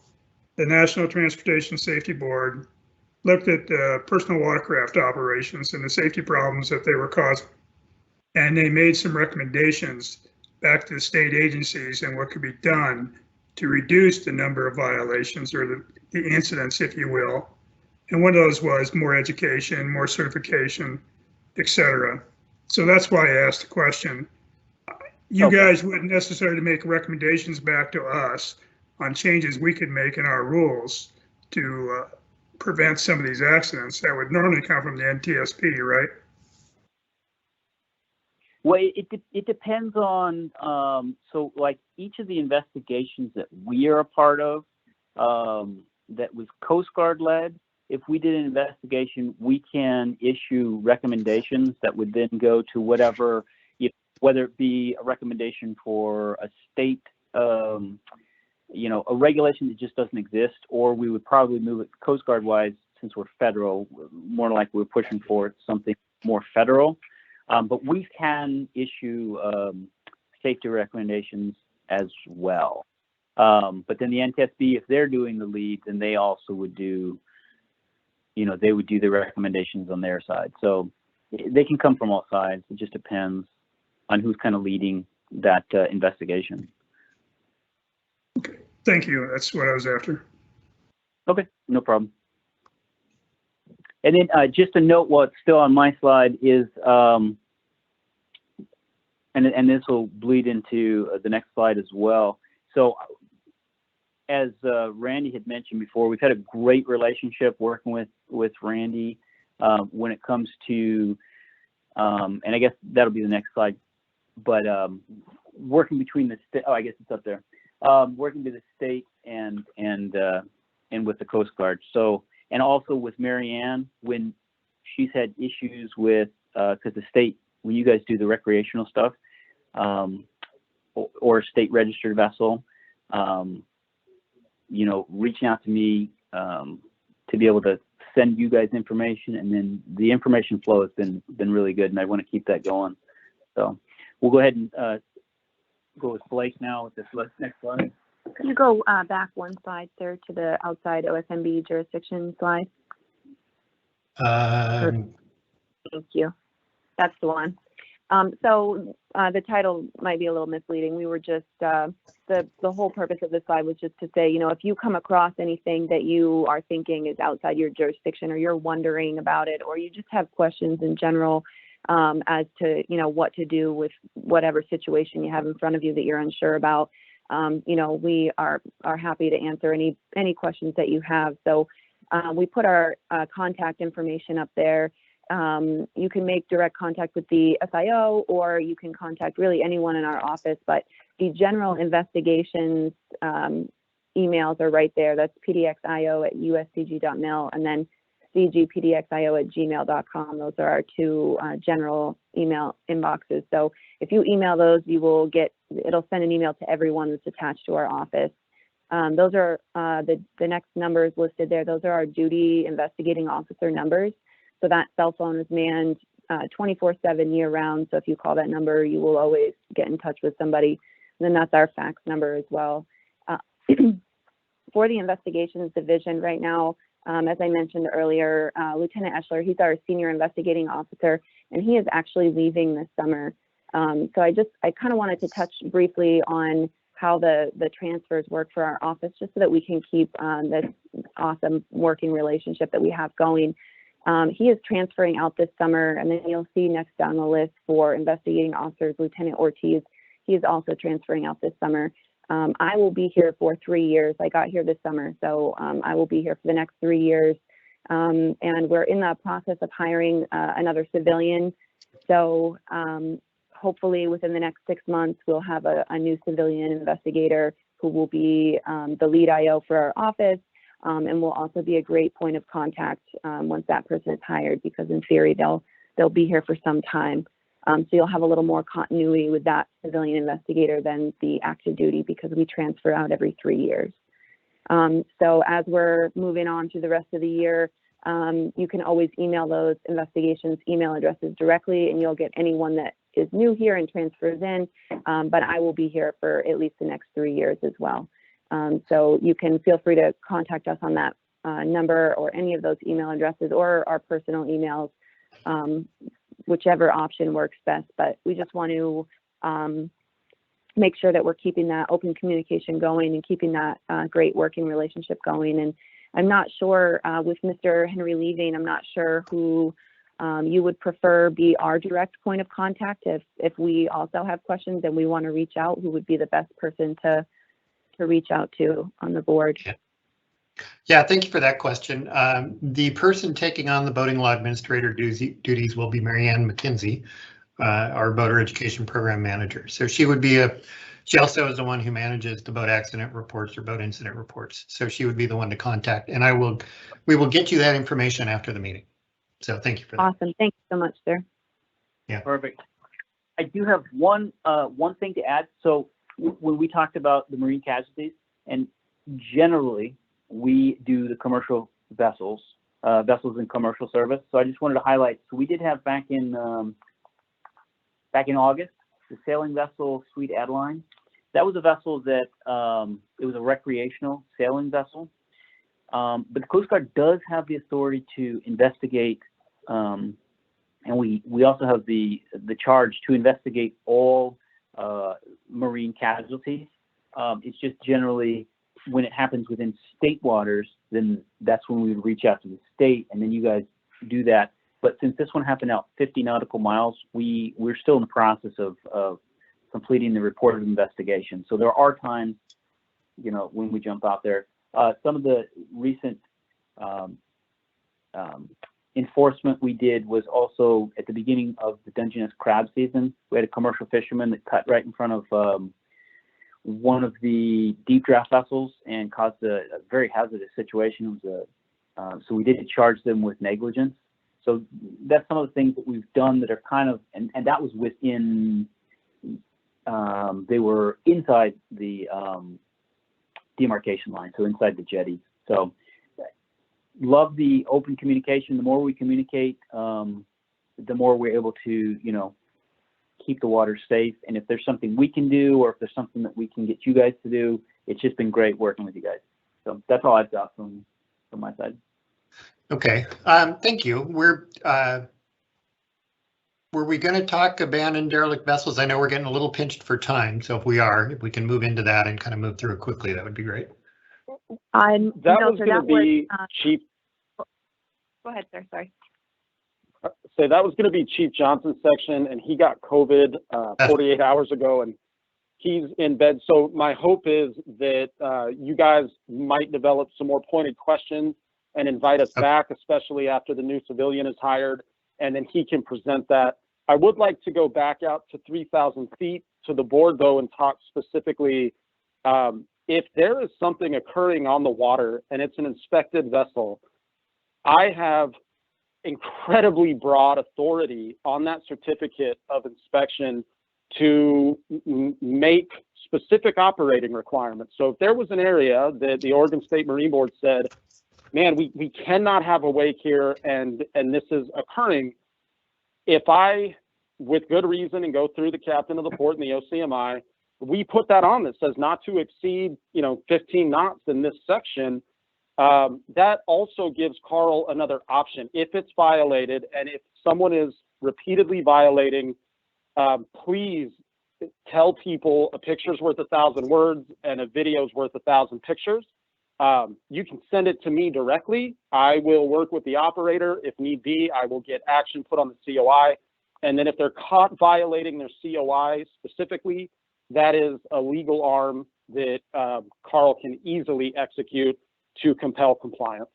the National Transportation Safety Board looked at personal watercraft operations and the safety problems that they were causing. And they made some recommendations back to the state agencies and what could be done to reduce the number of violations or the incidents, if you will. And one of those was more education, more certification, et cetera. So that's why I asked the question. You guys wouldn't necessarily make recommendations back to us on changes we could make in our rules to prevent some of these accidents that would normally come from the Ntsb, right? Well, it depends on, so like each of the investigations that we are a part of, that was Coast Guard led, if we did an investigation, we can issue recommendations that would then go to whatever, whether it be a recommendation for a state, a regulation that just doesn't exist, or we would probably move it Coast Guard wise, since we're federal, more like we're pushing for something more federal. But we can issue safety recommendations as well. But then the Ntsb, if they're doing the lead, then they also would do, they would do the recommendations on their side. So they can come from all sides. It just depends on who's kind of leading that investigation. Okay, thank you. That's what I was after. Okay, no problem. And then just a note, what's still on my slide is, and this will bleed into the next slide as well. So as Randy had mentioned before, we've had a great relationship working with Randy when it comes to, and I guess that'll be the next slide, but working between the state, I guess it's up there, working with the state and with the Coast Guard. So, and also with Marianne, when she's had issues with, because the state, when you guys do the recreational stuff, or a state registered vessel, reaching out to me to be able to send you guys information, and then the information flow has been really good, and I want to keep that going. So we'll go ahead and go with Blake now with this next slide. Could you go back one slide, sir, to the outside OSMB jurisdiction slide? Thank you. That's the one. So the title might be a little misleading. We were just, the whole purpose of this slide was just to say, if you come across anything that you are thinking is outside your jurisdiction, or you're wondering about it, or you just have questions in general as to, what to do with whatever situation you have in front of you that you're unsure about, you know, we are happy to answer any questions that you have. So we put our contact information up there. You can make direct contact with the SIO, or you can contact really anyone in our office, but the general investigations emails are right there. That's pdxio@uscg.mil, and then cgpdxio@gmail.com. Those are our two general email inboxes. So if you email those, you will get, it'll send an email to everyone that's attached to our office. Those are the next numbers listed there. Those are our duty investigating officer numbers. So that cell phone is manned 24/7 year round. So if you call that number, you will always get in touch with somebody. And then that's our fax number as well. For the investigations division right now, as I mentioned earlier, Lieutenant Eschler, he's our senior investigating officer, and he is actually leaving this summer. So I kind of wanted to touch briefly on how the transfers work for our office, just so that we can keep this awesome working relationship that we have going. He is transferring out this summer, and then you'll see next down the list for investigating officers, Lieutenant Ortiz. He is also transferring out this summer. I will be here for 3 years. I got here this summer, so I will be here for the next 3 years. And we're in the process of hiring another civilian. So hopefully within the next 6 months, we'll have a new civilian investigator who will be the lead IO for our office, and will also be a great point of contact once that person is hired, because in theory, they'll be here for some time. So you'll have a little more continuity with that civilian investigator than the active duty, because we transfer out every 3 years. So as we're moving on to the rest of the year, you can always email those investigations email addresses directly, and you'll get anyone that is new here and transfers in, but I will be here for at least the next 3 years as well. So you can feel free to contact us on that number or any of those email addresses, or our personal emails, whichever option works best. But we just want to make sure that we're keeping that open communication going and keeping that great working relationship going. And I'm not sure, with Mr. Henry leaving, I'm not sure who you would prefer be our direct point of contact. If we also have questions and we want to reach out, who would be the best person to reach out to on the board? Yeah, thank you for that question. The person taking on the boating law administrator duties will be Marianne McKenzie, our boater education program manager. So she also is the one who manages the boat accident reports or boat incident reports. So she would be the one to contact, and we will get you that information after the meeting. So thank you for that. Awesome. Thank you so much, sir. Yeah. Perfect. I do have one thing to add. So when we talked about the marine casualties, and generally we do the commercial vessels in commercial service. So I just wanted to highlight. So we did have back in August, the sailing vessel Sweet Adeline. That was a vessel that it was a recreational sailing vessel. But the Coast Guard does have the authority to investigate, and we also have the charge to investigate all marine casualties. It's just generally when it happens within state waters, then that's when we would reach out to the state, and then you guys do that. But since this one happened out 50 nautical miles, we're still in the process of completing the report of investigation. So there are times, you know, when we jump out there. Some of the recent enforcement we did was also at the beginning of the Dungeness crab season. We had a commercial fisherman that cut right in front of one of the deep draft vessels and caused a very hazardous situation. It was so we did charge them with negligence. So that's some of the things that we've done that are kind of, and that was within, they were inside the demarcation line, so inside the jetties. So love the open communication. The more we communicate, the more we're able to, you know, keep the water safe. And if there's something we can do, or if there's something that we can get you guys to do, it's just been great working with you guys. So that's all I've got from my side. Okay, thank you. Were we going to talk abandoned derelict vessels? I know we're getting a little pinched for time, so if we can move into that and kind of move through it quickly, that would be great. That was going to be Chief. Go ahead, sir. Sorry. So that was going to be Chief Johnson's section, and he got COVID 48 hours ago, and he's in bed. So my hope is that you guys might develop some more pointed questions and invite us back, especially after the new civilian is hired, and then he can present that. I would like to go back out to 3,000 feet to the board though and talk specifically if there is something occurring on the water and it's an inspected vessel. I have incredibly broad authority on that certificate of inspection to make specific operating requirements. So if there was an area that the Oregon State Marine Board said, man, we cannot have a wake here and this is occurring, if I, with good reason and go through the captain of the port and the OCMI, we put that on that says not to exceed, 15 knots in this section. That also gives Carl another option. If it's violated and if someone is repeatedly violating, please tell people a picture's worth 1,000 words and a video's worth 1,000 pictures. You can send it to me directly. I will work with the operator. If need be, I will get action put on the COI. And then if they're caught violating their COI specifically, that is a legal arm that Carl can easily execute to compel compliance.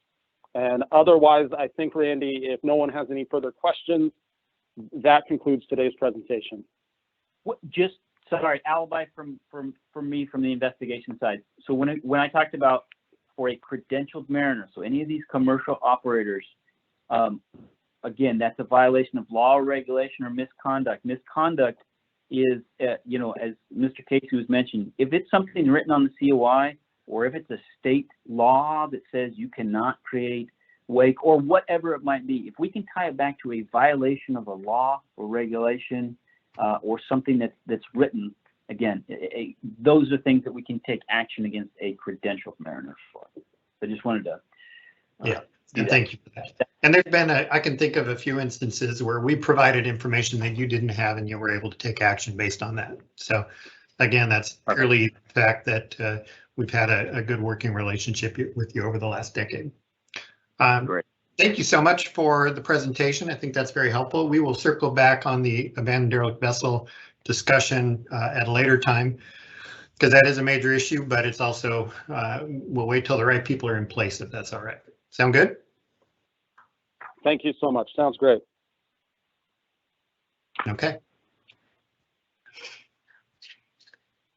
And otherwise, I think, Randy, if no one has any further questions, that concludes today's presentation. Just, sorry, alibi from me from the investigation side. So when I talked about for a credentialed mariner, so any of these commercial operators, again, that's a violation of law, regulation, or misconduct. Misconduct is, as Mr. Casey was mentioning, if it's something written on the COI, or if it's a state law that says you cannot create wake, or whatever it might be, if we can tie it back to a violation of a law or regulation, or something that's written, again, those are things that we can take action against a credentialed mariner for. I just wanted to. And thank you for that. And there's been, I can think of a few instances where we provided information that you didn't have and you were able to take action based on that. So again, that's purely the fact that we've had a good working relationship with you over the last decade. Great. Thank you so much for the presentation. I think that's very helpful. We will circle back on the abandoned derelict vessel discussion at a later time, because that is a major issue, but it's also, we'll wait till the right people are in place, if that's all right. Sound good? Thank you so much. Sounds great. Okay.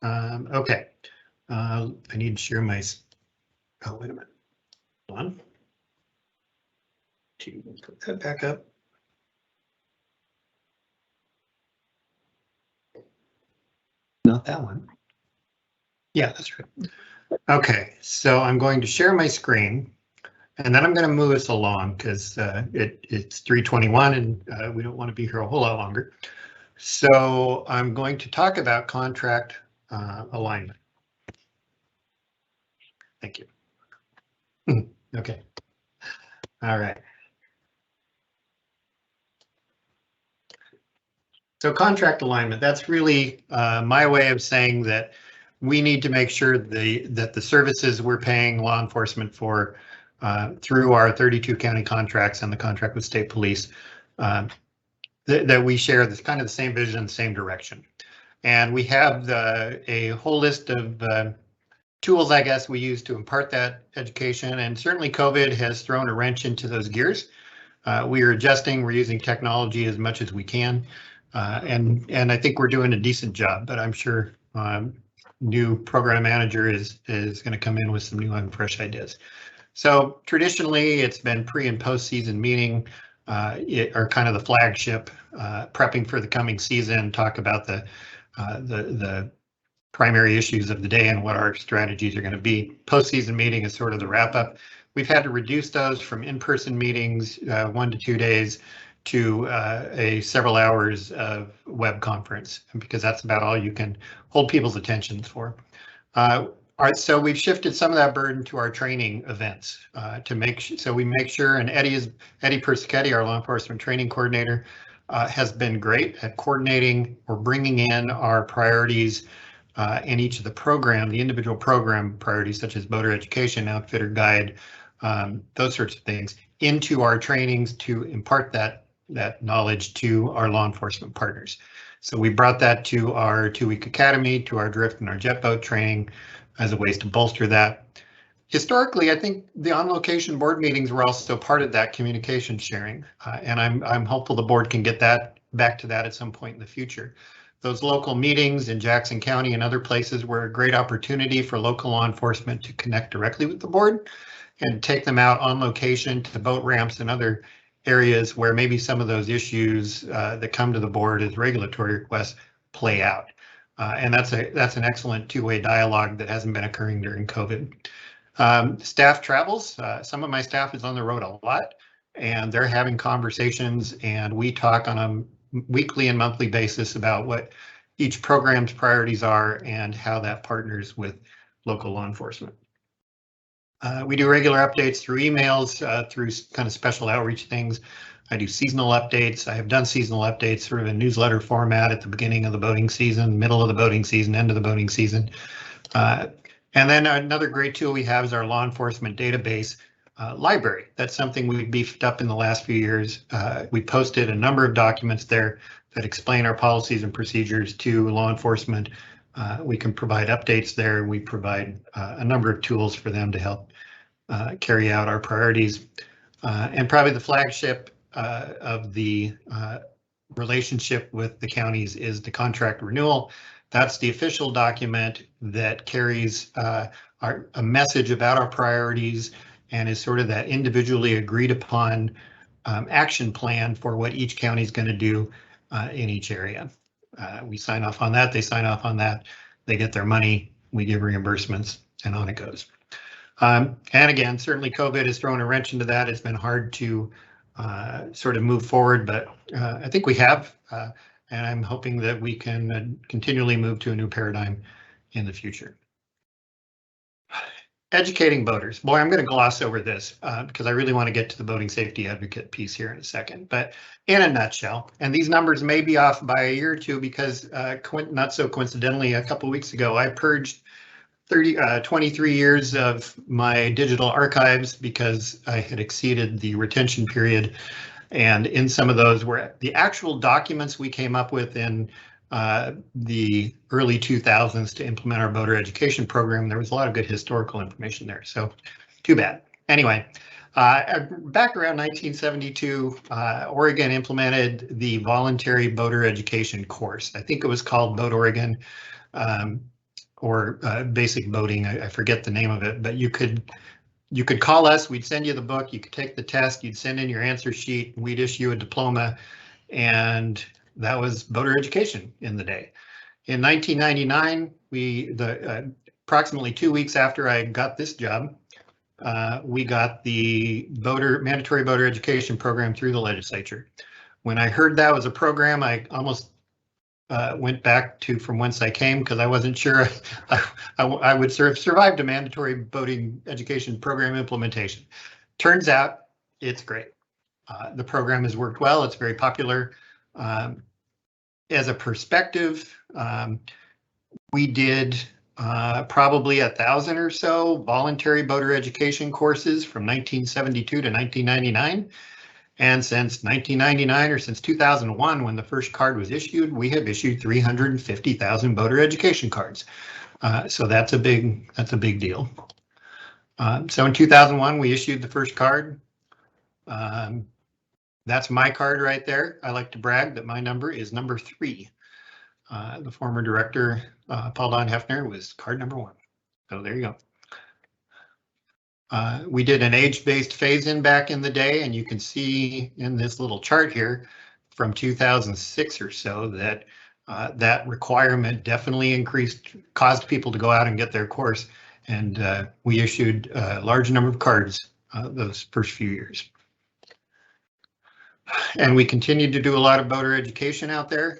Okay. I need to share my, oh, wait a minute. Hold on. Let's put that back up. Not that one. Yeah, that's right. Okay, so I'm going to share my screen, and then I'm going to move us along because it's 3:21 and we don't want to be here a whole lot longer. So I'm going to talk about contract alignment. Thank you. Okay. All right. So contract alignment, that's really my way of saying that we need to make sure that the services we're paying law enforcement for through our 32 county contracts and the contract with state police, that we share this kind of the same vision, same direction. And we have a whole list of tools, I guess, we use to impart that education. And certainly COVID has thrown a wrench into those gears. We are adjusting, we're using technology as much as we can. And I think we're doing a decent job, but I'm sure new program manager is going to come in with some new and fresh ideas. So traditionally, it's been pre and post season meeting are kind of the flagship, prepping for the coming season, talk about the primary issues of the day and what our strategies are going to be. Post season meeting is sort of the wrap up. We've had to reduce those from in-person meetings, 1 to 2 days, to a several hours of web conference, because that's about all you can hold people's attentions for. All right, so we've shifted some of that burden to our training events to make so we make sure, and Eddie Persichetti, our law enforcement training coordinator, has been great at coordinating or bringing in our priorities in each of the individual program priorities, such as boater education, outfitter guide, those sorts of things, into our trainings to impart that knowledge to our law enforcement partners. So we brought that to our 2-week academy, to our drift and our jet boat training as a ways to bolster that. Historically, I think the on-location board meetings were also part of that communication sharing, and I'm hopeful the board can get that back to that at some point in the future. Those local meetings in Jackson County and other places were a great opportunity for local law enforcement to connect directly with the board and take them out on location to boat ramps and other areas where maybe some of those issues that come to the board as regulatory requests play out. And that's an excellent two-way dialogue that hasn't been occurring during COVID. Staff travels. Some of my staff is on the road a lot, and they're having conversations, and we talk on a weekly and monthly basis about what each program's priorities are and how that partners with local law enforcement. We do regular updates through emails, through kind of special outreach things. I do seasonal updates. I have done seasonal updates sort of in newsletter format at the beginning of the boating season, middle of the boating season, end of the boating season. And then another great tool we have is our law enforcement database library. That's something we've beefed up in the last few years. We posted a number of documents there that explain our policies and procedures to law enforcement. We can provide updates there. We provide a number of tools for them to help carry out our priorities. And probably the flagship of the relationship with the counties is the contract renewal. That's the official document that carries a message about our priorities and is sort of that individually agreed upon action plan for what each county is going to do in each area. We sign off on that, they sign off on that, they get their money, we give reimbursements, and on it goes. And again, certainly COVID has thrown a wrench into that. It's been hard to sort of move forward, but I think we have, and I'm hoping that we can continually move to a new paradigm in the future. Educating boaters. Boy, I'm going to gloss over this because I really want to get to the boating safety advocate piece here in a second. But in a nutshell, and these numbers may be off by a year or two because not so coincidentally, a couple of weeks ago, I purged 23 years of my digital archives because I had exceeded the retention period. And in some of those were the actual documents we came up with in the early 2000s to implement our boater education program. There was a lot of good historical information there, so too bad. Anyway, back around 1972, Oregon implemented the voluntary boater education course. I think it was called Boat Oregon or Basic Boating. I forget the name of it, but you could call us, we'd send you the book, you could take the test, you'd send in your answer sheet, we'd issue a diploma, and that was boater education in the day. In 1999, approximately 2 weeks after I got this job, we got the mandatory boater education program through the legislature. When I heard that was a program, I almost went back to from whence I came because I wasn't sure I would have survived a mandatory boating education program implementation. Turns out it's great. The program has worked well. It's very popular. As a perspective, we did probably 1,000 or so voluntary boater education courses from 1972 to 1999. And since 1999 or since 2001, when the first card was issued, we have issued 350,000 boater education cards. So that's a big deal. So in 2001, we issued the first card. That's my card right there. I like to brag that my number is number 3. The former director, Paul Don Hefner, was card number 1. So there you go. We did an age-based phase-in back in the day, and you can see in this little chart here from 2006 or so that that requirement definitely caused people to go out and get their course, and we issued a large number of cards those first few years. And we continued to do a lot of boater education out there.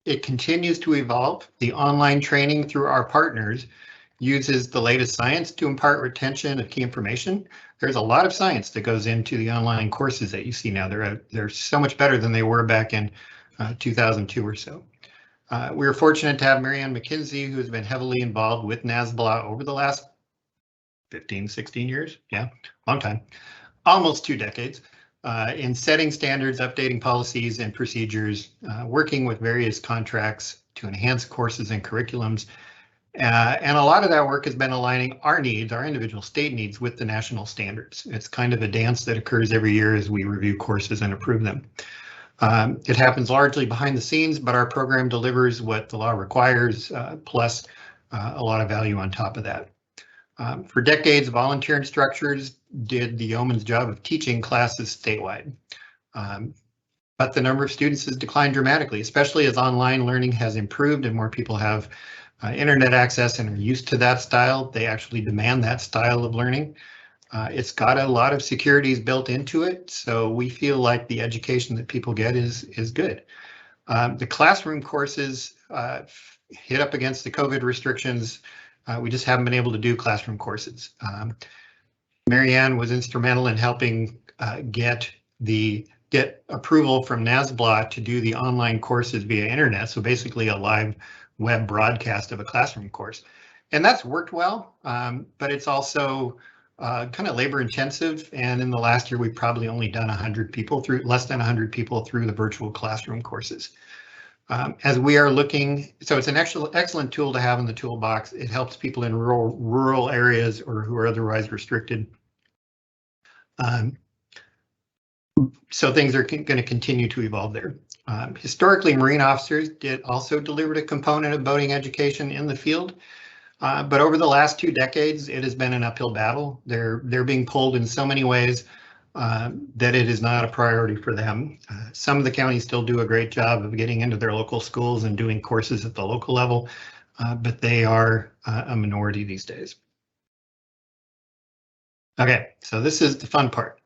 It continues to evolve. The online training through our partners uses the latest science to impart retention of key information. There's a lot of science that goes into the online courses that you see now. They're so much better than they were back in 2002 or so. We were fortunate to have Marianne McKinsey, who's been heavily involved with NSB over the last 15, 16 years. Yeah, long time, almost 2 decades. in setting standards, updating policies and procedures, working with various contracts to enhance courses and curriculums. And a lot of that work has been aligning our needs, our individual state needs, with the national standards. It's kind of a dance that occurs every year as we review courses and approve them. It happens largely behind the scenes, but our program delivers what the law requires, plus a lot of value on top of that. For decades, volunteer instructors did the yeoman's job of teaching classes statewide. But the number of students has declined dramatically, especially as online learning has improved and more people have internet access and are used to that style. They actually demand that style of learning. It's got a lot of securities built into it, so we feel like the education that people get is good. The classroom courses hit up against the COVID restrictions. We just haven't been able to do classroom courses. Marianne was instrumental in helping get approval from Ntsb to do the online courses via internet, so basically a live web broadcast of a classroom course. And that's worked well, but it's also kind of labor intensive. And in the last year, we've probably only done less than 100 people through the virtual classroom courses. As we are looking, so it's an excellent tool to have in the toolbox. It helps people in rural areas or who are otherwise restricted. So things are going to continue to evolve there. Historically, Marine officers also delivered a component of boating education in the field, but over the last 2 decades, it has been an uphill battle. They're being pulled in so many ways that it is not a priority for them. Some of the counties still do a great job of getting into their local schools and doing courses at the local level, but they are a minority these days. Okay, so this is the fun part.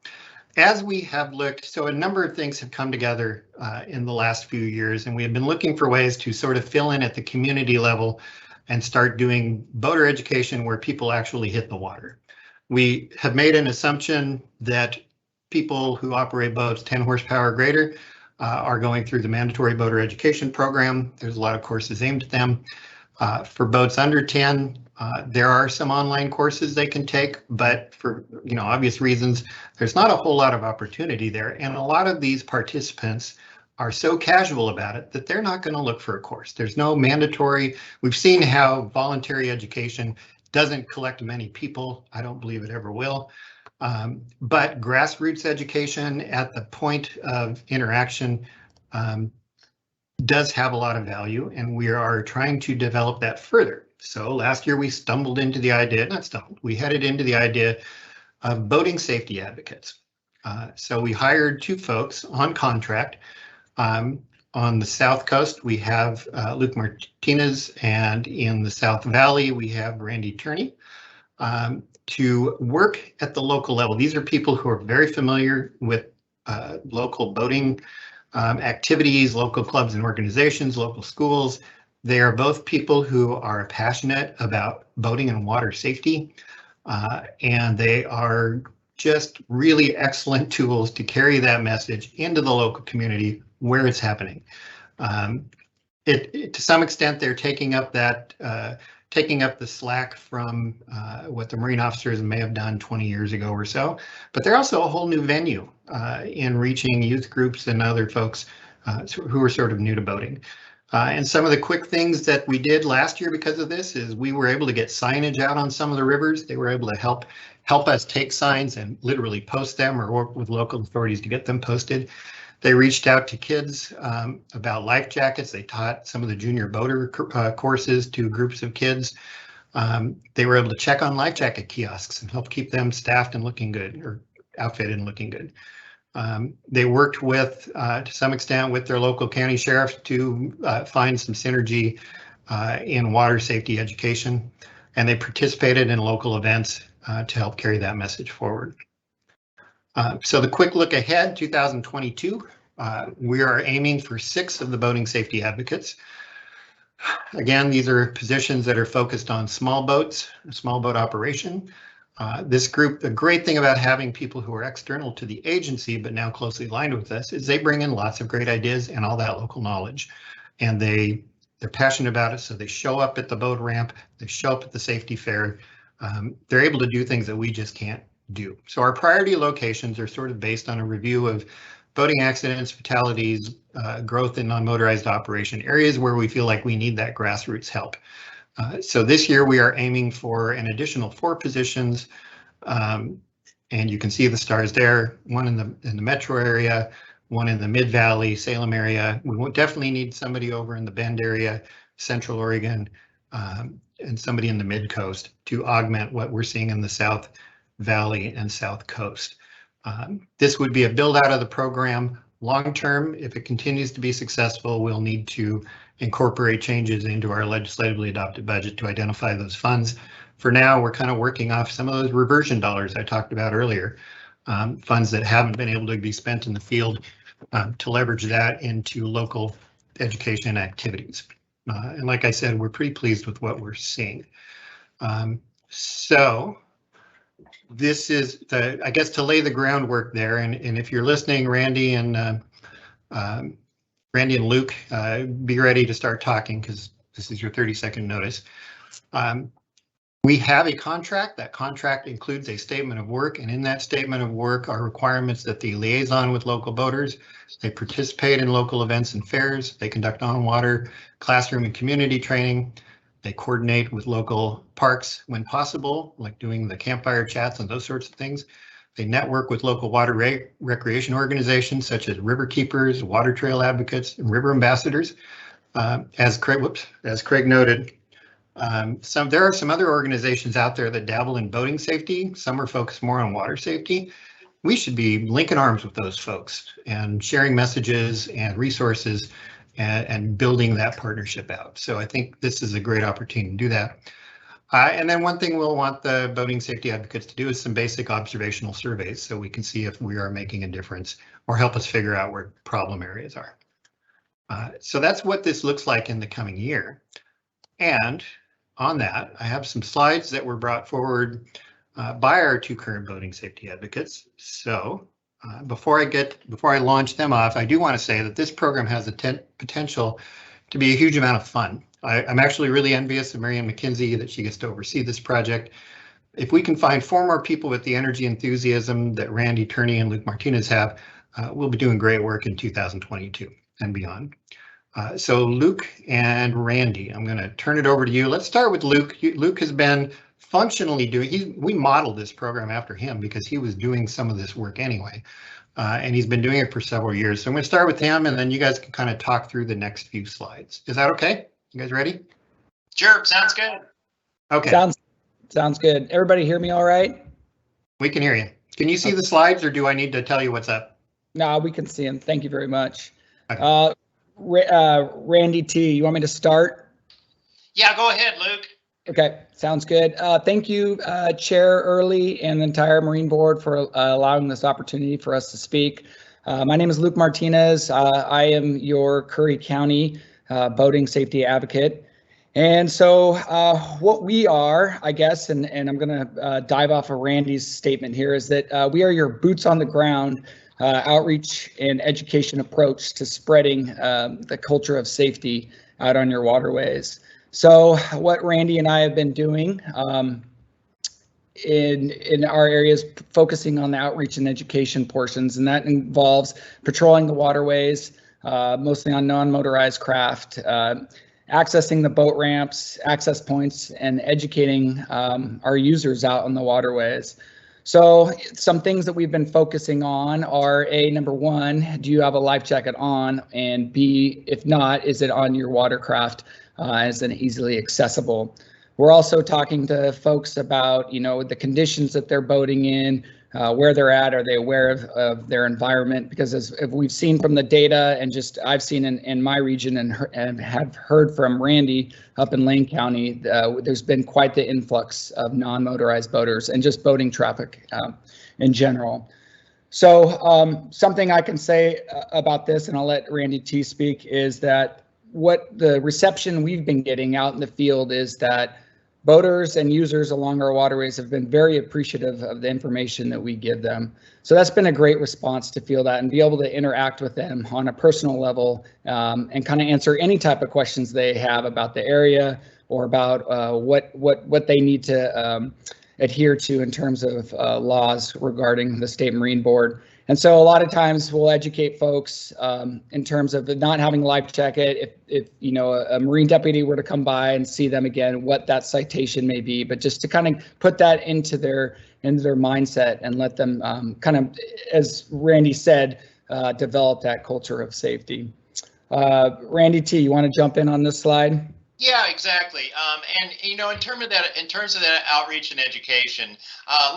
As we have looked, so a number of things have come together in the last few years, and we have been looking for ways to sort of fill in at the community level and start doing boater education where people actually hit the water. We have made an assumption that people who operate boats 10 horsepower or greater are going through the mandatory boater education program. There's a lot of courses aimed at them. For boats under 10, there are some online courses they can take, but for obvious reasons, there's not a whole lot of opportunity there. And a lot of these participants are so casual about it that they're not going to look for a course. There's no mandatory. We've seen how voluntary education doesn't collect many people. I don't believe it ever will. But grassroots education at the point of interaction does have a lot of value, and we are trying to develop that further. So last year we we headed into the idea of boating safety advocates. So we hired 2 folks on contract. On the South Coast, we have Luke Martinez, and in the South Valley, we have Randy Turney to work at the local level. These are people who are very familiar with local boating activities, local clubs and organizations, local schools. They are both people who are passionate about boating and water safety, and they are just really excellent tools to carry that message into the local community where it's happening. To some extent, they're taking up the slack from what the Marine officers may have done 20 years ago or so, but they're also a whole new venue in reaching youth groups and other folks who are sort of new to boating. And some of the quick things that we did last year because of this is we were able to get signage out on some of the rivers. They were able to help us take signs and literally post them or work with local authorities to get them posted. They reached out to kids about life jackets. They taught some of the junior boater courses to groups of kids. They were able to check on life jacket kiosks and help keep them staffed and looking good, or outfitted and looking good. They worked with, to some extent, with their local county sheriff to find some synergy in water safety education, and they participated in local events to help carry that message forward. So the quick look ahead, 2022, we are aiming for 6 of the boating safety advocates. Again, these are positions that are focused on small boats, small boat operation. This group, the great thing about having people who are external to the agency but now closely aligned with us is they bring in lots of great ideas and all that local knowledge, and they're passionate about it, so they show up at the boat ramp, they show up at the safety fair. They're able to do things that we just can't do. So our priority locations are sort of based on a review of boating accidents, fatalities, growth in non-motorized operation, areas where we feel like we need that grassroots help. So this year we are aiming for an additional 4 positions, and you can see the stars there, one in the metro area, one in the Mid-Valley, Salem area. We will definitely need somebody over in the Bend area, Central Oregon, and somebody in the Mid-Coast to augment what we're seeing in the South Valley and South Coast. This would be a build out of the program. Long term, if it continues to be successful, we'll need to incorporate changes into our legislatively adopted budget to identify those funds. For now, we're kind of working off some of those reversion dollars I talked about earlier, funds that haven't been able to be spent in the field, to leverage that into local education activities. And like I said, we're pretty pleased with what we're seeing. So this is I guess to lay the groundwork there, and if you're listening, Randy and Luke, be ready to start talking because this is your 30-second notice. We have a contract. That contract includes a statement of work, and in that statement of work are requirements that the liaison with local boaters, they participate in local events and fairs, they conduct on-water classroom and community training, they coordinate with local parks when possible, like doing the campfire chats and those sorts of things. They network with local water recreation organizations such as river keepers, water trail advocates, and river ambassadors. As Craig noted, there are some other organizations out there that dabble in boating safety. Some are focused more on water safety. We should be linking arms with those folks and sharing messages and resources and building that partnership out. So I think this is a great opportunity to do that. And then one thing we'll want the boating safety advocates to do is some basic observational surveys so we can see if we are making a difference or help us figure out where problem areas are. So that's what this looks like in the coming year. And on that, I have some slides that were brought forward by our 2 current boating safety advocates. So before I launch them off, I do want to say that this program has the potential to be a huge amount of fun. I'm actually really envious of Marianne McKenzie that she gets to oversee this project. If we can find 4 more people with the energy and enthusiasm that Randy Turney and Luke Martinez have, we'll be doing great work in 2022 and beyond. So Luke and Randy, I'm going to turn it over to you. Let's start with Luke. Luke has been functionally doing, we modeled this program after him because he was doing some of this work anyway, and he's been doing it for several years. So I'm going to start with him, and then you guys can kind of talk through the next few slides. Is that okay? You guys ready? Sure, sounds good. Okay. Sounds good. Everybody hear me all right? We can hear you. Can you see the slides, or do I need to tell you what's up? No, we can see them. Thank you very much. Okay. Randy T, you want me to start? Yeah, go ahead, Luke. Okay, sounds good. Thank you, Chair Early and the entire Marine Board for allowing this opportunity for us to speak. My name is Luke Martinez. I am your Curry County boating safety advocate. And so what we are, I guess, and I'm going to dive off of Randy's statement here, is that we are your boots on the ground outreach and education approach to spreading the culture of safety out on your waterways. So what Randy and I have been doing in our areas, focusing on the outreach and education portions, and that involves patrolling the waterways, mostly on non-motorized craft, accessing the boat ramps, access points, and educating our users out on the waterways. So some things that we've been focusing on are number 1, do you have a life jacket on? And B, if not, is it on your watercraft? Is it easily accessible? We're also talking to folks about, the conditions that they're boating in, where they're at. Are they aware of their environment? Because as we've seen from the data, and just I've seen in my region and have heard from Randy up in Lane County, there's been quite the influx of non-motorized boaters and just boating traffic in general. So something I can say about this, and I'll let Randy T speak, is that what the reception we've been getting out in the field is that boaters and users along our waterways have been very appreciative of the information that we give them. So that's been a great response to feel that and be able to interact with them on a personal level and kind of answer any type of questions they have about the area or about what they need to adhere to in terms of laws regarding the State Marine Board. And so a lot of times we'll educate folks in terms of not having a life jacket. If you know a Marine deputy were to come by and see them again, what that citation may be, but just to kind of put that into their mindset and let them kind of, as Randy said, develop that culture of safety. Randy T, you want to jump in on this slide? Yeah, exactly. And you know, in terms of that outreach and education,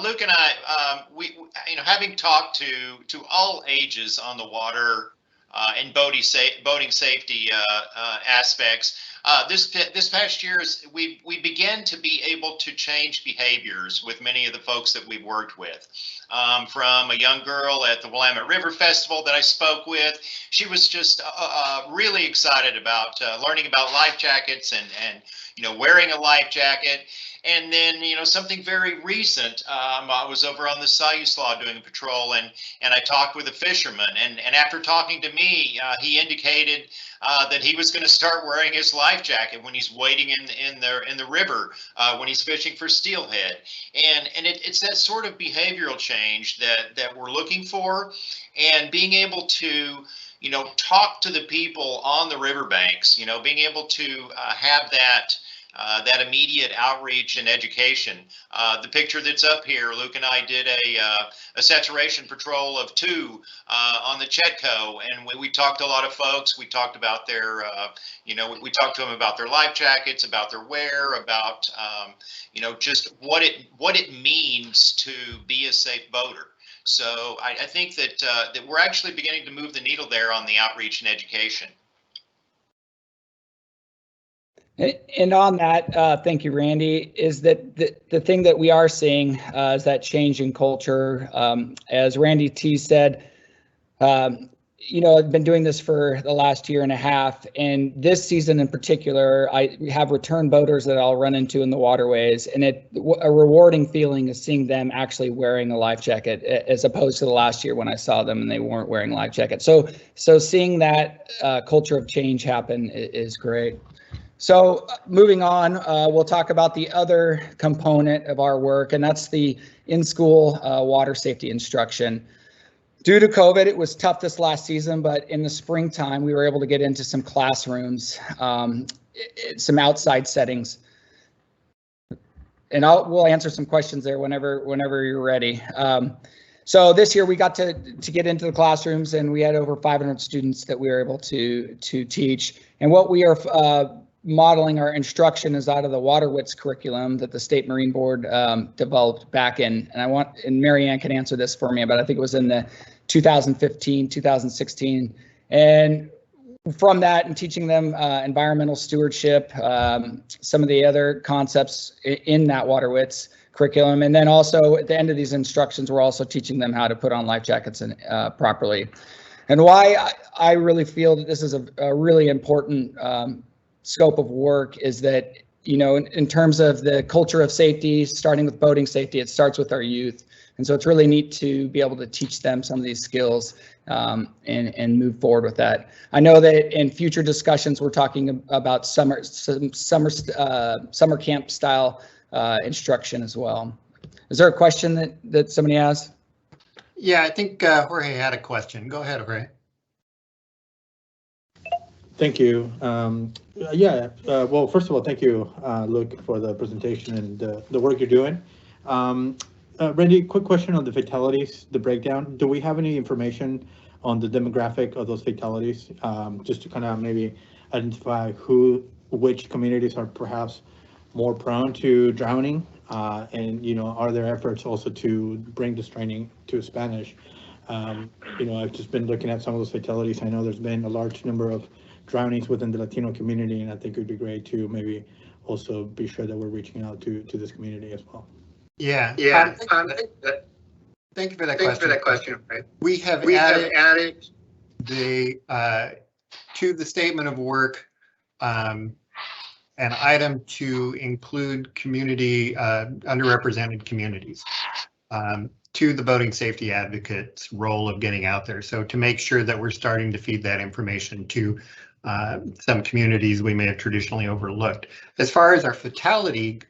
Luke and I, we you know, having talked to all ages on the water and boating safety aspects, this past year we began to be able to change behaviors with many of the folks that we've worked with. From a young girl at the Willamette River Festival that I spoke with, she was just really excited about learning about life jackets and you know, wearing a life jacket. And then, you know, something very recent, I was over on the Siuslaw doing a patrol, and I talked with a fisherman, and after talking to me, he indicated that he was going to start wearing his life jacket when he's wading in the river, when he's fishing for steelhead. And it's that sort of behavioral change that we're looking for, and being able to, you know, talk to the people on the riverbanks, you know, being able to have that immediate outreach and education. The picture that's up here, Luke and I did a saturation patrol of 2 on the Chetco, and we talked to a lot of folks. We talked about their, you know, we talked to them about their life jackets, about their wear, about, you know, just what it means to be a safe boater. So I think that we're actually beginning to move the needle there on the outreach and education. And on that, thank you, Randy, is that the thing that we are seeing is that change in culture. As Randy T said, you know, I've been doing this for the last year and a half, and this season in particular, I have return boaters that I'll run into in the waterways, and a rewarding feeling is seeing them actually wearing a life jacket, as opposed to the last year when I saw them and they weren't wearing life jackets. So seeing that culture of change happen is great. So moving on, we'll talk about the other component of our work, and that's the in-school water safety instruction. Due to COVID, it was tough this last season, but in the springtime, we were able to get into some classrooms, some outside settings. And we'll answer some questions there whenever you're ready. So this year we got to get into the classrooms, and we had over 500 students that we were able to teach. And what we are modeling our instruction is out of the Waterwitz curriculum that the State Marine Board developed back in, and Mary Ann can answer this for me, but I think it was in the 2015, 2016. And from that, and teaching them environmental stewardship, some of the other concepts in that Waterwitz curriculum. And then also at the end of these instructions, we're also teaching them how to put on life jackets properly. And why I really feel that this is a really important scope of work is that, you know, in terms of the culture of safety, starting with boating safety, it starts with our youth. And so it's really neat to be able to teach them some of these skills and move forward with that. I know that in future discussions, we're talking about summer camp style instruction as well. Is there a question that somebody has? Yeah, I think Jorge had a question. Go ahead, Jorge. Thank you. Well, first of all, thank you, Luke, for the presentation and the work you're doing. Randy, quick question on the fatalities, the breakdown. Do we have any information on the demographic of those fatalities, just to kind of maybe identify which communities are perhaps more prone to drowning? And, you know, are there efforts also to bring this training to Spanish? You know, I've just been looking at some of those fatalities. I know there's been a large number of drownings within the Latino community, and I think it would be great to maybe also be sure that we're reaching out to this community as well. Yeah. Thank you for that question. Right. We have added the to the statement of work an item to include community underrepresented communities to the boating safety advocates' role of getting out there. So to make sure that we're starting to feed that information to some communities we may have traditionally overlooked. As far as our fatality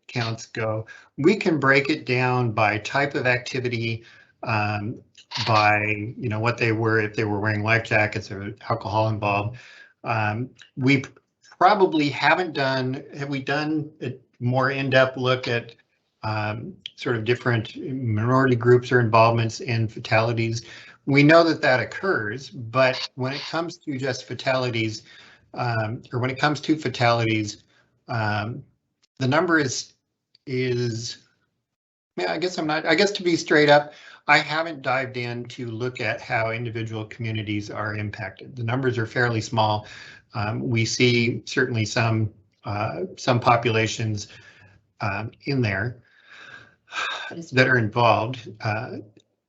counts go, we can break it down by type of activity, by what they were, if they were wearing life jackets or alcohol involved. We probably haven't done. Have we done a more in-depth look at sort of different minority groups or involvements in fatalities? We know that that occurs, but when it comes to just fatalities, or when it comes to fatalities, the number is, yeah, I guess to be straight up, I haven't dived in to look at how individual communities are impacted. The numbers are fairly small. We see certainly some populations in there that are involved.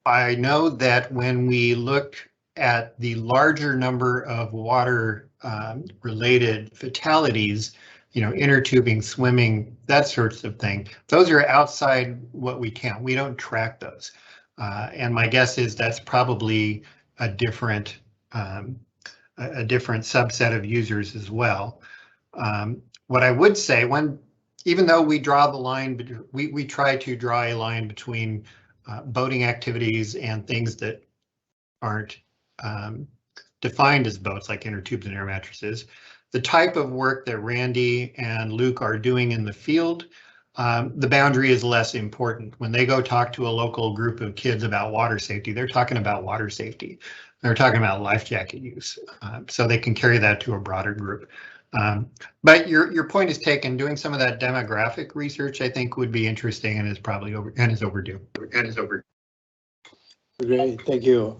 I know that when we look at the larger number of water related fatalities, inner tubing, swimming, that sorts of thing, those are outside what we count. We don't track those. And my guess is that's probably a different subset of users as well. What I would say, even though we draw the line, we try to draw a line between boating activities and things that aren't defined as boats, like inner tubes and air mattresses. The type of work that Randy and Luke are doing in the field, the boundary is less important. When they go talk to a local group of kids about water safety, they're talking about water safety. They're talking about life jacket use, so they can carry that to a broader group. But your point is taken. Doing some of that demographic research, I think, would be interesting and is probably overdue. Great, thank you.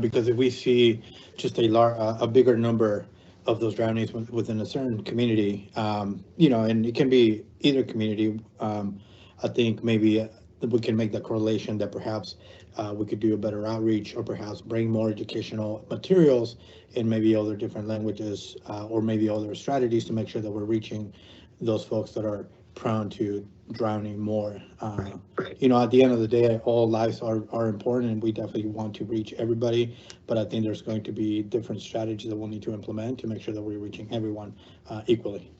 Because if we see just a bigger number of those drownings within a certain community, and it can be either community, I think maybe we can make the correlation that perhaps we could do a better outreach, or perhaps bring more educational materials in maybe other different languages, or maybe other strategies to make sure that we're reaching those folks that are prone to drowning more. At the end of the day, all lives are important, and we definitely want to reach everybody, but I think there's going to be different strategies that we'll need to implement to make sure that we're reaching everyone equally.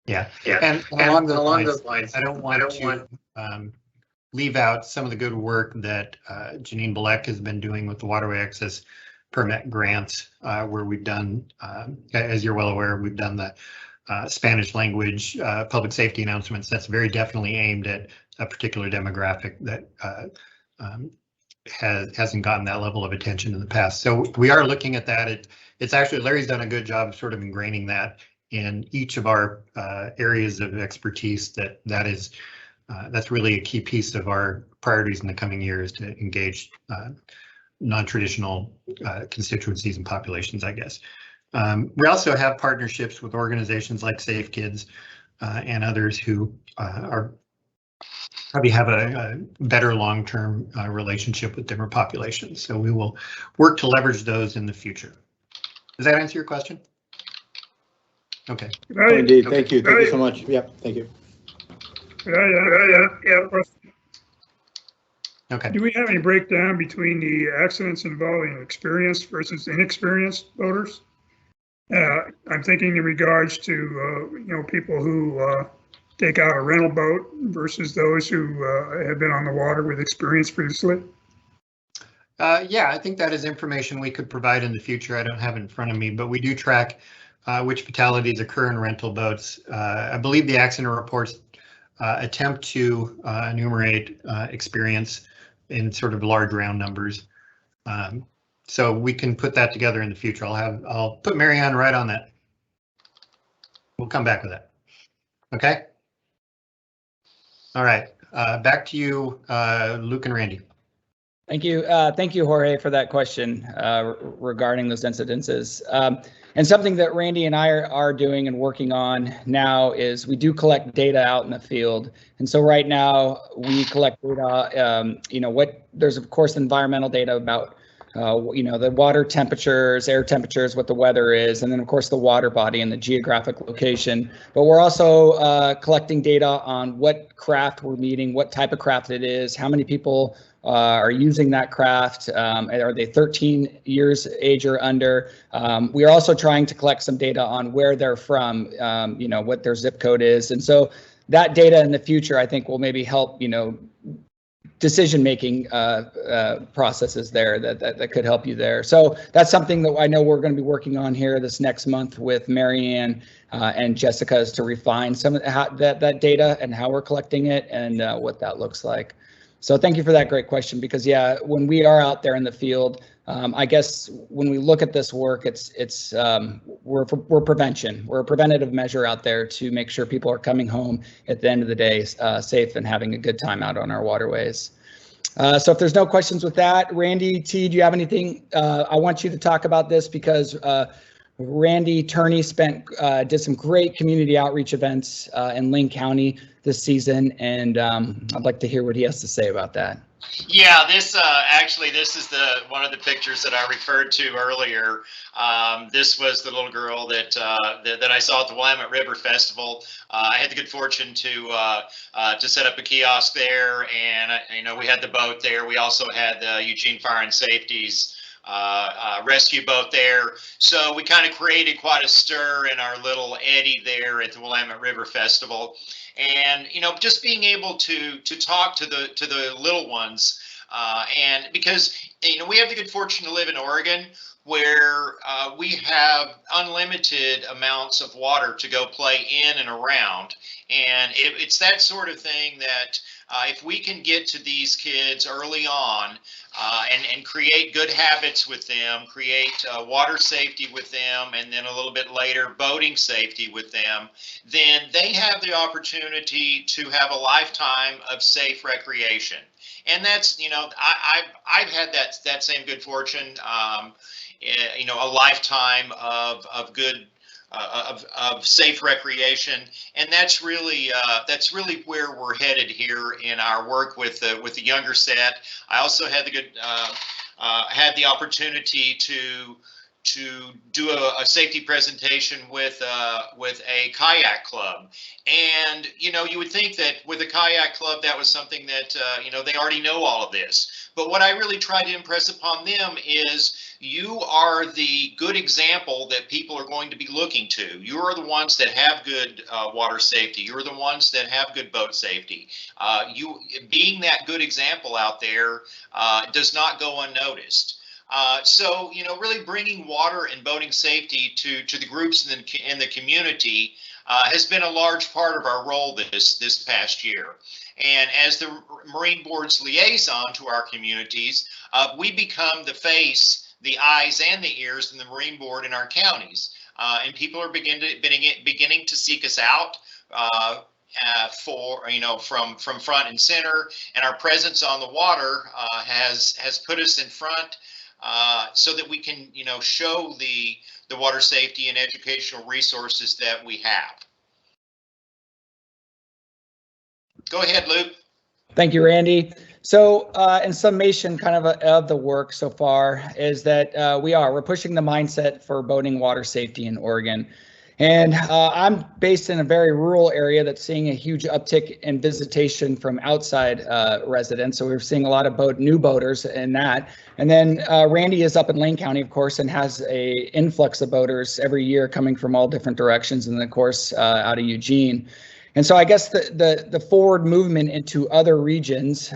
Yeah. And along those lines, I don't want to leave out some of the good work that Janine Balek has been doing with the Waterway Access Permit grants, where we've done, as you're well aware, we've done the Spanish language public safety announcements. That's very definitely aimed at a particular demographic that hasn't gotten that level of attention in the past. So we are looking at that. It's actually, Larry's done a good job of sort of ingraining that in each of our areas of expertise. That's really a key piece of our priorities in the coming years, to engage non-traditional constituencies and populations, I guess. We also have partnerships with organizations like Safe Kids and others who probably have a better long-term relationship with different populations. So we will work to leverage those in the future. Does that answer your question? Okay. Right. Indeed. Thank you. Thank you so much. Yep. Thank you. Yeah. Okay. Do we have any breakdown between the accidents involving experienced versus inexperienced boaters? I'm thinking in regards to people who take out a rental boat versus those who have been on the water with experience previously. Yeah, I think that is information we could provide in the future. I don't have it in front of me, but we do track which fatalities occur in rental boats. I believe the accident reports attempt to enumerate experience in sort of large round numbers. So we can put that together in the future. I'll put Marianne right on that. We'll come back with that. Okay. All right. Back to you, Luke and Randy. Thank you. Thank you, Jorge, for that question regarding those incidences. And something that Randy and I are doing and working on now is we do collect data out in the field. And so right now we collect data, there's of course environmental data about, the water temperatures, air temperatures, what the weather is, and then of course the water body and the geographic location. But we're also collecting data on what craft we're meeting, what type of craft it is, how many people are using that craft, are they 13 years age or under. We are also trying to collect some data on where they're from, what their zip code is. And so that data in the future, I think, will maybe help, decision-making processes there that could help you there. So that's something that I know we're going to be working on here this next month with Marianne and Jessica, is to refine some of that data and how we're collecting it and what that looks like. So thank you for that great question, because yeah, when we are out there in the field, I guess when we look at this work, we're prevention. We're a preventative measure out there to make sure people are coming home at the end of the day safe and having a good time out on our waterways. So if there's no questions with that, Randy T, do you have anything? I want you to talk about this because Randy Turney did some great community outreach events in Lane County this season, and I'd like to hear what he has to say about that. Yeah, this is one of the pictures that I referred to earlier. This was the little girl that I saw at the Willamette River Festival. I had the good fortune to set up a kiosk there, and we had the boat there. We also had the Eugene Fire and Safety's rescue boat there. So we kind of created quite a stir in our little eddy there at the Willamette River Festival. And just being able to talk to the little ones, and because we have the good fortune to live in Oregon, where we have unlimited amounts of water to go play in and around, and it's that sort of thing that if we can get to these kids early on and create good habits with them, create water safety with them, and then a little bit later boating safety with them, then they have the opportunity to have a lifetime of safe recreation. And that's, I've had that same good fortune, a lifetime of good of safe recreation, and that's really where we're headed here in our work with the younger set. I also had the opportunity to do a safety presentation with a kayak club, and you would think that with a kayak club that was something that they already know all of this, but what I really try to impress upon them is you are the good example that people are going to be looking to. You are the ones that have good water safety. You're the ones that have good boat safety. You being that good example out there does not go unnoticed. So, really bringing water and boating safety to the groups in the community has been a large part of our role this past year. And as the Marine Board's liaison to our communities, we become the face, the eyes, and the ears in the Marine Board in our counties. And people are beginning to seek us out from front and center, and our presence on the water has put us in front so that we can show the water safety and educational resources that we have. Go ahead, Luke. Thank you, Randy. So in summation of the work so far is that we're pushing the mindset for boating water safety in Oregon. And I'm based in a very rural area that's seeing a huge uptick in visitation from outside residents. So we're seeing a lot of new boaters in that. And then Randy is up in Lane County, of course, and has a influx of boaters every year coming from all different directions, and of course out of Eugene. And so I guess the forward movement into other regions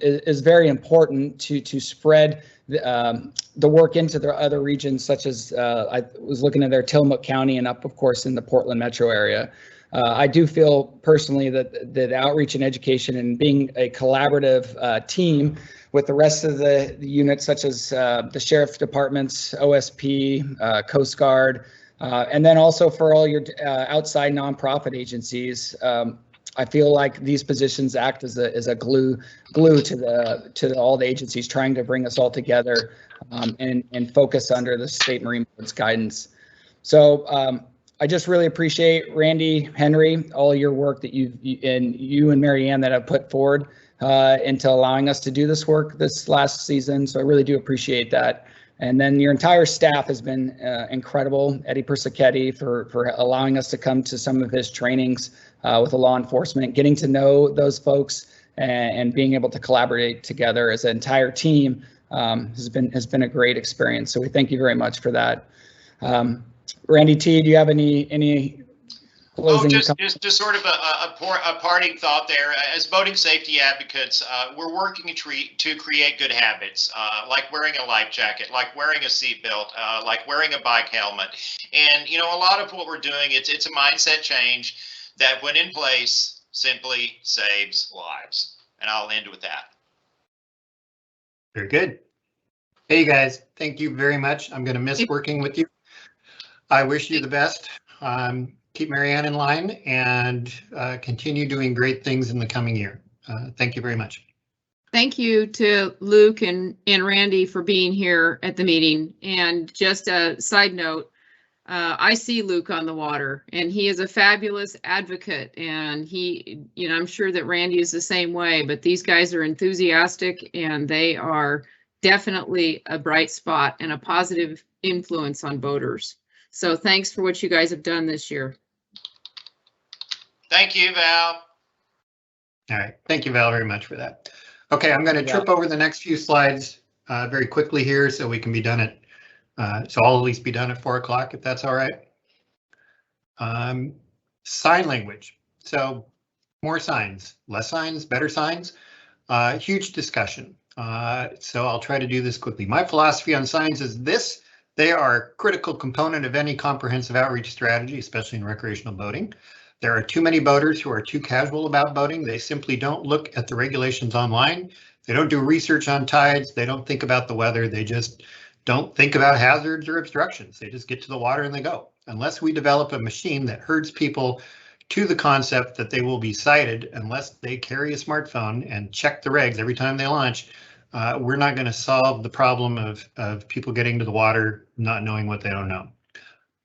is very important to spread the work into the other regions, such as I was looking at their Tillamook County and up, of course, in the Portland metro area. I do feel personally that outreach and education and being a collaborative team with the rest of the units, such as the sheriff departments, OSP, Coast Guard, and then also for all your outside nonprofit agencies, I feel like these positions act as a glue to all the agencies trying to bring us all together and focus under the State Marine Board's guidance. So I just really appreciate Randy, Henry, all your work that you and Marianne that have put forward into allowing us to do this work this last season. So I really do appreciate that. And then your entire staff has been incredible. Eddie Persichetti for allowing us to come to some of his trainings with the law enforcement, getting to know those folks and being able to collaborate together as an entire team has been a great experience. So we thank you very much for that. Randy T, do you have any closing. Just sort of a parting thought there. As boating safety advocates, we're working to create good habits, like wearing a life jacket, like wearing a seatbelt, like wearing a bike helmet. And, you know, a lot of what we're doing, it's a mindset change that when in place simply saves lives. And I'll end with that. Very good. Hey guys, thank you very much. I'm going to miss working with you. I wish you the best. Keep Marianne in line and continue doing great things in the coming year. Thank you very much. Thank you to Luke and Randy for being here at the meeting. And just a side note, I see Luke on the water and he is a fabulous advocate, and he, you know, I'm sure that Randy is the same way, but these guys are enthusiastic and they are definitely a bright spot and a positive influence on boaters. So thanks for what you guys have done this year. Thank you, Val. All right. Thank you, Val, very much for that. Okay, I'm going to trip over the next few slides very quickly here so we can be done at, so I'll at least be done at 4 o'clock if that's all right. Sign language. So more signs, less signs, better signs. Huge discussion. So I'll try to do this quickly. My philosophy on signs is this: they are a critical component of any comprehensive outreach strategy, especially in recreational boating. There are too many boaters who are too casual about boating. They simply don't look at the regulations online. They don't do research on tides. They don't think about the weather. They just don't think about hazards or obstructions. They just get to the water and they go. Unless we develop a machine that herds people to the concept that they will be cited unless they carry a smartphone and check the regs every time they launch, we're not going to solve the problem of people getting to the water not knowing what they don't know.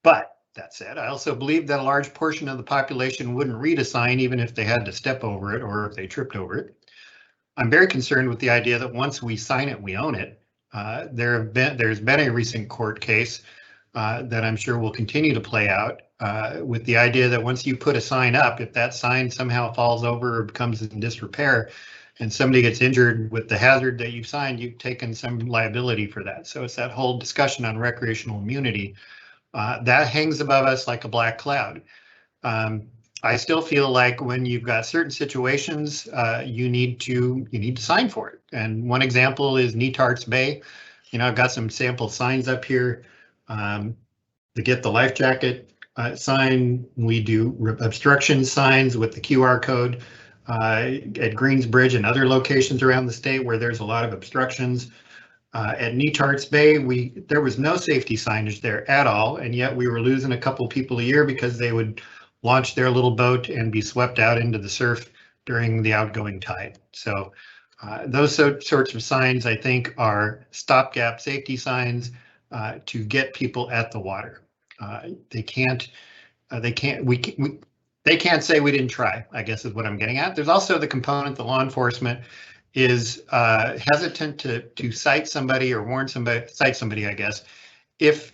But that said, I also believe that a large portion of the population wouldn't read a sign even if they had to step over it or if they tripped over it. I'm very concerned with the idea that once we sign it, we own it. There's been a recent court case that I'm sure will continue to play out with the idea that once you put a sign up, if that sign somehow falls over or becomes in disrepair and somebody gets injured with the hazard that you've signed, you've taken some liability for that. So it's that whole discussion on recreational immunity that hangs above us like a black cloud. I still feel like when you've got certain situations, you need to sign for it. And one example is Ntsb. You know, I've got some sample signs up here. To get the life jacket sign, we do obstruction signs with the QR code at Greensbridge and other locations around the state where there's a lot of obstructions. At Ntsb, there was no safety signage there at all, and yet we were losing a couple people a year because they would launch their little boat and be swept out into the surf during the outgoing tide. So those sorts of signs, I think, are stopgap safety signs to get people at the water. They can't say we didn't try, I guess is what I'm getting at. There's also the component that law enforcement is hesitant to cite somebody or cite somebody, I guess, if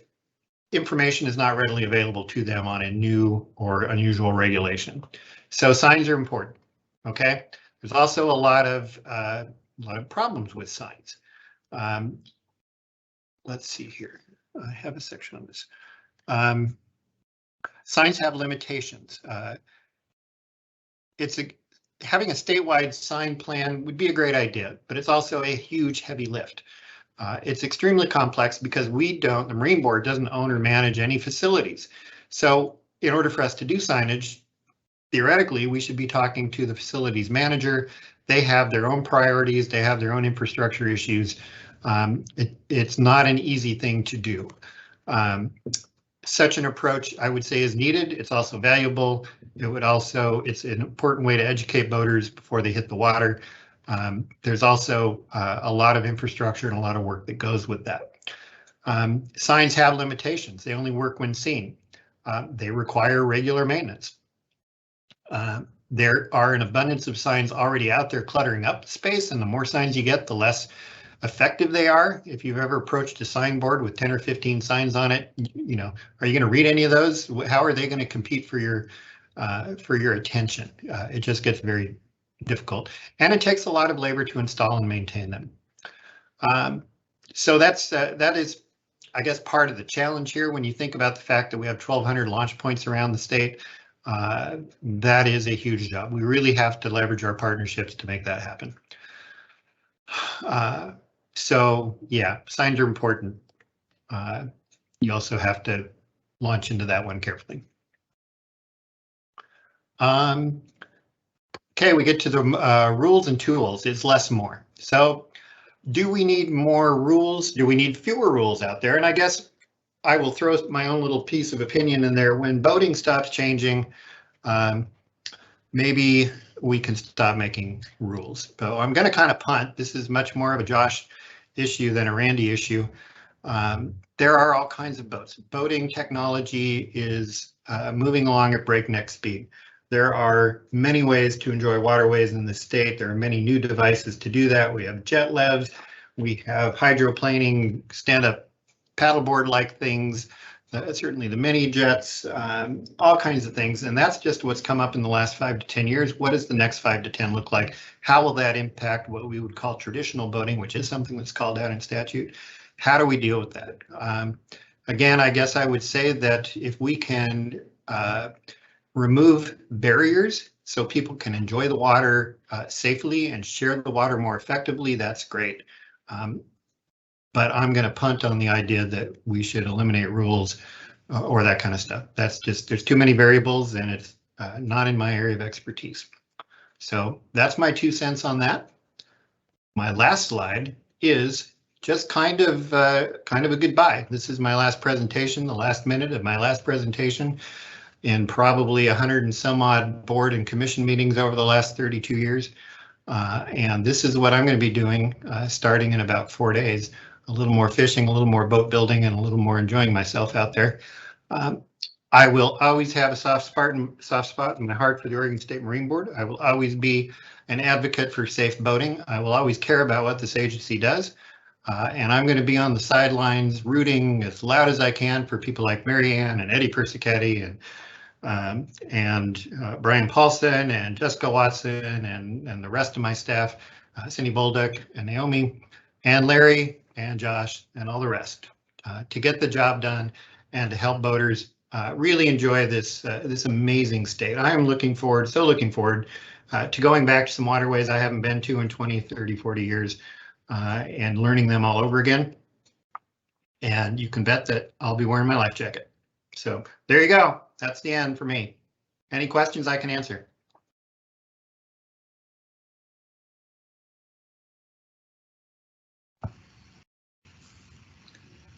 information is not readily available to them on a new or unusual regulation. So signs are important. Okay. There's also a lot of problems with signs. Let's see here. I have a section on this. Signs have limitations. Having a statewide sign plan would be a great idea, but it's also a huge, heavy lift. It's extremely complex because the Marine Board doesn't own or manage any facilities. So in order for us to do signage, theoretically, we should be talking to the facilities manager. They have their own priorities. They have their own infrastructure issues. It's not an easy thing to do. Such an approach, I would say, is needed. It's also valuable. It's an important way to educate boaters before they hit the water. There's also a lot of infrastructure and a lot of work that goes with that. Signs have limitations. They only work when seen. They require regular maintenance. There are an abundance of signs already out there cluttering up the space, and the more signs you get, the less effective they are. If you've ever approached a signboard with 10 or 15 signs on it, are you going to read any of those? How are they going to compete for your attention? It just gets very difficult, and it takes a lot of labor to install and maintain them. So that is, I guess, part of the challenge here when you think about the fact that we have 1,200 launch points around the state. That is a huge job. We really have to leverage our partnerships to make that happen. So yeah, signs are important. You also have to launch into that one carefully. Okay, we get to the rules and tools. It's less more. So do we need more rules? Do we need fewer rules out there? And I guess I will throw my own little piece of opinion in there. When boating stops changing, maybe we can stop making rules. But I'm going to kind of punt. This is much more of a Josh issue than a Randy issue. There are all kinds of boats. Boating technology is moving along at breakneck speed. There are many ways to enjoy waterways in the state. There are many new devices to do that. We have jet levs, we have hydroplaning, stand-up paddleboard-like things, certainly the mini jets, all kinds of things. And that's just what's come up in the last 5 to 10 years. What does the next 5 to 10 look like? How will that impact what we would call traditional boating, which is something that's called out in statute? How do we deal with that? Again, I guess I would say that if we can remove barriers so people can enjoy the water safely and share the water more effectively, that's great. But I'm going to punt on the idea that we should eliminate rules or that kind of stuff. That's just, there's too many variables and it's not in my area of expertise. So that's my 2 cents on that. My last slide is just kind of a goodbye. This is my last presentation, the last minute of my last presentation in probably 100 and some odd board and commission meetings over the last 32 years. And this is what I'm going to be doing starting in about 4 days. A little more fishing, a little more boat building, and a little more enjoying myself out there. I will always have a soft spot in my heart for the Oregon State Marine Board. I will always be an advocate for safe boating. I will always care about what this agency does. And I'm going to be on the sidelines rooting as loud as I can for people like Marianne and Eddie Persichetti and Brian Paulson and Jessica Watson and the rest of my staff, Cindy Bolduc and Naomi and Larry and Josh and all the rest to get the job done and to help boaters really enjoy this this amazing state. I am looking forward to going back to some waterways I haven't been to in 20, 30, 40 years and learning them all over again. And you can bet that I'll be wearing my life jacket. So there you go. That's the end for me. Any questions I can answer?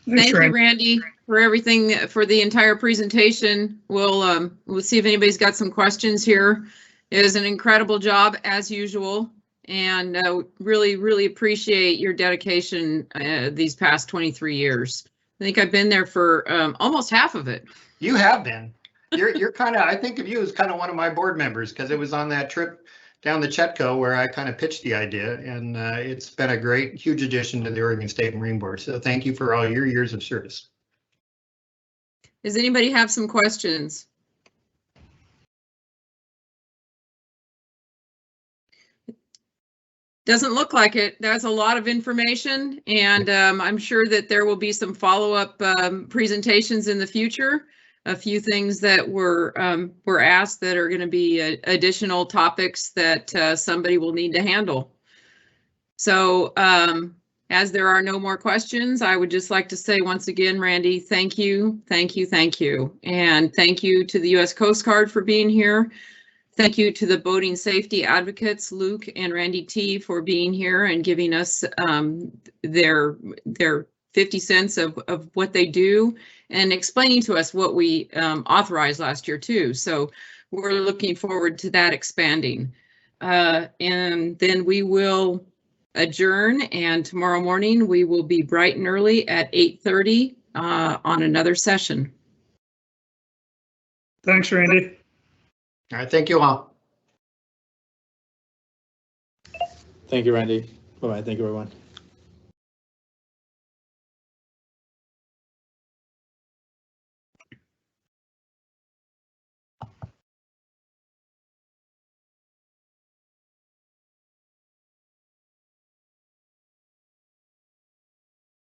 Thank you, Randy, for everything, for the entire presentation. We'll see if anybody's got some questions here. It is an incredible job as usual, and really, really appreciate your dedication these past 23 years. I think I've been there for almost half of it. You have been. You're kind of, I think of you as kind of one of my board members because it was on that trip down the Chetco where I kind of pitched the idea, and it's been a great, huge addition to the Oregon State Marine Board. So thank you for all your years of service. Does anybody have some questions? Doesn't look like it. That's a lot of information, and I'm sure that there will be some follow-up presentations in the future. A few things that were asked that are going to be additional topics that somebody will need to handle. So as there are no more questions, I would just like to say once again, Randy, thank you, thank you, thank you. And thank you to the U.S. Coast Guard for being here. Thank you to the boating safety advocates, Luke and Randy T, for being here and giving us their 50 cents of what they do and explaining to us what we authorized last year too. So we're looking forward to that expanding. And then we will adjourn, and tomorrow morning we will be bright and early at 8:30 on another session. Thanks, Randy. All right, thank you all. Thank you, Randy. Bye-bye. Thank you, everyone.